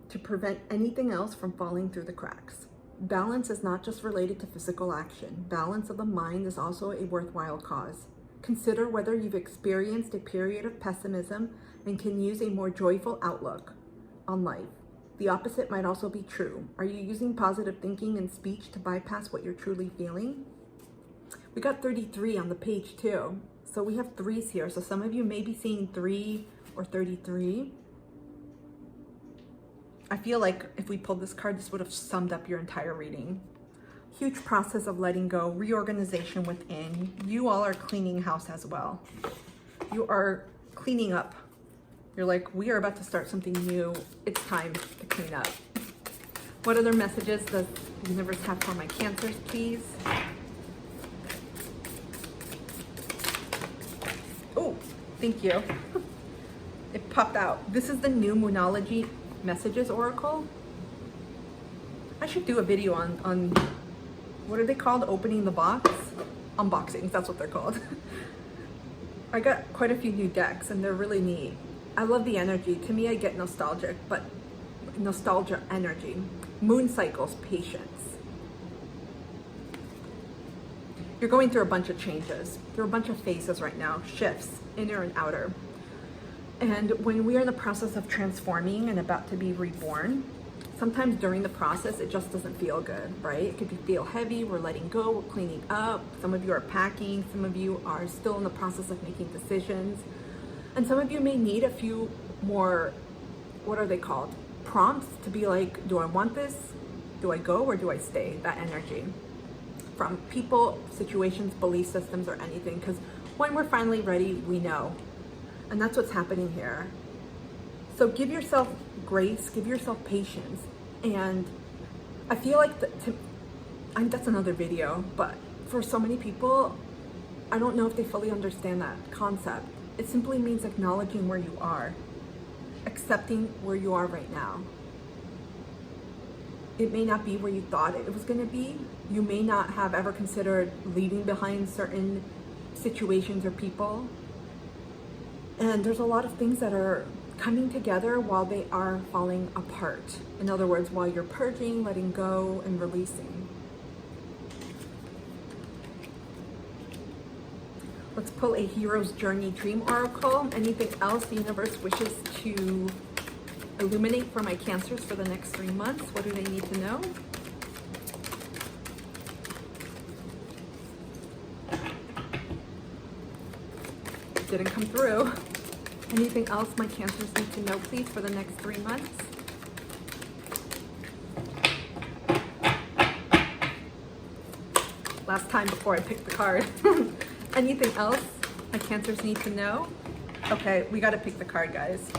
to prevent anything else from falling through the cracks. Balance is not just related to physical action. Balance of the mind is also a worthwhile cause. Consider whether you've experienced a period of pessimism and can use a more joyful outlook on life. The opposite might also be true. Are you using positive thinking and speech to bypass what you're truly feeling? We got 33 on the page too. So we have threes here. So some of you may be seeing 3 or 33. I feel like if we pulled this card, this would have summed up your entire reading. Huge process of letting go, reorganization within. You all are cleaning house as well. You are cleaning up. You're like, we are about to start something new. It's time to clean up. What other messages does the universe have for my Cancers, please? Oh, thank you. It popped out. This is the new Moonology Messages Oracle. I should do a video on what are they called? Opening the box? Unboxings, that's what they're called. I got quite a few new decks and they're really neat. I love the energy. To me, I get nostalgic, but nostalgia energy. Moon cycles, patience. You're going through a bunch of changes. There are a bunch of phases right now, shifts, inner and outer. And when we are in the process of transforming and about to be reborn, sometimes during the process, it just doesn't feel good, right? It could feel heavy, we're letting go, we're cleaning up. Some of you are packing, some of you are still in the process of making decisions. And some of you may need a few more, what are they called? Prompts to be like, do I want this? Do I go or do I stay? That energy from people, situations, belief systems, or anything. Because when we're finally ready, we know. And that's what's happening here. So give yourself grace, give yourself patience. And I feel like that's another video, but for so many people, I don't know if they fully understand that concept. It simply means acknowledging where you are, accepting where you are right now. It may not be where you thought it was going to be. You may not have ever considered leaving behind certain situations or people. And there's a lot of things that are coming together while they are falling apart. In other words, while you're purging, letting go, and releasing. Let's pull a Hero's Journey Dream Oracle. Anything else the universe wishes to illuminate for my Cancers for the next 3 months? What do they need to know? Didn't come through. Anything else my Cancers need to know, please, for the next 3 months? Last time before I picked the card. Anything else my Cancers need to know? Okay, we gotta pick the card, guys.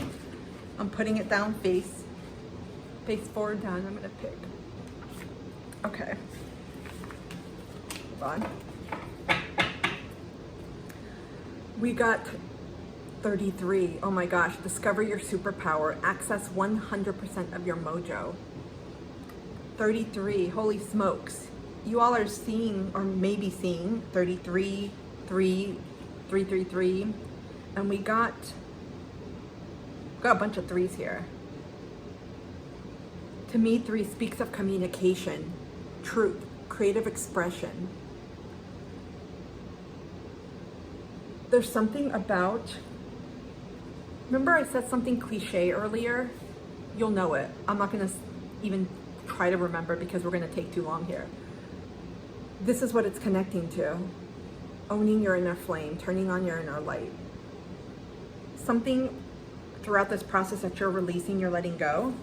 I'm putting it down face forward down. I'm gonna pick. Okay. Hold on. We got 33. Oh my gosh. Discover your superpower. Access 100% of your mojo. 33. Holy smokes. You all are seeing, or maybe seeing, 33, 3, 333. And we got Got a bunch of threes here. To me, 3 speaks of communication, truth, creative expression. There's something about, remember I said something cliche earlier? You'll know it. I'm not gonna even try to remember because we're gonna take too long here. This is what it's connecting to. Owning your inner flame, turning on your inner light. Something throughout this process that you're releasing, you're letting go,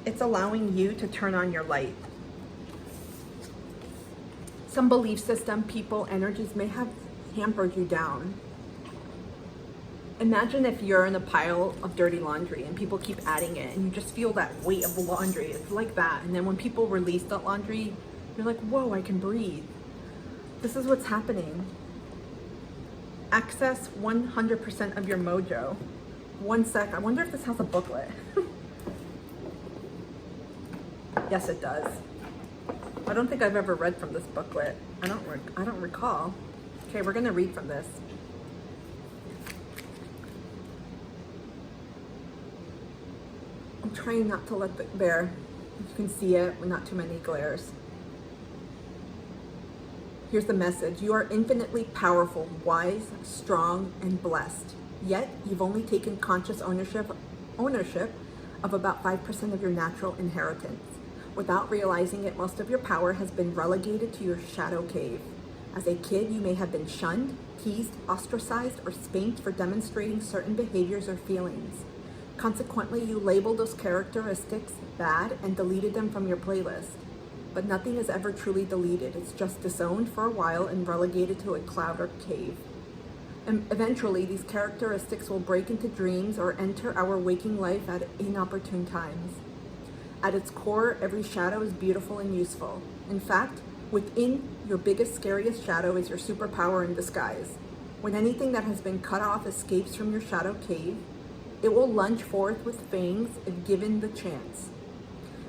it's allowing you to turn on your light. Some belief system, people, energies may have hampered you down. Imagine if you're in a pile of dirty laundry and people keep adding it and you just feel that weight of the laundry. It's like that. And then when people release that laundry, you're like, whoa, I can breathe. This is what's happening. Access 100% of your mojo. One sec, I wonder if this has a booklet. Yes, it does. I don't think I've ever read from this booklet. I don't recall. Okay, we're gonna read from this. I'm trying not to let there. You can see it with not too many glares. Here's the message. You are infinitely powerful, wise, strong, and blessed. Yet, you've only taken conscious ownership of about 5% of your natural inheritance. Without realizing it, most of your power has been relegated to your shadow cave. As a kid, you may have been shunned, teased, ostracized, or spanked for demonstrating certain behaviors or feelings. Consequently, you labeled those characteristics bad and deleted them from your playlist. But nothing is ever truly deleted. It's just disowned for a while and relegated to a cloud or cave. And eventually, these characteristics will break into dreams or enter our waking life at inopportune times. At its core, every shadow is beautiful and useful. In fact, within your biggest, scariest shadow is your superpower in disguise. When anything that has been cut off escapes from your shadow cave, it will lunge forth with fangs if given the chance.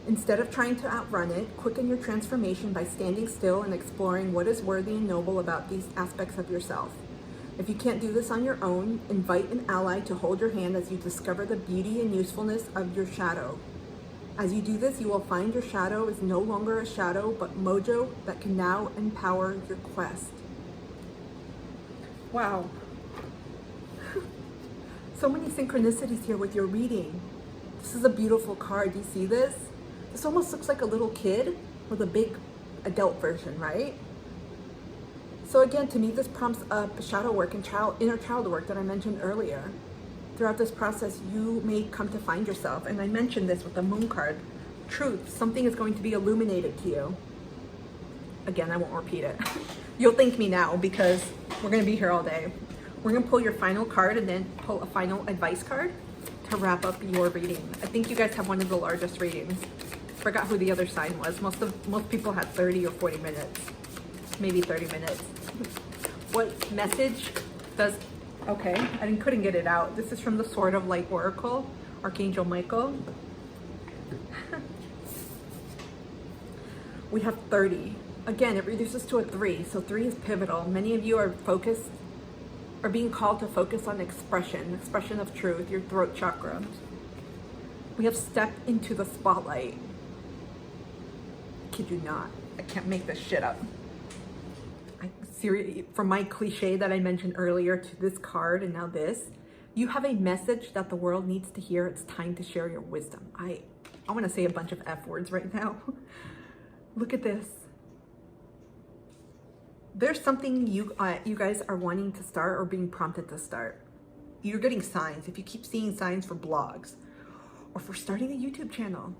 Instead of trying to outrun it, quicken your transformation by standing still and exploring what is worthy and noble about these aspects of yourself. If you can't do this on your own, invite an ally to hold your hand as you discover the beauty and usefulness of your shadow. As you do this, you will find your shadow is no longer a shadow, but mojo that can now empower your quest. Wow. So many synchronicities here with your reading. This is a beautiful card. Do you see this? This almost looks like a little kid with a big adult version, right? So again, to me, this prompts up shadow work and inner child work that I mentioned earlier. Throughout this process, you may come to find yourself, and I mentioned this with the moon card, truth, something is going to be illuminated to you. Again, I won't repeat it. You'll thank me now because we're gonna be here all day. We're gonna pull your final card and then pull a final advice card to wrap up your reading. I think you guys have one of the largest readings. Forgot who the other sign was. Most people had 30 or 40 minutes, maybe 30 minutes. What message does, okay, I couldn't get it out. This is from the Sword of Light Oracle, Archangel Michael. We have 30. Again, it reduces to a 3, so 3 is pivotal. Many of you are being called to focus on expression of truth, your throat chakra. We have stepped into the spotlight. Kid you not, I can't make this shit up. From my cliche that I mentioned earlier to this card and now this, you have a message that the world needs to hear. It's time to share your wisdom. I want to say a bunch of F words right now. Look at this. There's something you guys are wanting to start or being prompted to start. You're getting signs. If you keep seeing signs for blogs or for starting a YouTube channel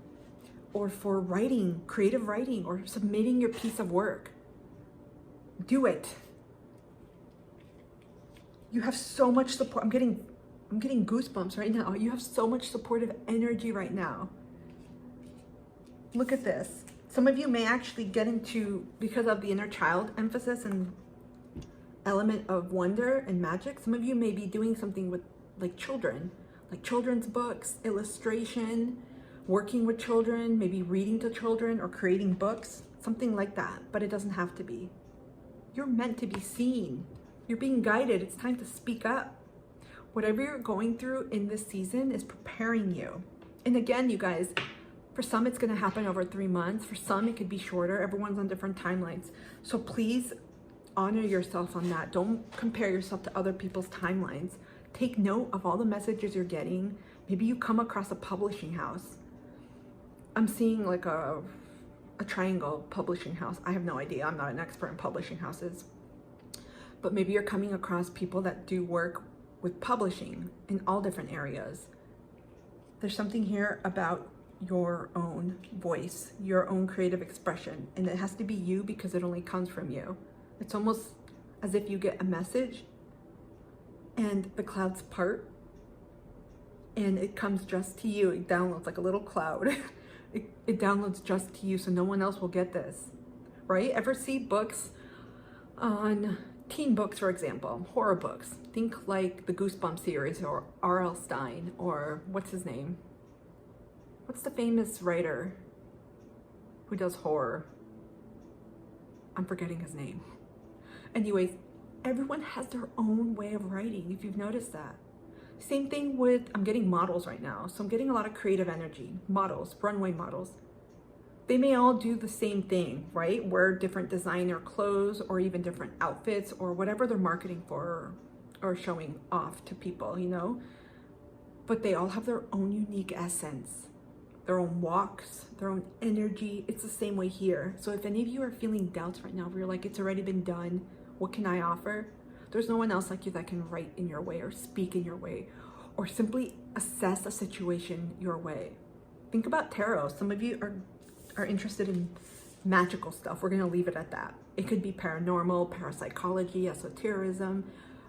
or for writing, creative writing, or submitting your piece of work, do it. You have so much support. I'm getting goosebumps right now. You have so much supportive energy right now. Look at this. Some of you may actually get into, because of the inner child emphasis and element of wonder and magic, some of you may be doing something with like children, like children's books, illustration, working with children, maybe reading to children or creating books, something like that, but it doesn't have to be. You're meant to be seen. You're being guided. It's time to speak up. Whatever you're going through in this season is preparing you. And again, you guys, for some, it's going to happen over 3 months. For some, it could be shorter. Everyone's on different timelines. So please honor yourself on that. Don't compare yourself to other people's timelines. Take note of all the messages you're getting. Maybe you come across a publishing house. I'm seeing like a triangle publishing house. I have no idea. I'm not an expert in publishing houses. But maybe you're coming across people that do work with publishing in all different areas. There's something here about your own voice, your own creative expression, and it has to be you because it only comes from you. It's almost as if you get a message and the clouds part and it comes just to you. It downloads like a little cloud. It downloads just to you, so no one else will get this, right? Ever see books on teen books, for example, horror books? Think like the Goosebumps series or R.L. Stein, or what's his name? What's the famous writer who does horror? I'm forgetting his name. Anyways, everyone has their own way of writing, if you've noticed that. Same thing with, I'm getting models right now. So I'm getting a lot of creative energy. Models, runway models. They may all do the same thing, right? Wear different designer clothes or even different outfits or whatever they're marketing for or showing off to people, you know? But they all have their own unique essence, their own walks, their own energy. It's the same way here. So if any of you are feeling doubts right now, where you're like, it's already been done, what can I offer? There's no one else like you that can write in your way or speak in your way or simply assess a situation your way. Think about tarot. Some of you are interested in magical stuff. We're gonna leave it at that. It could be paranormal, parapsychology, esotericism,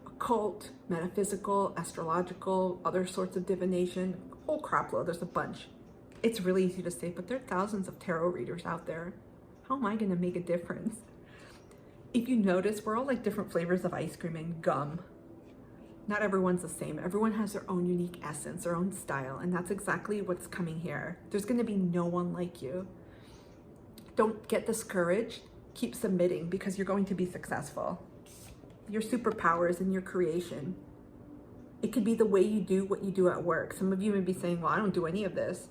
occult, metaphysical, astrological, other sorts of divination, whole crap load, there's a bunch. It's really easy to say, but there are thousands of tarot readers out there. How am I gonna make a difference? If you notice, we're all like different flavors of ice cream and gum. Not everyone's the same. Everyone has their own unique essence, their own style, and that's exactly what's coming here. There's gonna be no one like you. Don't get discouraged. Keep submitting because you're going to be successful. Your superpowers and your creation. It could be the way you do what you do at work. Some of you may be saying, well, I don't do any of this.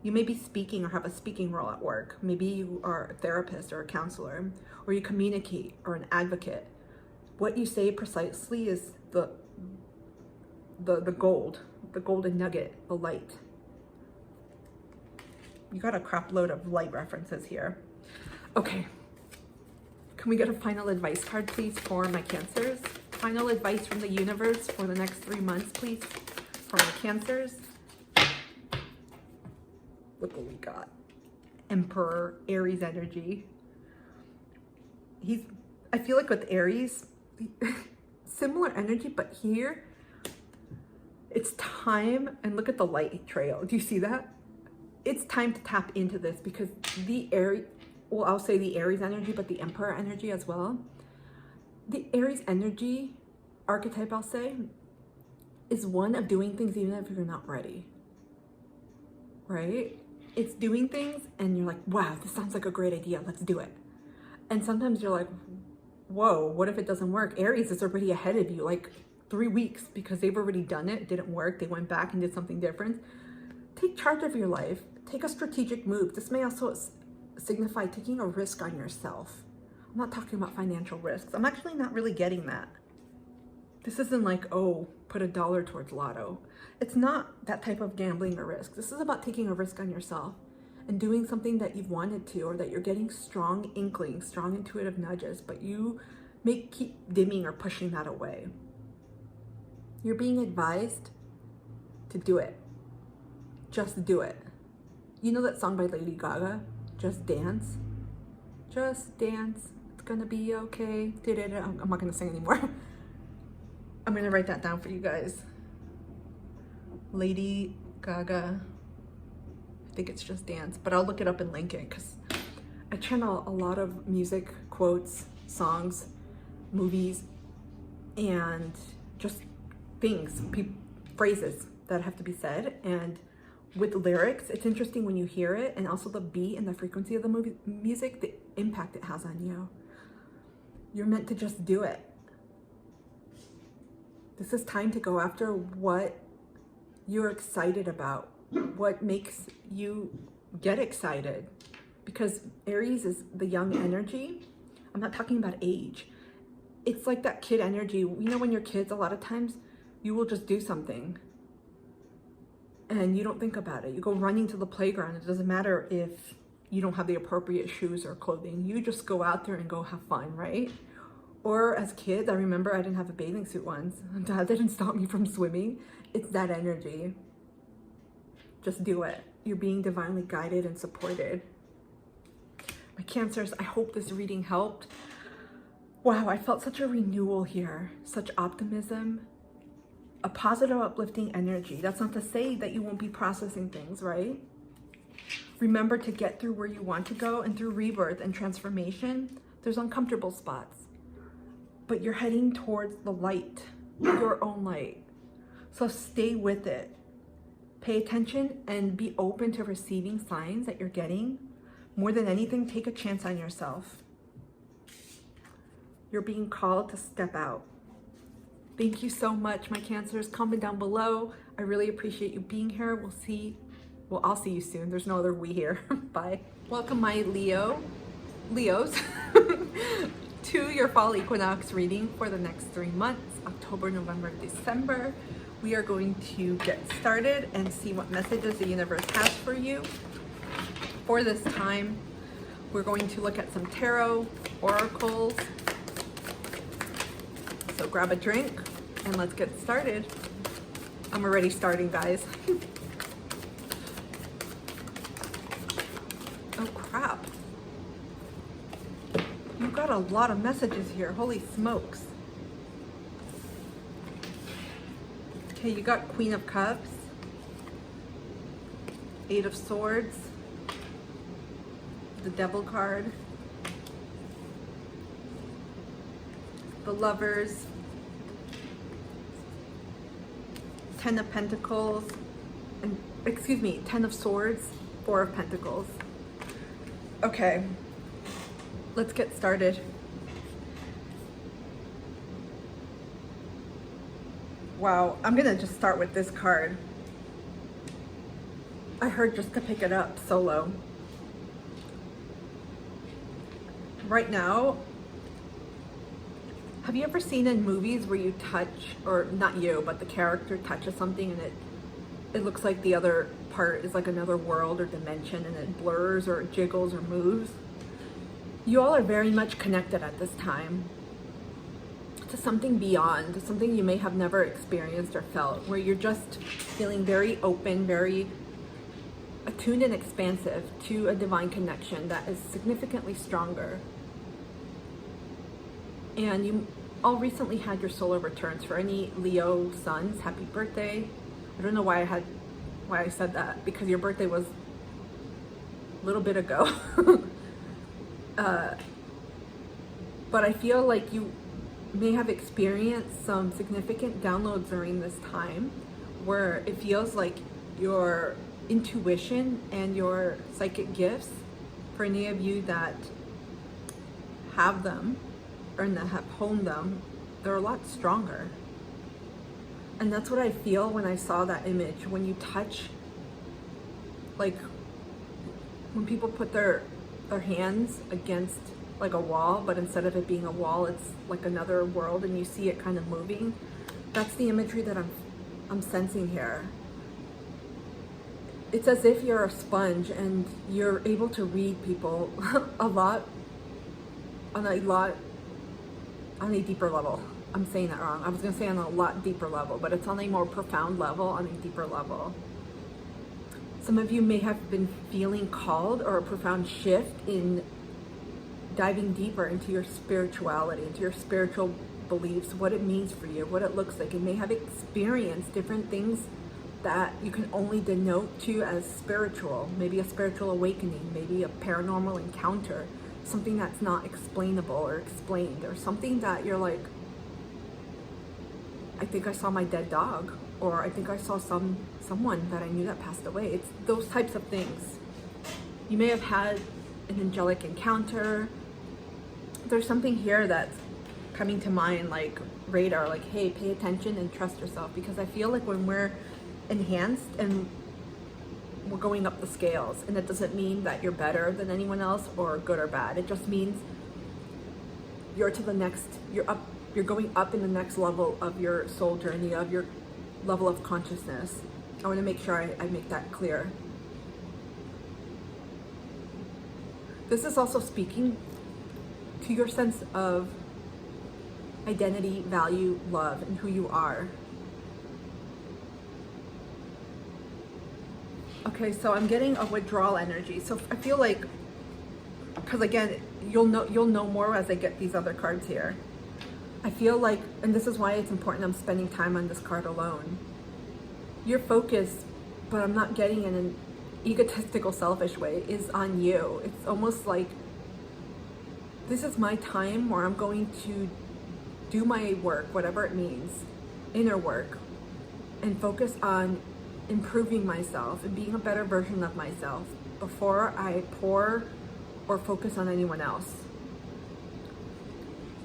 You may be speaking or have a speaking role at work. Maybe you are a therapist or a counselor, or you communicate or an advocate. What you say precisely is the golden nugget, the light. You got a crap load of light references here. Okay, can we get a final advice card, please, for my Cancers? Final advice from the universe for the next 3 months, please, for my Cancers. Look what we got. Emperor, Aries energy. I feel like with Aries, similar energy, but here, it's time, and look at the light trail. Do you see that? It's time to tap into this because the Aries, well, I'll say the Aries energy, but the Emperor energy as well. The Aries energy archetype, I'll say, is one of doing things even if you're not ready, right? It's doing things and you're like, wow, this sounds like a great idea. Let's do it. And sometimes you're like, whoa, what if it doesn't work? Aries is already ahead of you, like 3 weeks, because they've already done it. It didn't work. They went back and did something different. Take charge of your life. Take a strategic move. This may also signify taking a risk on yourself. I'm not talking about financial risks. I'm actually not really getting that. This isn't like, oh, put $1 towards lotto. It's not that type of gambling or risk. This is about taking a risk on yourself and doing something that you've wanted to, or that you're getting strong inklings, strong intuitive nudges, but you may keep dimming or pushing that away. You're being advised to do it. Just do it. You know that song by Lady Gaga, Just Dance? Just dance, it's gonna be okay. I'm not gonna sing anymore. I'm gonna write that down for you guys. Lady Gaga, I think it's Just Dance, but I'll look it up and link it because I channel a lot of music, quotes, songs, movies, and just things, phrases that have to be said. And with lyrics, it's interesting when you hear it, and also the beat and the frequency of the music, the impact it has on you. You're meant to just do it. This is time to go after what you're excited about, what makes you get excited. Because Aries is the young energy. I'm not talking about age. It's like that kid energy. You know, when you're kids, a lot of times you will just do something and you don't think about it. You go running to the playground. It doesn't matter if you don't have the appropriate shoes or clothing. You just go out there and go have fun, right? Or as kids, I remember I didn't have a bathing suit once. Dad didn't stop me from swimming. It's that energy. Just do it. You're being divinely guided and supported. My Cancers, I hope this reading helped. Wow, I felt such a renewal here, such optimism, a positive, uplifting energy. That's not to say that you won't be processing things, right? Remember to get through where you want to go, and through rebirth and transformation, there's uncomfortable spots, but you're heading towards the light, your own light. So stay with it. Pay attention and be open to receiving signs that you're getting. More than anything, take a chance on yourself. You're being called to step out. Thank you so much, my Cancers. Comment down below. I really appreciate you being here. I'll see you soon. There's no other we here. Bye. Welcome, my Leos, to your fall equinox reading for the next 3 months, October, November, December. We are going to get started and see what messages the universe has for you. For this time, we're going to look at some tarot, oracles. So grab a drink and let's get started. I'm already starting, guys. Oh crap. You got a lot of messages here. Holy smokes. Okay, you got Queen of Cups, 8 of Swords, the Devil card, the Lovers, 10 of Pentacles, and 10 of Swords, 4 of Pentacles. Okay, let's get started. Wow, I'm gonna just start with this card. I heard just to pick it up solo. Right now, have you ever seen in movies where you touch, or not you, but the character touches something and it looks like the other part is like another world or dimension, and it blurs or it jiggles or moves? You all are very much connected at this time to something beyond, to something you may have never experienced or felt, where you're just feeling very open, very attuned and expansive to a divine connection that is significantly stronger. And you all recently had your solar returns. For any Leo suns, happy birthday. I don't know why I said that, because your birthday was a little bit ago. But I feel like you may have experienced some significant downloads during this time, where it feels like your intuition and your psychic gifts, for any of you that have them or that have honed them, they're a lot stronger. And that's what I feel when I saw that image. When you touch, like when people put their hands against like a wall, but instead of it being a wall, it's like another world, and you see it kind of moving. That's the imagery that I'm sensing here. It's as if you're a sponge and you're able to read people on a deeper level. I'm saying that wrong. I was gonna say on a lot deeper level, but it's on a more profound level, on a deeper level. Some of you may have been feeling called, or a profound shift in diving deeper into your spirituality, into your spiritual beliefs, what it means for you, what it looks like. You may have experienced different things that you can only denote to as spiritual, maybe a spiritual awakening, maybe a paranormal encounter, something that's not explainable or explained, or something that you're like, I think I saw my dead dog, or I think I saw someone that I knew that passed away. It's those types of things. You may have had an angelic encounter. There's something here that's coming to mind, like radar, like, hey, pay attention and trust yourself. Because I feel like when we're enhanced and we're going up the scales, and it doesn't mean that you're better than anyone else or good or bad. It just means you're to the next, you're going up in the next level of your soul journey, of your level of consciousness. I want to make sure I make that clear. This is also speaking to your sense of identity, value, love, and who you are. Okay, so I'm getting a withdrawal energy. So I feel like, because again, you'll know more as I get these other cards here. I feel like, and this is why it's important I'm spending time on this card alone. Your focus, but I'm not getting in an egotistical, selfish way, is on you. It's almost like this is my time where I'm going to do my work, whatever it means, inner work, and focus on improving myself and being a better version of myself before I pour or focus on anyone else.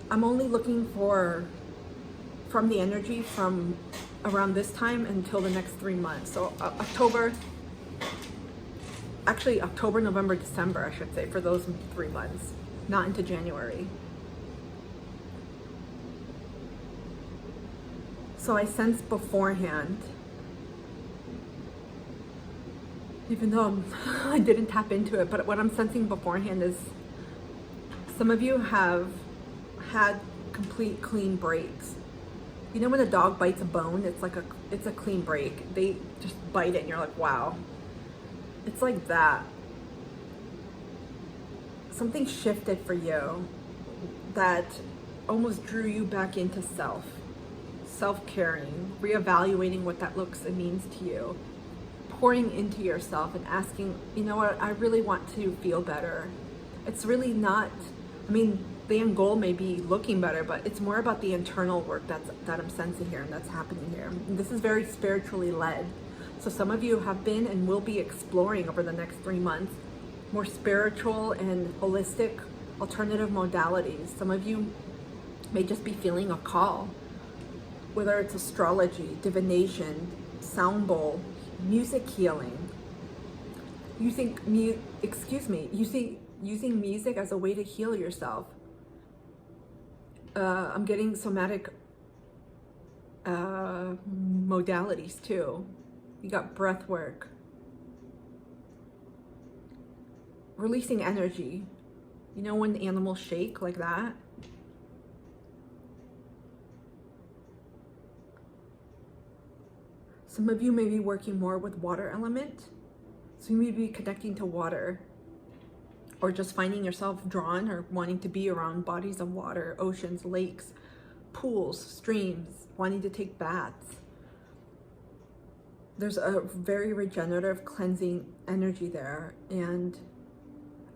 I'm only looking from the energy from around this time until the next 3 months. So October, November, December, I should say, for those 3 months, not into January. So I sense beforehand, even though I didn't tap into it, but what I'm sensing beforehand is some of you have had complete clean breaks. You know when a dog bites a bone, it's a clean break. They just bite it and you're like, wow. It's like that. Something shifted for you that almost drew you back into self-caring, reevaluating what that looks and means to you, pouring into yourself and asking, you know what, I really want to feel better. It's really not, I mean, the end goal may be looking better, but it's more about the internal work that I'm sensing here and that's happening here. And this is very spiritually led. So some of you have been and will be exploring over the next 3 months more spiritual and holistic alternative modalities. Some of you may just be feeling a call, whether it's astrology, divination, sound bowl, music healing, using music as a way to heal yourself. I'm getting somatic modalities too. You got breath work, releasing energy. You know when animals shake like that? Some of you may be working more with water element. So you may be connecting to water, or just finding yourself drawn or wanting to be around bodies of water, oceans, lakes, pools, streams, wanting to take baths. There's a very regenerative, cleansing energy there. And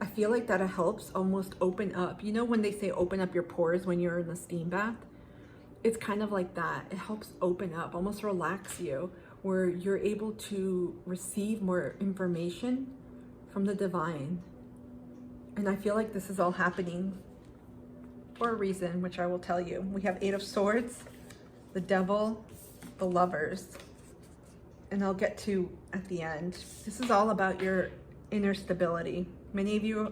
I feel like that helps almost open up. You know when they say open up your pores when you're in the steam bath? It's kind of like that. It helps open up, almost relax you, where you're able to receive more information from the divine. And I feel like this is all happening for a reason, which I will tell you. We have 8 of Swords, the Devil, the Lovers, and I'll get to at the end. This is all about your inner stability. Many of you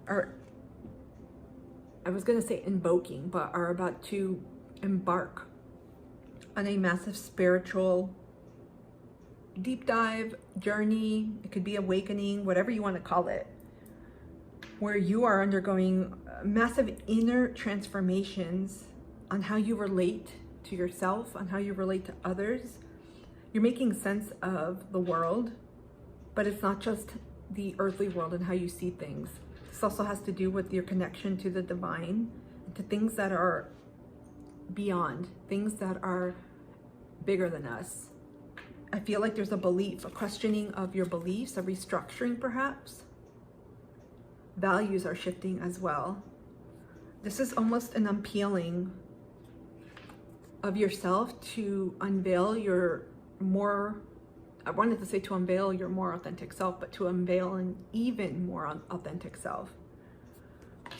are, I was gonna say invoking, but are about to embark on a massive spiritual deep dive journey. It could be awakening, whatever you want to call it, where you are undergoing massive inner transformations on how you relate to yourself, on how you relate to others. You're making sense of the world, but it's not just the earthly world and how you see things. This also has to do with your connection to the divine, to things that are beyond, things that are bigger than us. I feel like there's a belief, a questioning of your beliefs, a restructuring perhaps. Values are shifting as well. This is almost an unpeeling of yourself to unveil your more, I wanted to say to unveil your more authentic self, but to unveil an even more authentic self.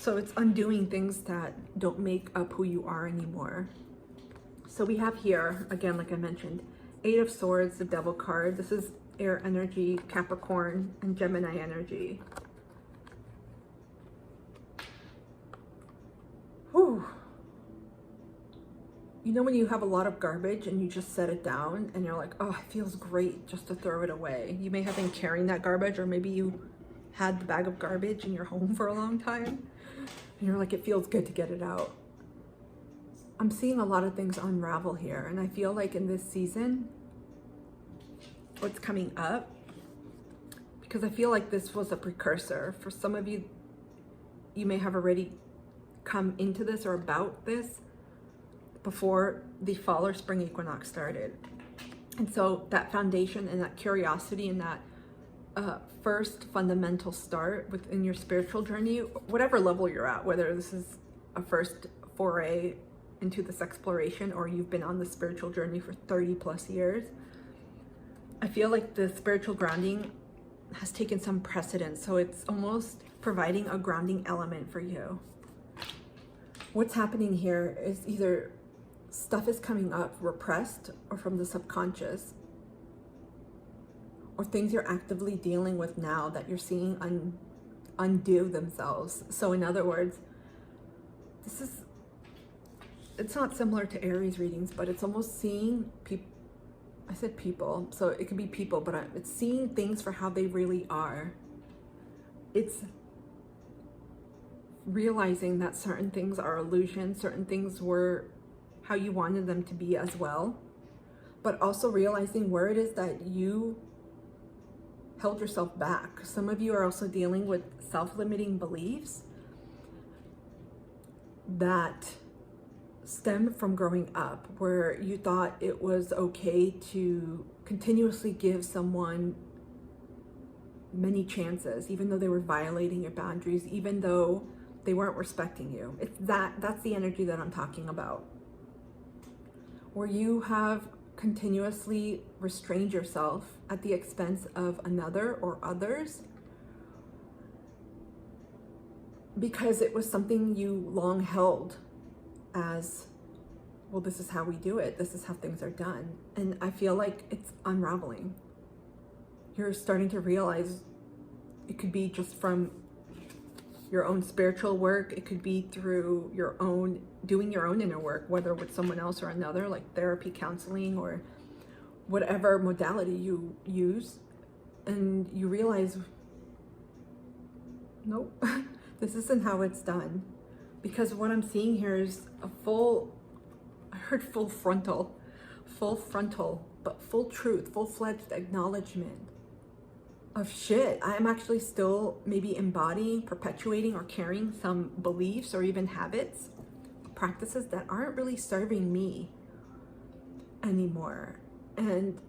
So it's undoing things that don't make up who you are anymore. So we have here, again, like I mentioned, 8 of Swords, the Devil card. This is air energy, Capricorn, and Gemini energy. Whew. You know when you have a lot of garbage and you just set it down and you're like, oh, it feels great just to throw it away. You may have been carrying that garbage, or maybe you had the bag of garbage in your home for a long time and you're like, it feels good to get it out. I'm seeing a lot of things unravel here, and I feel like in this season, what's coming up, because I feel like this was a precursor. For some of you, you may have already come into this or about this before the fall or spring equinox started. And so that foundation and that curiosity and that first fundamental start within your spiritual journey, whatever level you're at, whether this is a first foray into this exploration or you've been on the spiritual journey for 30 plus years, I feel like the spiritual grounding has taken some precedence. So it's almost providing a grounding element for you. What's happening here is either stuff is coming up repressed or from the subconscious, or things you're actively dealing with now that you're seeing undo themselves. So in other words, it's not similar to Aries readings, but it's almost seeing people. I said people, so it could be people, but it's seeing things for how they really are. It's realizing that certain things are illusions, certain things were how you wanted them to be as well, but also realizing where it is that you held yourself back. Some of you are also dealing with self-limiting beliefs that stem from growing up, where you thought it was okay to continuously give someone many chances, even though they were violating your boundaries, even though they weren't respecting you. That's the energy that I'm talking about, where you have continuously restrained yourself at the expense of another or others because it was something you long held as, well, this is how we do it. This is how things are done. And I feel like it's unraveling. You're starting to realize it could be just from your own spiritual work. It could be through your own, doing your own inner work, whether with someone else or another, like therapy, counseling, or whatever modality you use. And you realize, nope, this isn't how it's done. Because what I'm seeing here is a I heard full frontal, but full truth, full-fledged acknowledgement of shit. I'm actually still maybe embodying, perpetuating, or carrying some beliefs or even habits, practices that aren't really serving me anymore. And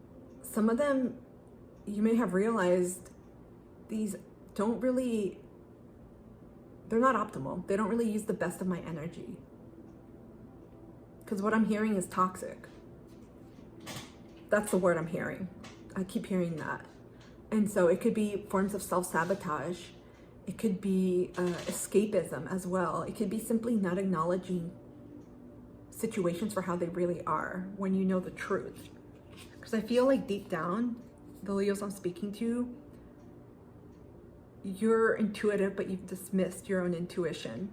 some of them, you may have realized, these don't really, they're not optimal. They don't really use the best of my energy. Because what I'm hearing is toxic. That's the word I'm hearing. I keep hearing that. And so it could be forms of self-sabotage. It could be escapism as well. It could be simply not acknowledging situations for how they really are when you know the truth. Because I feel like deep down, the Leos I'm speaking to, you're intuitive, but you've dismissed your own intuition.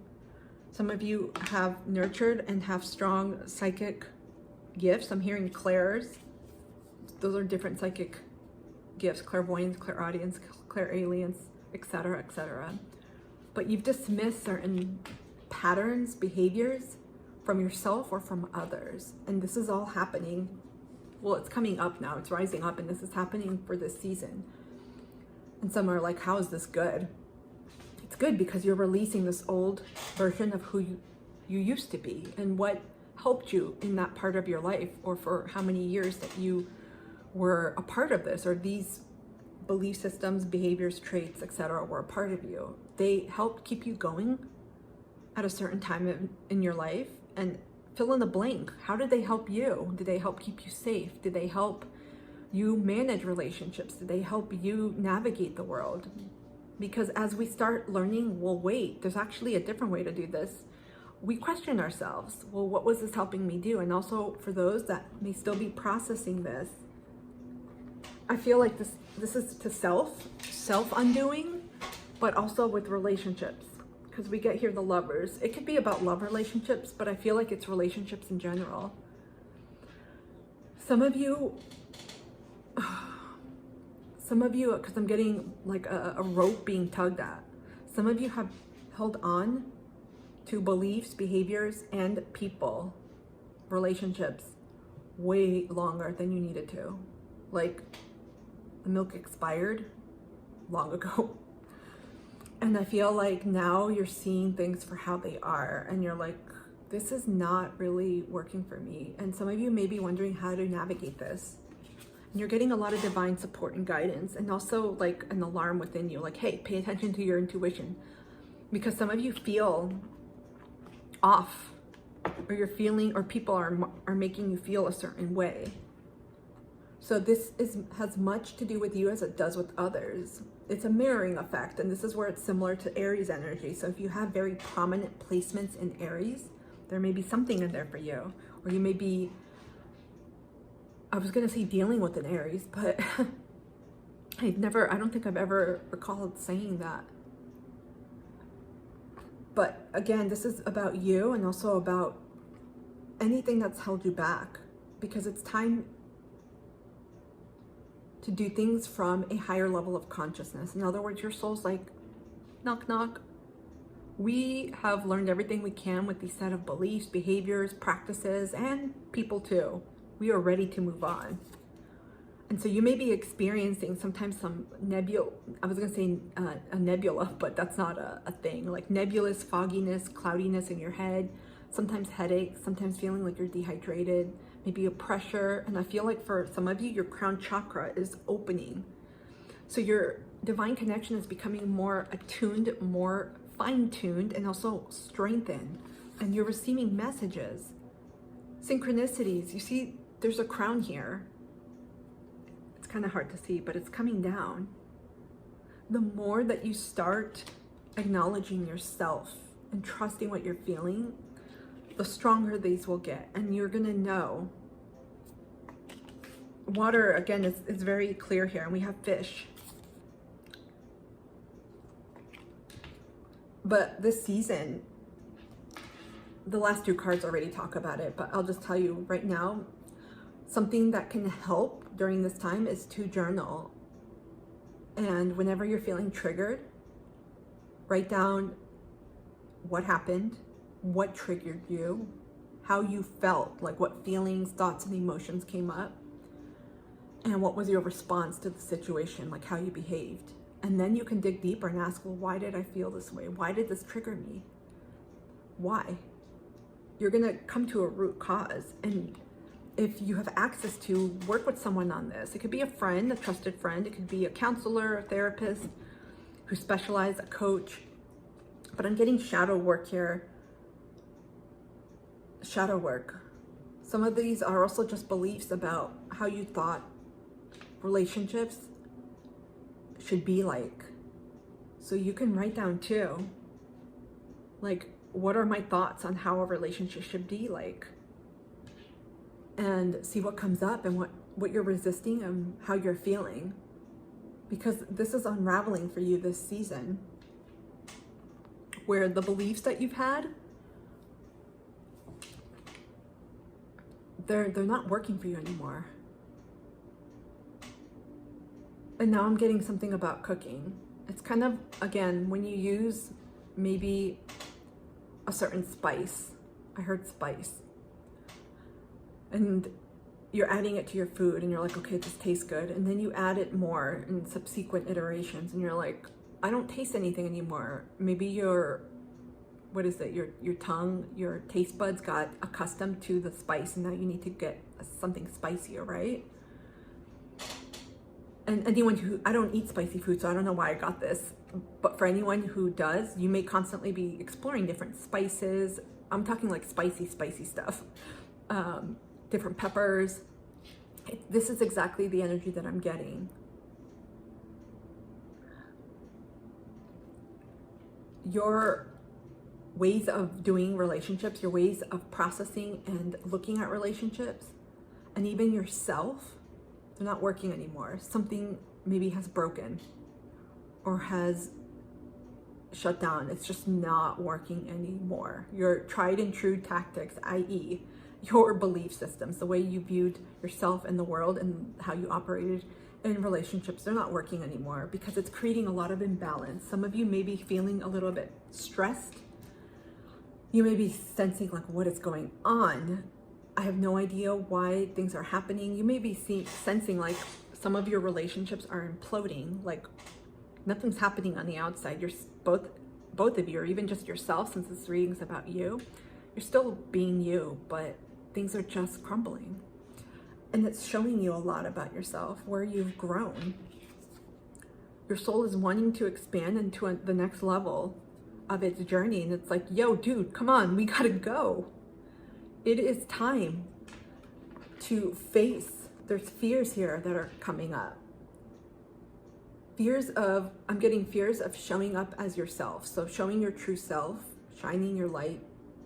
Some of you have nurtured and have strong psychic gifts. I'm hearing clairs. Those are different psychic gifts: clairvoyance, clairaudience, clairalience, etc., etc. But you've dismissed certain patterns, behaviors from yourself or from others. And this is all happening. Well, it's coming up now. It's rising up, and this is happening for this season. And some are like, how is this good? It's good because you're releasing this old version of who you used to be and what helped you in that part of your life, or for how many years that you were a part of this, or these belief systems, behaviors, traits, etc. were a part of you. They helped keep you going at a certain time in your life. And fill in the blank. How did they help you? Did they help keep you safe? Did they help you manage relationships? Did they help you navigate the world? Because as we start learning, well, wait, there's actually a different way to do this. We question ourselves. Well, what was this helping me do? And also for those that may still be processing this, I feel like this is to self-undoing, but also with relationships. Because we get here the Lovers. It could be about love relationships, but I feel like it's relationships in general. Some of you, because I'm getting like a rope being tugged at. Some of you have held on to beliefs, behaviors, and people, relationships, way longer than you needed to. Like, the milk expired long ago. And I feel like now you're seeing things for how they are. And you're like, this is not really working for me. And some of you may be wondering how to navigate this. And you're getting a lot of divine support and guidance. And also like an alarm within you. Like, hey, pay attention to your intuition. Because some of you feel off. Or you're feeling, or people are making you feel a certain way. So this has much to do with you as it does with others. It's a mirroring effect, and this is where it's similar to Aries energy. So if you have very prominent placements in Aries, there may be something in there for you. Or you may be, I was going to say dealing with an Aries, but I don't think I've ever recalled saying that. But again, this is about you and also about anything that's held you back, because it's time to do things from a higher level of consciousness. In other words, your soul's like, knock, knock. We have learned everything we can with these set of beliefs, behaviors, practices, and people too. We are ready to move on. And so you may be experiencing sometimes some I was gonna say a nebula, but that's not a thing. Like nebulous fogginess, cloudiness in your head, sometimes headaches, sometimes feeling like you're dehydrated, maybe a pressure. And I feel like for some of you, your crown chakra is opening. So your divine connection is becoming more attuned, more fine-tuned, and also strengthened. And you're receiving messages, synchronicities. You see, there's a crown here. It's kind of hard to see, but it's coming down. The more that you start acknowledging yourself and trusting what you're feeling, the stronger these will get. And you're gonna know. Water, again, is very clear here, and we have fish. But this season, the last two cards already talk about it, but I'll just tell you right now, something that can help during this time is to journal. And whenever you're feeling triggered, write down what happened, what triggered you, how you felt, like what feelings, thoughts, and emotions came up, and what was your response to the situation, like how you behaved. And then you can dig deeper and ask, well, why did I feel this way? Why did this trigger me? Why? You're gonna come to a root cause. And if you have access to, work with someone on this. It could be a friend, a trusted friend. It could be a counselor, a therapist who specializes, a coach. But I'm getting shadow work here. Shadow work. Some of these are also just beliefs about how you thought relationships should be like. So you can write down too, like, what are my thoughts on how a relationship should be like? And see what comes up and what you're resisting and how you're feeling. Because this is unraveling for you this season, where the beliefs that you've had, they're not working for you anymore. And now I'm getting something about cooking. It's kind of, again, when you use maybe a certain spice. I heard spice. And you're adding it to your food and you're like, okay, this tastes good. And then you add it more in subsequent iterations and you're like, I don't taste anything anymore. Maybe your tongue, your taste buds got accustomed to the spice and now you need to get something spicier, right? And anyone who, I don't eat spicy food, so I don't know why I got this, but for anyone who does, you may constantly be exploring different spices. I'm talking like spicy stuff, different peppers. This is exactly the energy that I'm getting. your ways of doing relationships, your ways of processing and looking at relationships, and even yourself, they're not working anymore. Something maybe has broken or has shut down. It's just not working anymore. Your tried and true tactics, i.e. your belief systems, the way you viewed yourself and the world and how you operated in relationships, they're not working anymore because it's creating a lot of imbalance. Some of you may be feeling a little bit stressed. You may be sensing like, what is going on? I have no idea why things are happening. You may be sensing like some of your relationships are imploding, like nothing's happening on the outside. You're both of you, or even just yourself, since this reading's about you, you're still being you, but things are just crumbling. And it's showing you a lot about yourself, where you've grown. Your soul is wanting to expand into the next level of its journey. And it's like, yo, dude, come on, we gotta go. It is time to face, there's fears here that are coming up. I'm getting fears of showing up as yourself. So showing your true self, shining your light.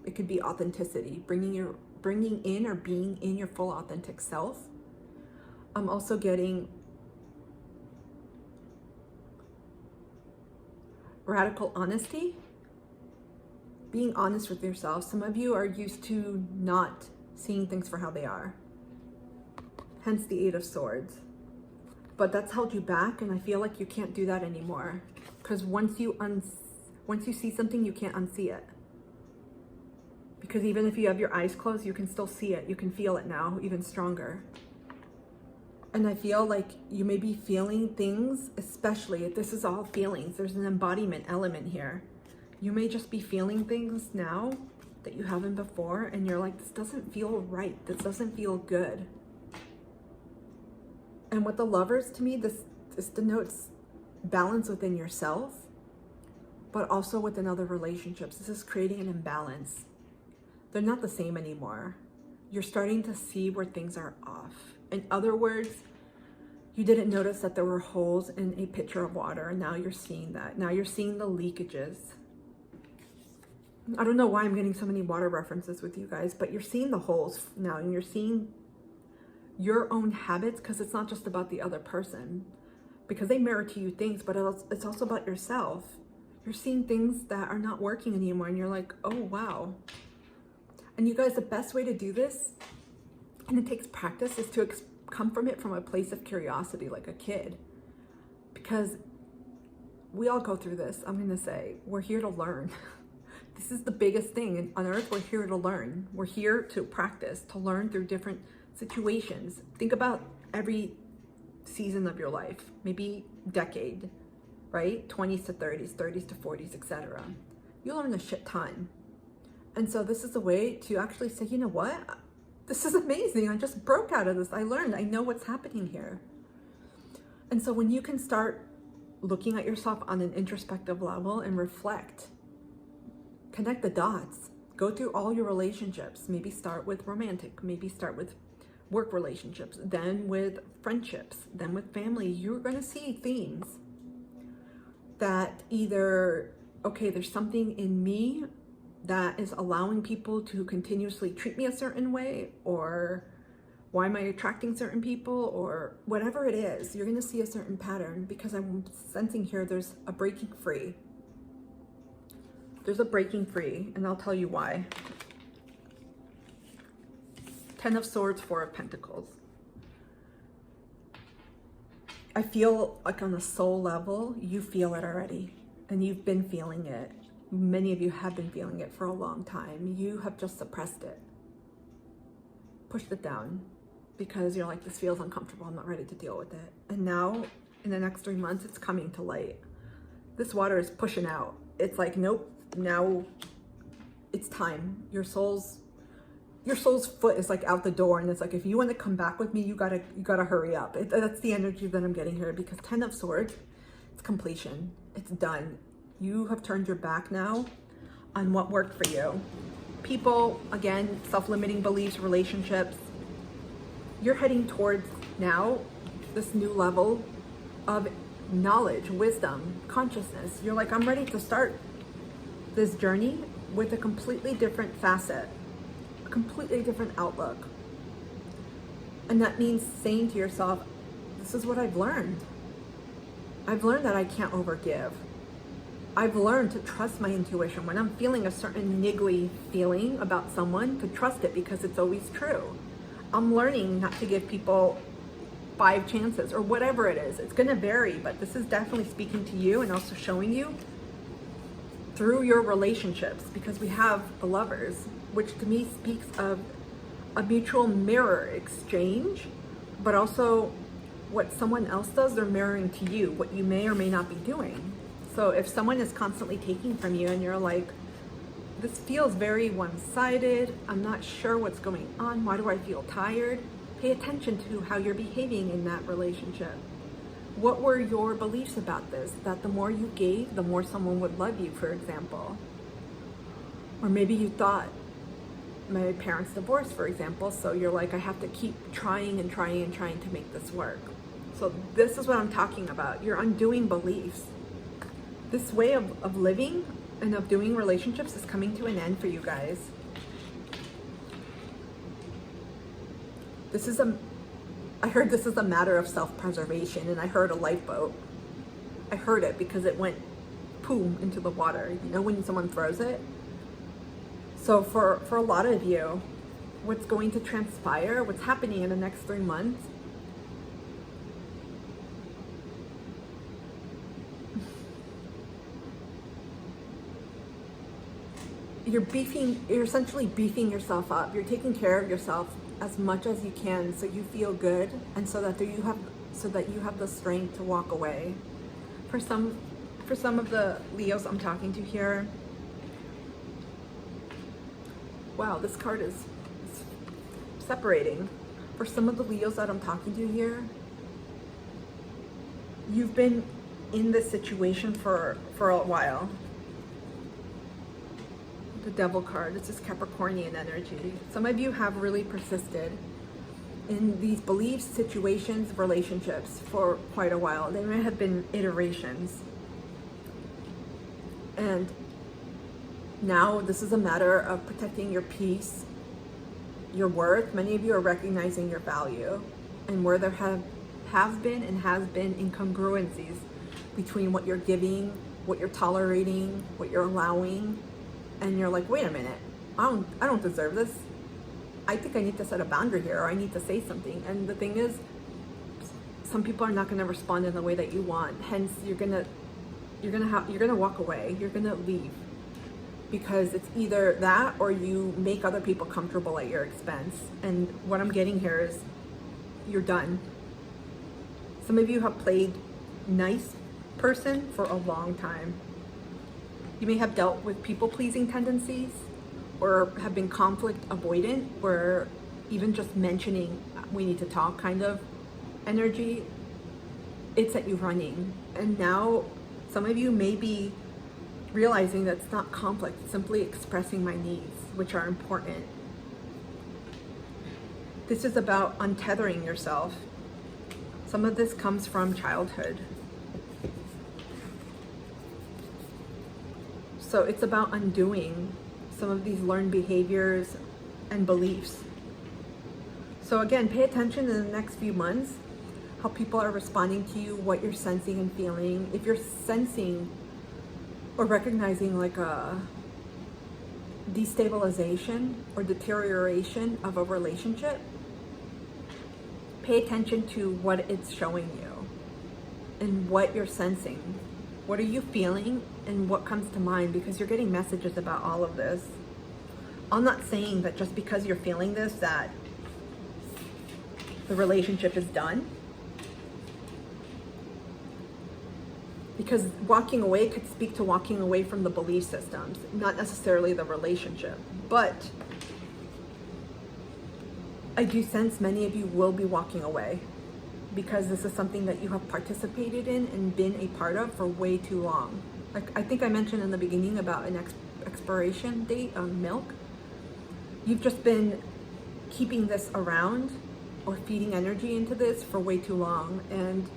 It could be authenticity, bringing in or being in your full authentic self. I'm also getting radical honesty, being honest with yourself. Some of you are used to not seeing things for how they are, hence the Eight of Swords. But that's held you back, and I feel like you can't do that anymore, because once you see something, you can't unsee it. Because even if you have your eyes closed, you can still see it. You can feel it now, even stronger. And I feel like you may be feeling things, especially if this is all feelings. There's an embodiment element here. You may just be feeling things now that you haven't before, and you're like, this doesn't feel right. This doesn't feel good. And with the Lovers, to me, this denotes balance within yourself, but also within other relationships. This is creating an imbalance. They're not the same anymore. You're starting to see where things are off. In other words, you didn't notice that there were holes in a pitcher of water, and now you're seeing that. Now you're seeing the leakages. I don't know why I'm getting so many water references with you guys, but you're seeing the holes now, and you're seeing your own habits, because it's not just about the other person, because they mirror to you things, but it's also about yourself. You're seeing things that are not working anymore, and you're like, oh wow. And you guys, the best way to do this, and it takes practice, is to come from it from a place of curiosity, like a kid, because we all go through this. I'm gonna say, we're here to learn. This is the biggest thing, and on earth, we're here to learn. We're here to practice, to learn through different situations. Think about every season of your life, maybe decade, right? 20s to 30s, 30s to 40s, etc. You learn a shit ton. And so this is a way to actually say, you know what? This is amazing. I just broke out of this. I learned. I know what's happening here. And so when you can start looking at yourself on an introspective level and reflect, connect the dots, go through all your relationships, maybe start with romantic, maybe start with work relationships, then with friendships, then with family, you're going to see themes that either, okay, there's something in me that is allowing people to continuously treat me a certain way, or why am I attracting certain people, or whatever it is, you're going to see a certain pattern, because I'm sensing here there's a breaking free. There's a breaking free, and I'll tell you why. 10 of Swords, 4 of Pentacles. I feel like on a soul level, you feel it already, and you've been feeling it. Many of you have been feeling it for a long time. You have just suppressed it, pushed it down, because you're like, this feels uncomfortable. I'm not ready to deal with it. And now, in the next 3 months, it's coming to light. This water is pushing out. It's like, nope, now it's time. Your soul's foot is like out the door, and it's like, if you want to come back with me, you gotta hurry up. That's the energy that I'm getting here, because 10 of Swords, it's completion. It's done. You have turned your back now on what worked for you. People, again, self-limiting beliefs, relationships. You're heading towards now this new level of knowledge, wisdom, consciousness. You're like, I'm ready to start this journey with a completely different facet, a completely different outlook. And that means saying to yourself, this is what I've learned. I've learned that I can't overgive. I've learned to trust my intuition. When I'm feeling a certain niggly feeling about someone, to trust it because it's always true. I'm learning not to give people 5 chances or whatever it is. It's going to vary, but this is definitely speaking to you and also showing you through your relationships, because we have the Lovers, which to me speaks of a mutual mirror exchange, but also what someone else does, they're mirroring to you what you may or may not be doing. So if someone is constantly taking from you and you're like, this feels very one-sided, I'm not sure what's going on, why do I feel tired? Pay attention to how you're behaving in that relationship. What were your beliefs about this? That the more you gave, the more someone would love you, for example. Or maybe you thought, my parents divorced, for example, so you're like, I have to keep trying and trying and trying to make this work. So this is what I'm talking about. You're undoing beliefs. This way of living and of doing relationships is coming to an end for you guys. I heard this is a matter of self-preservation, and I heard a lifeboat. I heard it because it went boom into the water. You know when someone throws it? So for a lot of you, what's going to transpire, what's happening in the next 3 months, you're essentially beefing yourself up. You're taking care of yourself as much as you can so you feel good, and so that you have the strength to walk away. For some of the Leos I'm talking to here, wow, this card is separating. For some of the Leos that I'm talking to here, you've been in this situation for a while. The Devil card, this is Capricornian energy. Some of you have really persisted in these beliefs, situations, relationships for quite a while. They may have been iterations. And now this is a matter of protecting your peace, your worth. Many of you are recognizing your value, and where there have been and has been incongruencies between what you're giving, what you're tolerating, what you're allowing. And you're like, wait a minute, I don't deserve this. I think I need to set a boundary here, or I need to say something. And the thing is, some people are not going to respond in the way that you want. Hence, you're gonna walk away. You're gonna leave, because it's either that or you make other people comfortable at your expense. And what I'm getting here is, you're done. Some of you have played nice person for a long time. You may have dealt with people-pleasing tendencies, or have been conflict avoidant, where even just mentioning we need to talk kind of energy, it's set you running. And now some of you may be realizing that it's not conflict, it's simply expressing my needs, which are important. This is about untethering yourself. Some of this comes from childhood. So it's about undoing some of these learned behaviors and beliefs. So again, pay attention in the next few months, how people are responding to you, what you're sensing and feeling. If you're sensing or recognizing like a destabilization or deterioration of a relationship, pay attention to what it's showing you and what you're sensing. What are you feeling and what comes to mind? Because you're getting messages about all of this. I'm not saying that just because you're feeling this that the relationship is done. Because walking away could speak to walking away from the belief systems, not necessarily the relationship. But I do sense many of you will be walking away, because this is something that you have participated in and been a part of for way too long. Like I think I mentioned in the beginning about an expiration date on milk. You've just been keeping this around or feeding energy into this for way too long, and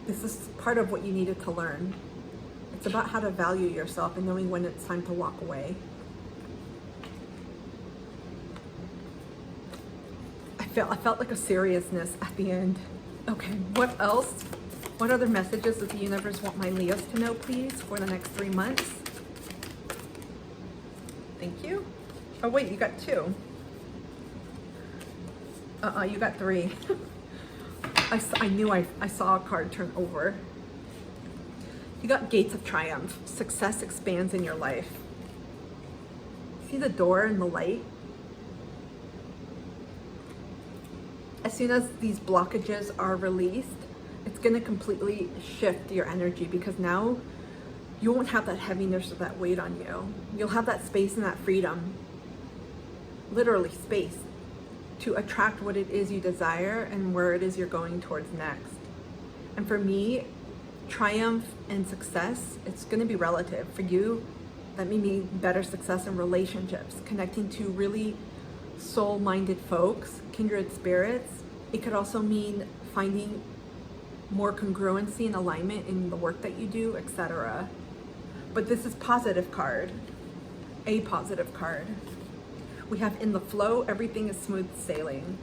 this is part of what you needed to learn. I It's about how to value yourself and knowing when it's time to walk away. I felt like a seriousness at the end. Okay, what else? What other messages does the universe want my Leos to know, please, for the next 3 months? Thank you. Oh, wait, you got 2. You got 3. I knew I saw a card turn over. You got Gates of Triumph. Success expands in your life. See the door and the light? As soon as these blockages are released, it's going to completely shift your energy, because now you won't have that heaviness or that weight on you. You'll have that space and that freedom, literally space, to attract what it is you desire and where it is you're going towards next. And for me, triumph and success, it's going to be relative. For you, that may mean better success in relationships, connecting to really soul-minded folks, kindred spirits. It could also mean finding more congruency and alignment in the work that you do, etc. But this is positive card, a positive card. We have in the flow, everything is smooth sailing.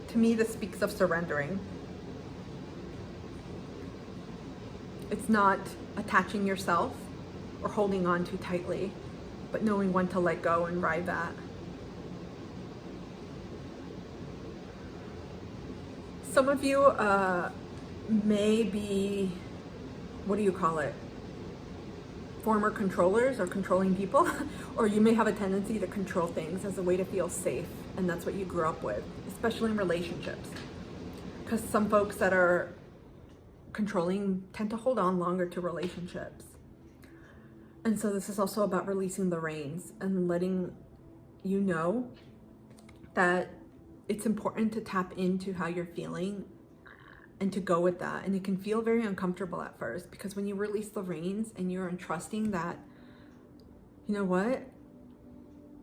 To me, this speaks of surrendering. It's not attaching yourself or holding on too tightly, but knowing when to let go and ride that. Some of you may be, what do you call it? Former controllers or controlling people, or you may have a tendency to control things as a way to feel safe, and that's what you grew up with, especially in relationships. Because some folks that are controlling tend to hold on longer to relationships. And so this is also about releasing the reins and letting you know that it's important to tap into how you're feeling and to go with that. And it can feel very uncomfortable at first, because when you release the reins and you're entrusting that, you know what,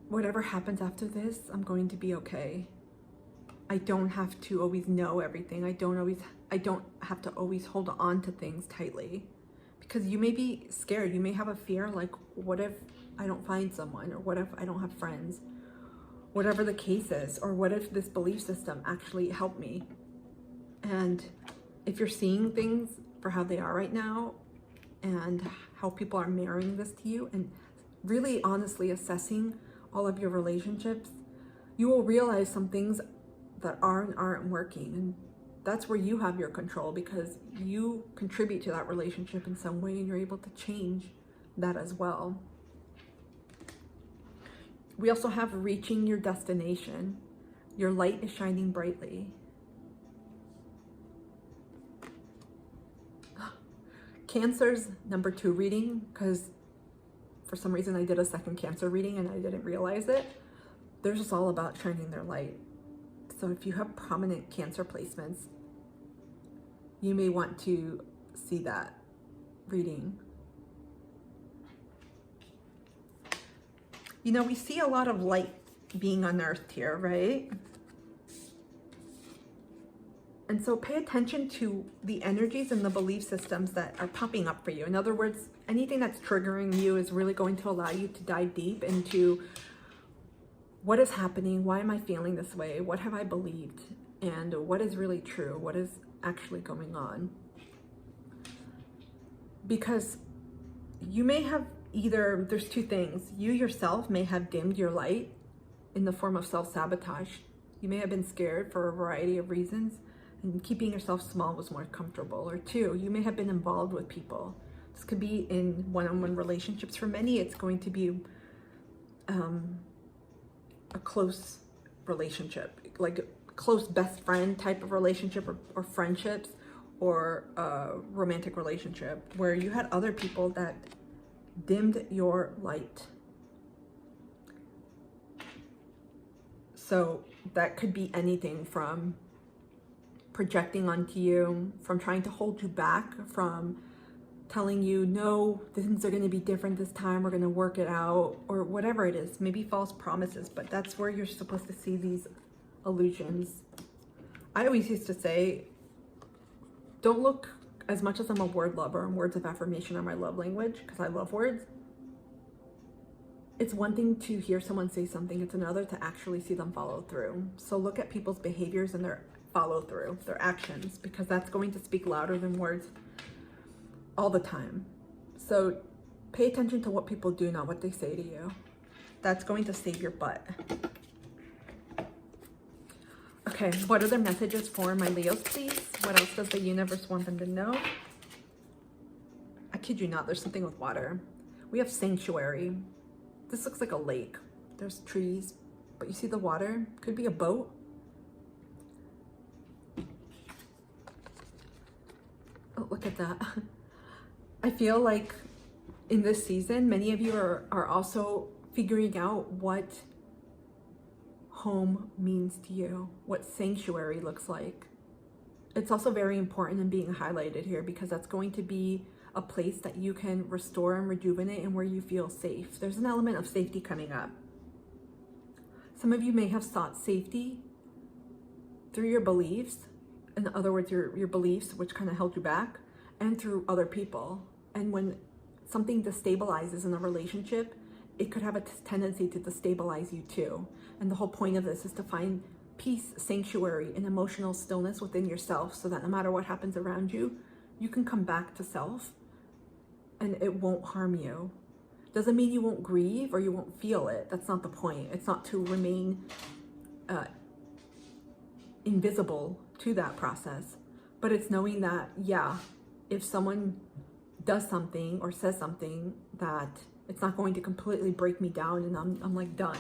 whatever happens after this, I'm going to be okay. I don't have to always know everything. I don't have to always hold on to things tightly, because you may be scared. You may have a fear like, what if I don't find someone, or what if I don't have friends, whatever the case is, or what if this belief system actually helped me? And if you're seeing things for how they are right now and how people are mirroring this to you, and really honestly assessing all of your relationships, you will realize some things that aren't working. And that's where you have your control, because you contribute to that relationship in some way and you're able to change that as well. We also have reaching your destination. Your light is shining brightly. Cancer's number 2 reading, because for some reason I did a second Cancer reading and I didn't realize it. They're just all about shining their light. So if you have prominent Cancer placements, you may want to see that reading. You know, we see a lot of light being unearthed here, right? And so pay attention to the energies and the belief systems that are popping up for you. In other words, anything that's triggering you is really going to allow you to dive deep into what is happening, why am I feeling this way, what have I believed, and what is really true, what is actually going on. Because you may have either, there's 2 things. You yourself may have dimmed your light in the form of self-sabotage. You may have been scared for a variety of reasons, and keeping yourself small was more comfortable. Or 2, you may have been involved with people. This could be in one-on-one relationships. For many, it's going to be a close relationship, like a close best friend type of relationship, or friendships, or a romantic relationship where you had other people that dimmed your light. So that could be anything from projecting onto you, from trying to hold you back, from telling you, no, things are going to be different this time, we're going to work it out, or whatever it is. Maybe false promises, but that's where you're supposed to see these illusions. I always used to say, don't look as much as I'm a word lover and words of affirmation are my love language, because I love words, it's one thing to hear someone say something, it's another to actually see them follow through. So look at people's behaviors and their follow through, their actions, because that's going to speak louder than words all the time. So pay attention to what people do, not what they say to you. That's going to save your butt. Okay, what other messages for my Leos, please? What else does the universe want them to know? I kid you not, there's something with water. We have sanctuary. This looks like a lake. There's trees, but you see the water? Could be a boat. Oh, look at that. I feel like in this season, many of you are also figuring out what home means to you, what sanctuary looks like. It's also very important in being highlighted here because that's going to be a place that you can restore and rejuvenate and where you feel safe. There's an element of safety coming up. Some of you may have sought safety through your beliefs, in other words, your beliefs, which kind of held you back, and through other people. And when something destabilizes in a relationship, it could have a tendency to destabilize you too. And the whole point of this is to find peace, sanctuary, and emotional stillness within yourself so that no matter what happens around you, you can come back to self and it won't harm you. Doesn't mean you won't grieve or you won't feel it. That's not the point. It's not to remain invisible to that process, but it's knowing that, yeah, if someone does something or says something, that it's not going to completely break me down and I'm like done.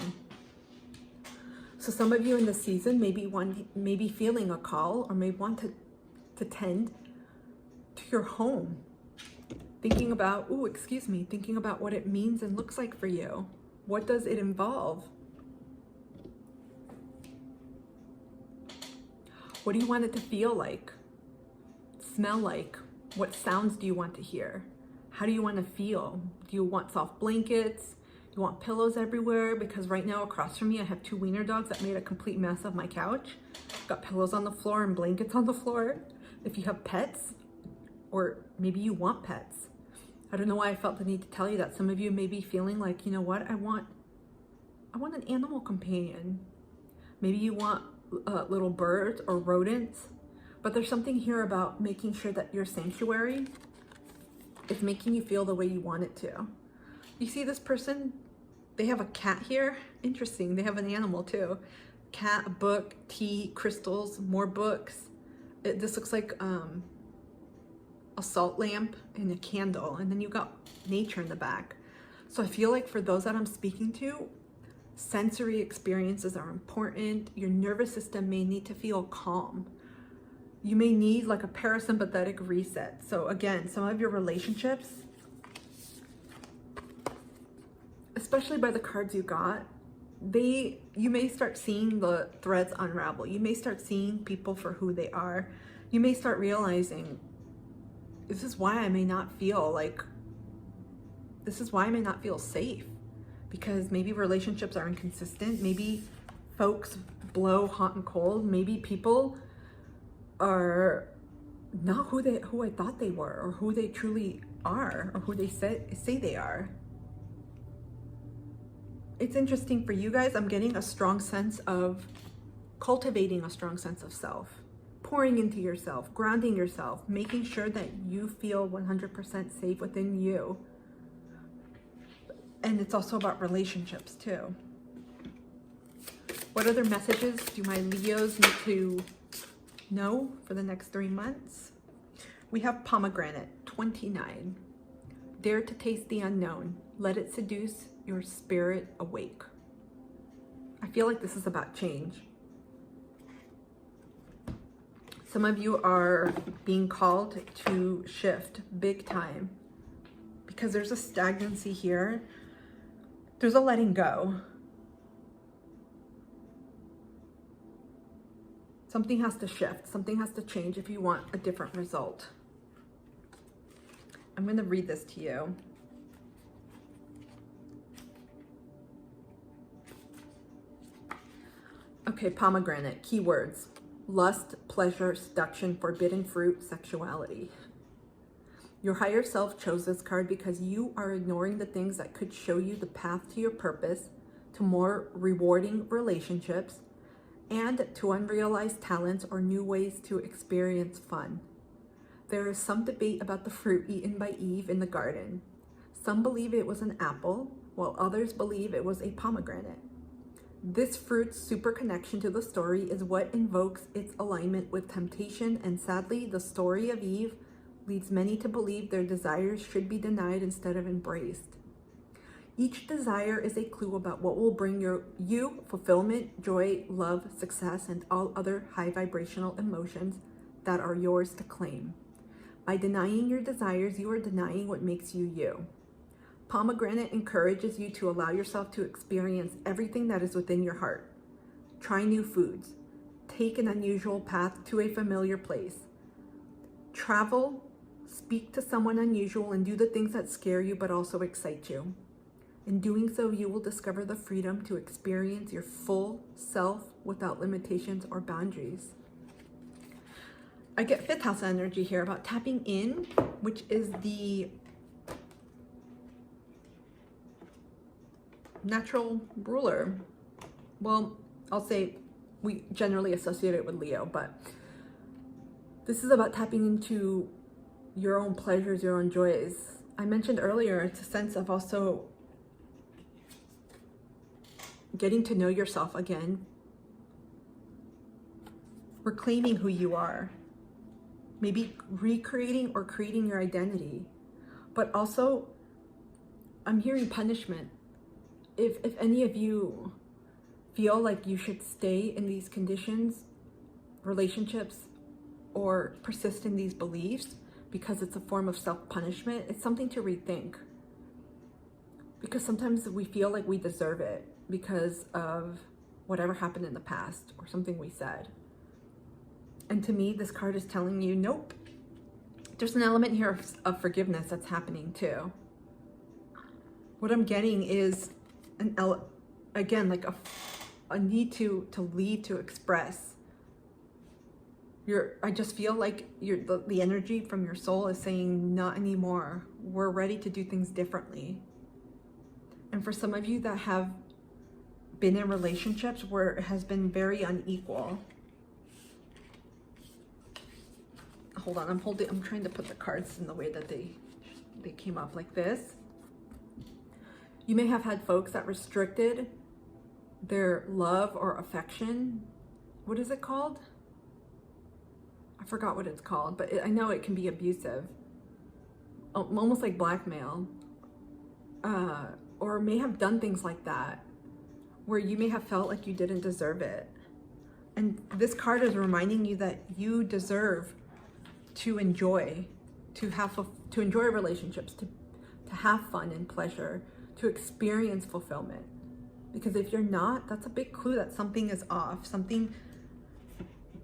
So some of you in this season may be feeling a call or may want to tend to your home. Thinking about, thinking about what it means and looks like for you. What does it involve? What do you want it to feel like? Smell like? What sounds do you want to hear? How do you want to feel? Do you want soft blankets? Do you want pillows everywhere? Because right now across from me, I have 2 wiener dogs that made a complete mess of my couch. Got pillows on the floor and blankets on the floor. If you have pets, or maybe you want pets. I don't know why I felt the need to tell you that. Some of you may be feeling like, you know what, I want an animal companion. Maybe you want little birds or rodents, but there's something here about making sure that your sanctuary is making you feel the way you want it to. You see this person, they have a cat here. Interesting, they have an animal too. Cat, a book, tea, crystals, more books. This looks like a salt lamp and a candle, and then you got nature in the back. So I feel like for those that I'm speaking to, sensory experiences are important. Your nervous system may need to feel calm. You may need like a parasympathetic reset. So again, some of your relationships, especially by the cards you got, you may start seeing the threads unravel. You may start seeing people for who they are. You may start realizing, this is why I may not feel safe, because maybe relationships are inconsistent. Maybe folks blow hot and cold. Maybe people are not who I thought they were, or who they truly are, or who they say they are. It's interesting for you guys. I'm getting a strong sense of cultivating a strong sense of self. Pouring into yourself, grounding yourself, making sure that you feel 100% safe within you. And it's also about relationships too. What other messages do my Leos need to know for the next 3 months? We have pomegranate, 29. Dare to taste the unknown. Let it seduce your spirit awake. I feel like this is about change. Some of you are being called to shift big time because there's a stagnancy here. There's a letting go. Something has to shift. Something has to change if you want a different result. I'm going to read this to you. Okay, pomegranate, keywords. Lust, pleasure, seduction, forbidden fruit, sexuality. Your higher self chose this card because you are ignoring the things that could show you the path to your purpose, to more rewarding relationships, and to unrealized talents or new ways to experience fun. There is some debate about the fruit eaten by Eve in the garden. Some believe it was an apple, while others believe it was a pomegranate. This fruit's super connection to the story is what invokes its alignment with temptation, and sadly, the story of Eve leads many to believe their desires should be denied instead of embraced. Each desire is a clue about what will bring you fulfillment, joy, love, success, and all other high vibrational emotions that are yours to claim. By denying your desires, you are denying what makes you you. Pomegranate encourages you to allow yourself to experience everything that is within your heart. Try new foods. Take an unusual path to a familiar place. Travel, speak to someone unusual, and do the things that scare you but also excite you. In doing so, you will discover the freedom to experience your full self without limitations or boundaries. I get fifth house energy here about tapping in, which is the natural ruler. Well, I'll say we generally associate it with Leo, but this is about tapping into your own pleasures, your own joys. I mentioned earlier, it's a sense of also getting to know yourself again, reclaiming who you are, maybe recreating or creating your identity. But also, I'm hearing punishment. If any of you feel like you should stay in these conditions, relationships, or persist in these beliefs because it's a form of self-punishment, it's something to rethink. Because sometimes we feel like we deserve it because of whatever happened in the past or something we said. And to me, this card is telling you, nope. There's an element here of forgiveness that's happening too. What I'm getting is again, like a need to lead, to express. I just feel like the energy from your soul is saying, not anymore. We're ready to do things differently. And for some of you that have been in relationships where it has been very unequal. Hold on, I'm trying to put the cards in the way that they came up like this. You may have had folks that restricted their love or affection. What is it called? I forgot what it's called, but I know it can be abusive. Almost like blackmail. Or may have done things like that, where you may have felt like you didn't deserve it. And this card is reminding you that you deserve to enjoy, to enjoy relationships, to have fun and pleasure, to experience fulfillment. Because if you're not, that's a big clue that something is off. Something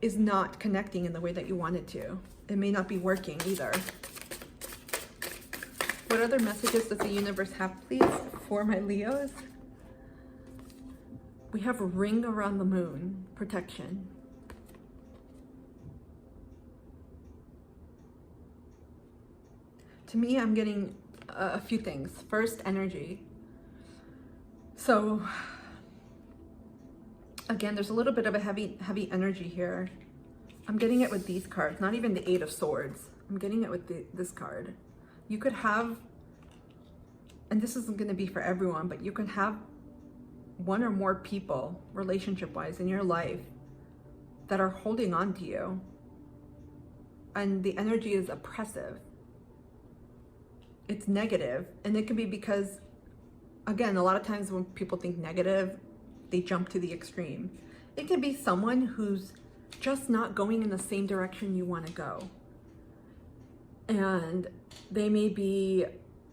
is not connecting in the way that you want it to. It may not be working either. What other messages does the universe have, please, for my Leos? We have a ring around the moon, protection. To me, I'm getting a few things. First, energy. So, again, there's a little bit of a heavy energy here. I'm getting it with these cards, not even the Eight of Swords. I'm getting it with this card. You could have, and this isn't going to be for everyone, but you can have one or more people, relationship-wise, in your life that are holding on to you. And the energy is oppressive. It's negative. And it can be because, again, a lot of times when people think negative, they jump to the extreme. It can be someone who's just not going in the same direction you want to go. And they may be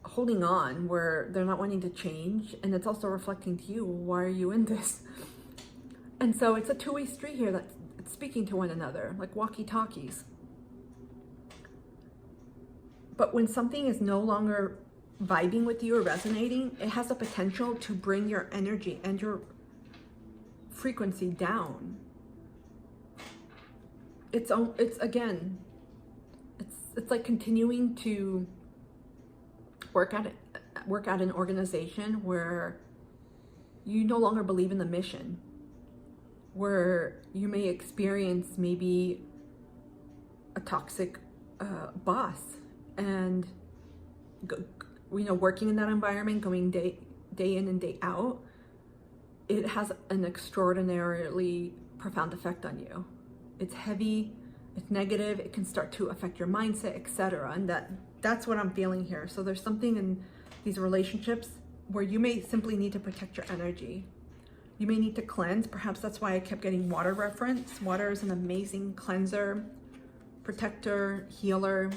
holding on where they're not wanting to change, and it's also reflecting to you, why are you in this? And so it's a two-way street here that's speaking to one another, like walkie-talkies. But when something is no longer vibing with you or resonating, it has the potential to bring your energy and your frequency down. It's it's like continuing to work at an organization where you no longer believe in the mission, where you may experience maybe a toxic boss, and working in that environment, going day in and day out, it has an extraordinarily profound effect on you. It's heavy, it's negative, it can start to affect your mindset, etc. And that's what I'm feeling here. So there's something in these relationships where you may simply need to protect your energy. You may need to cleanse. Perhaps that's why I kept getting water reference. Water is an amazing cleanser, protector, healer.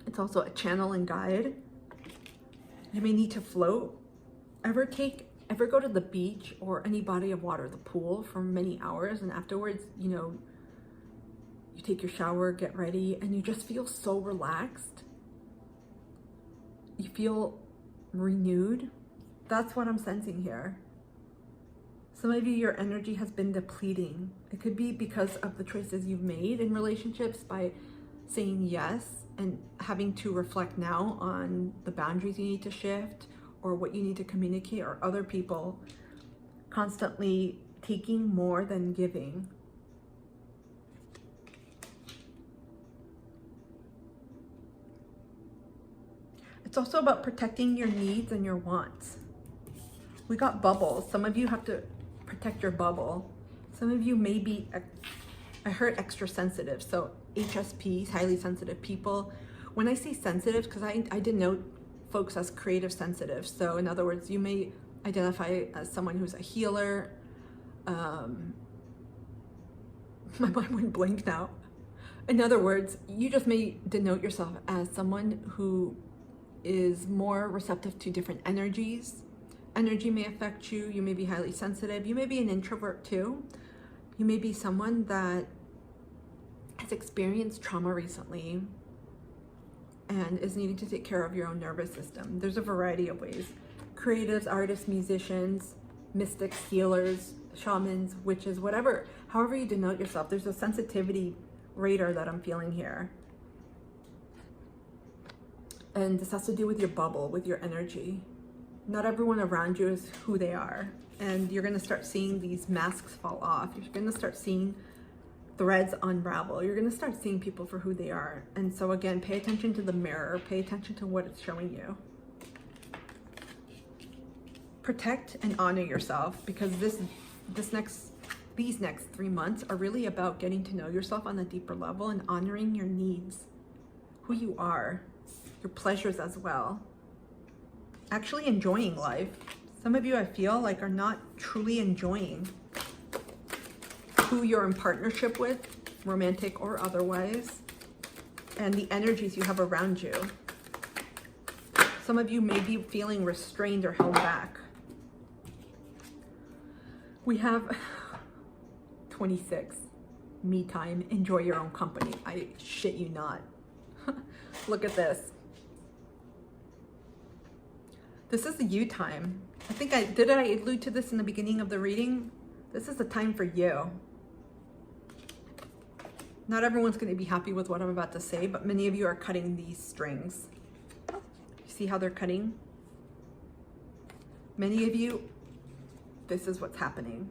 It's also a channel and guide. You may need to float. Ever go to the beach or any body of water, the pool, for many hours, and afterwards, you take your shower, get ready, and you just feel so relaxed. You feel renewed. That's what I'm sensing here. Some of you, your energy has been depleting. It could be because of the choices you've made in relationships by saying yes and having to reflect now on the boundaries you need to shift or what you need to communicate, or other people constantly taking more than giving. It's also about protecting your needs and your wants. We got bubbles. Some of you have to protect your bubble. Some of you may be, I heard extra sensitive. So HSPs, highly sensitive people. When I say sensitive, because I denote folks as creative sensitive. So in other words, you may identify as someone who's a healer. My mind went blank now. In other words, you just may denote yourself as someone who is more receptive to different energies. Energy may affect you. You may be highly sensitive. You may be an introvert too. You may be someone that has experienced trauma recently and is needing to take care of your own nervous system. There's a variety of ways. Creatives, artists, musicians, mystics, healers, shamans, witches, whatever, however you denote yourself, there's a sensitivity radar that I'm feeling here. And this has to do with your bubble, with your energy. Not everyone around you is who they are. And you're gonna start seeing these masks fall off. You're gonna start seeing threads unravel. You're gonna start seeing people for who they are. And so again, pay attention to the mirror, pay attention to what it's showing you. Protect and honor yourself, because these next 3 months are really about getting to know yourself on a deeper level and honoring your needs, who you are, your pleasures as well. Actually enjoying life. Some of you, I feel like, are not truly enjoying who you're in partnership with, romantic or otherwise, and the energies you have around you. Some of you may be feeling restrained or held back. We have 26, me time, enjoy your own company. I shit you not. Look at this. This is the you time. I think I allude to this in the beginning of the reading? This is the time for you. Not everyone's going to be happy with what I'm about to say, but many of you are cutting these strings. You see how they're cutting? Many of you, this is what's happening.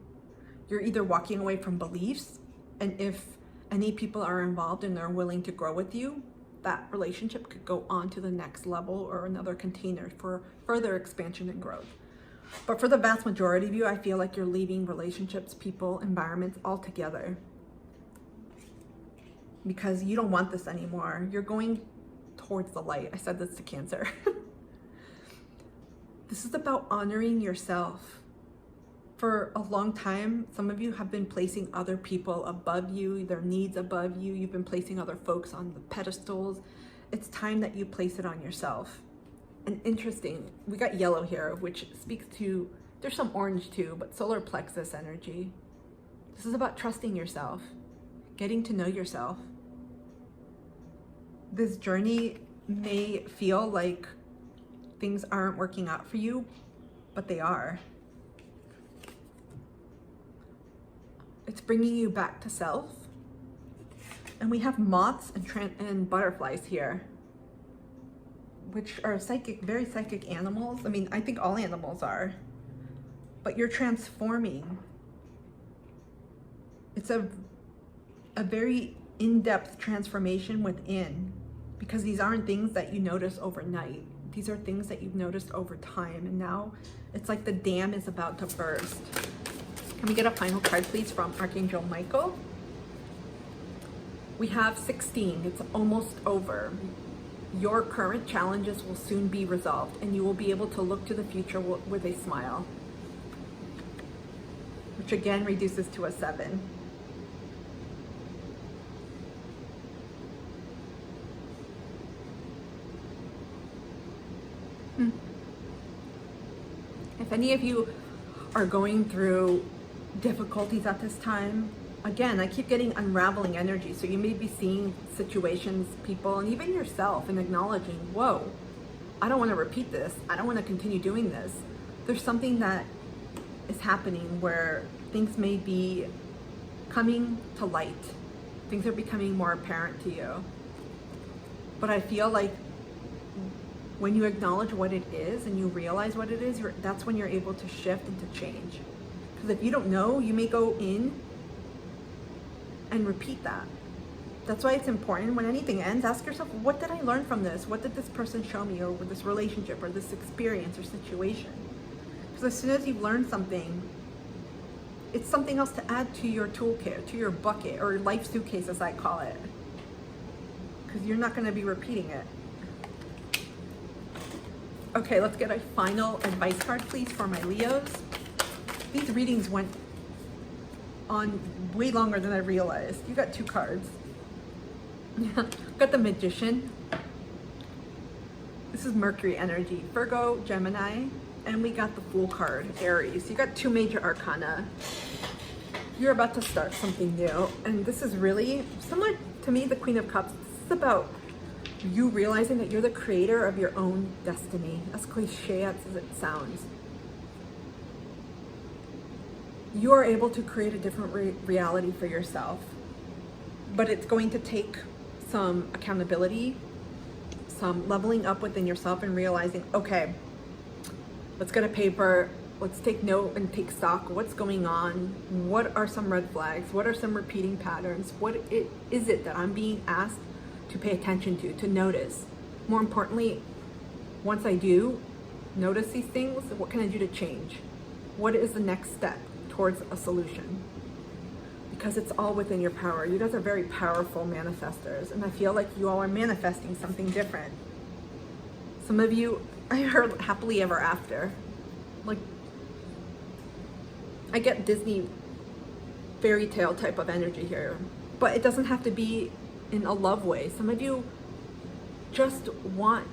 You're either walking away from beliefs, and if any people are involved and they're willing to grow with you, that relationship could go on to the next level or another container for further expansion and growth. But for the vast majority of you, I feel like you're leaving relationships, people, environments altogether because you don't want this anymore. You're going towards the light. I said this to Cancer. This is about honoring yourself. For a long time, some of you have been placing other people above you, their needs above you. You've been placing other folks on the pedestals. It's time that you place it on yourself. And interesting, we got yellow here, which speaks to, there's some orange too, but solar plexus energy. This is about trusting yourself, getting to know yourself. This journey may feel like things aren't working out for you, but they are. It's bringing you back to self. And we have moths and butterflies here, which are psychic, very psychic animals. I mean, I think all animals are, but you're transforming. It's a very in-depth transformation within, because these aren't things that you notice overnight. These are things that you've noticed over time, and now it's like the dam is about to burst. Can we get a final card, please, from Archangel Michael? We have 16. It's almost over. Your current challenges will soon be resolved, and you will be able to look to the future with a smile, which again reduces to a 7. If any of you are going through difficulties at this time, again, I keep getting unraveling energy. So you may be seeing situations, people, and even yourself, and acknowledging, whoa, I don't want to repeat this. I don't want to continue doing this. There's something that is happening where things may be coming to light. Things are becoming more apparent to you. But I feel like when you acknowledge what it is and you realize what it is, that's when you're able to shift and to change. Because if you don't know, you may go in and repeat that. That's why it's important when anything ends, ask yourself, what did I learn from this? What did this person show me, or with this relationship or this experience or situation? Because as soon as you've learned something, it's something else to add to your toolkit, to your bucket, or life suitcase as I call it. Because you're not going to be repeating it. Okay, let's get a final advice card, please, for my Leos. These readings went on way longer than I realized. You got 2 cards. Got the Magician. This is Mercury energy, Virgo, Gemini, and we got the Fool card, Aries. You got 2 major arcana. You're about to start something new, and this is really, somewhat to me, the Queen of Cups. This is about you realizing that you're the creator of your own destiny, as cliche as it sounds. You are able to create a different reality for yourself, but it's going to take some accountability, some leveling up within yourself and realizing, okay, let's get a paper, let's take note and take stock. What's going on? What are some red flags? What are some repeating patterns? What is it that I'm being asked to pay attention to notice? More importantly, once I do notice these things, what can I do to change? What is the next step towards a solution? Because it's all within your power. You guys are very powerful manifestors, and I feel like you all are manifesting something different. Some of you, I heard happily ever after. Like, I get Disney fairy tale type of energy here, but it doesn't have to be in a love way. Some of you just want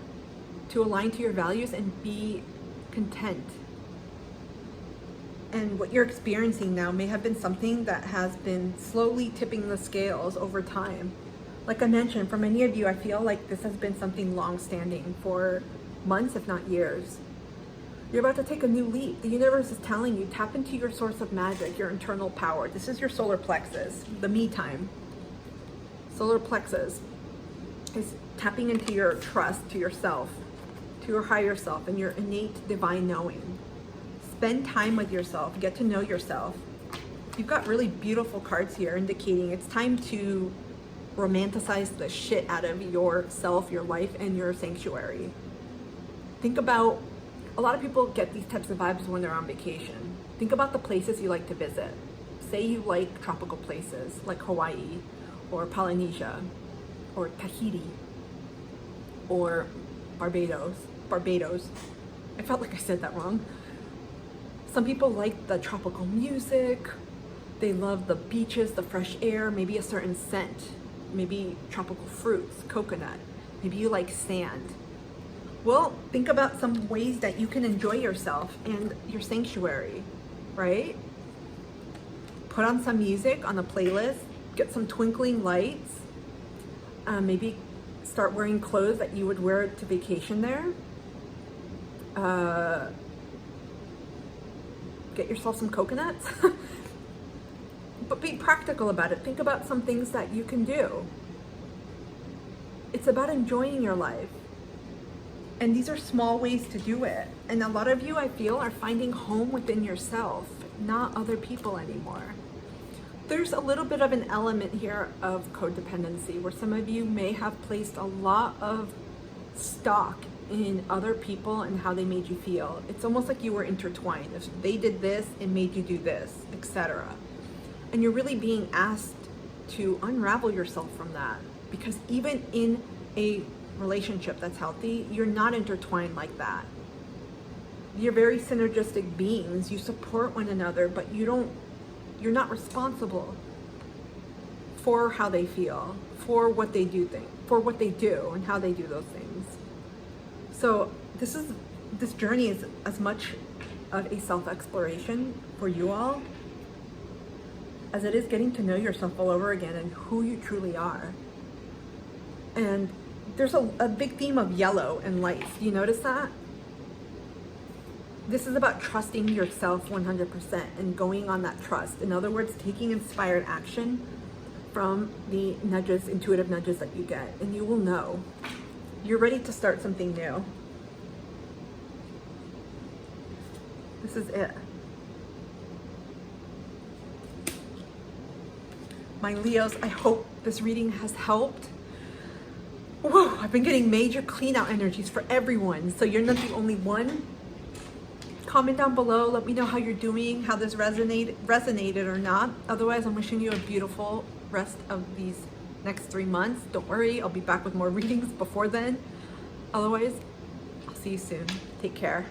to align to your values and be content. And what you're experiencing now may have been something that has been slowly tipping the scales over time. Like I mentioned, for many of you, I feel like this has been something long-standing for months, if not years. You're about to take a new leap. The universe is telling you, tap into your source of magic, your internal power. This is your solar plexus, the me time. Solar plexus is tapping into your trust to yourself, to your higher self, and your innate divine knowing. Spend time with yourself, get to know yourself. You've got really beautiful cards here indicating it's time to romanticize the shit out of yourself, your life, and your sanctuary. Think about, a lot of people get these types of vibes when they're on vacation. Think about the places you like to visit. Say you like tropical places like Hawaii or Polynesia or Tahiti or Barbados. I felt like I said that wrong. Some people like the tropical music. They love the beaches, the fresh air, maybe a certain scent, maybe tropical fruits, coconut. Maybe you like sand. Well, think about some ways that you can enjoy yourself and your sanctuary, right? Put on some music on a playlist, get some twinkling lights, maybe start wearing clothes that you would wear to vacation there. Get yourself some coconuts. But be practical about it. Think about some things that you can do. It's about enjoying your life. And these are small ways to do it. And a lot of you, I feel, are finding home within yourself, not other people anymore. There's a little bit of an element here of codependency where some of you may have placed a lot of stock in other people and how they made you feel. It's almost like you were intertwined. If they did this, it made you do this, etc. And you're really being asked to unravel yourself from that, because even in a relationship that's healthy, you're not intertwined like that. You're very synergistic beings. You support one another, but you're not responsible for how they feel, for what they do and how they do those things. So this journey is as much of a self-exploration for you all as it is getting to know yourself all over again and who you truly are. And there's a big theme of yellow and lights. Do you notice that? This is about trusting yourself 100% and going on that trust. In other words, taking inspired action from the nudges, intuitive nudges that you get, and you will know. You're ready to start something new. This is it. My Leos, I hope this reading has helped. Whoa, I've been getting major clean out energies for everyone, so you're not the only one. Comment down below, let me know how you're doing, how this resonated or not. Otherwise, I'm wishing you a beautiful rest of these next 3 months. Don't worry, I'll be back with more readings before then. Otherwise, I'll see you soon. Take care.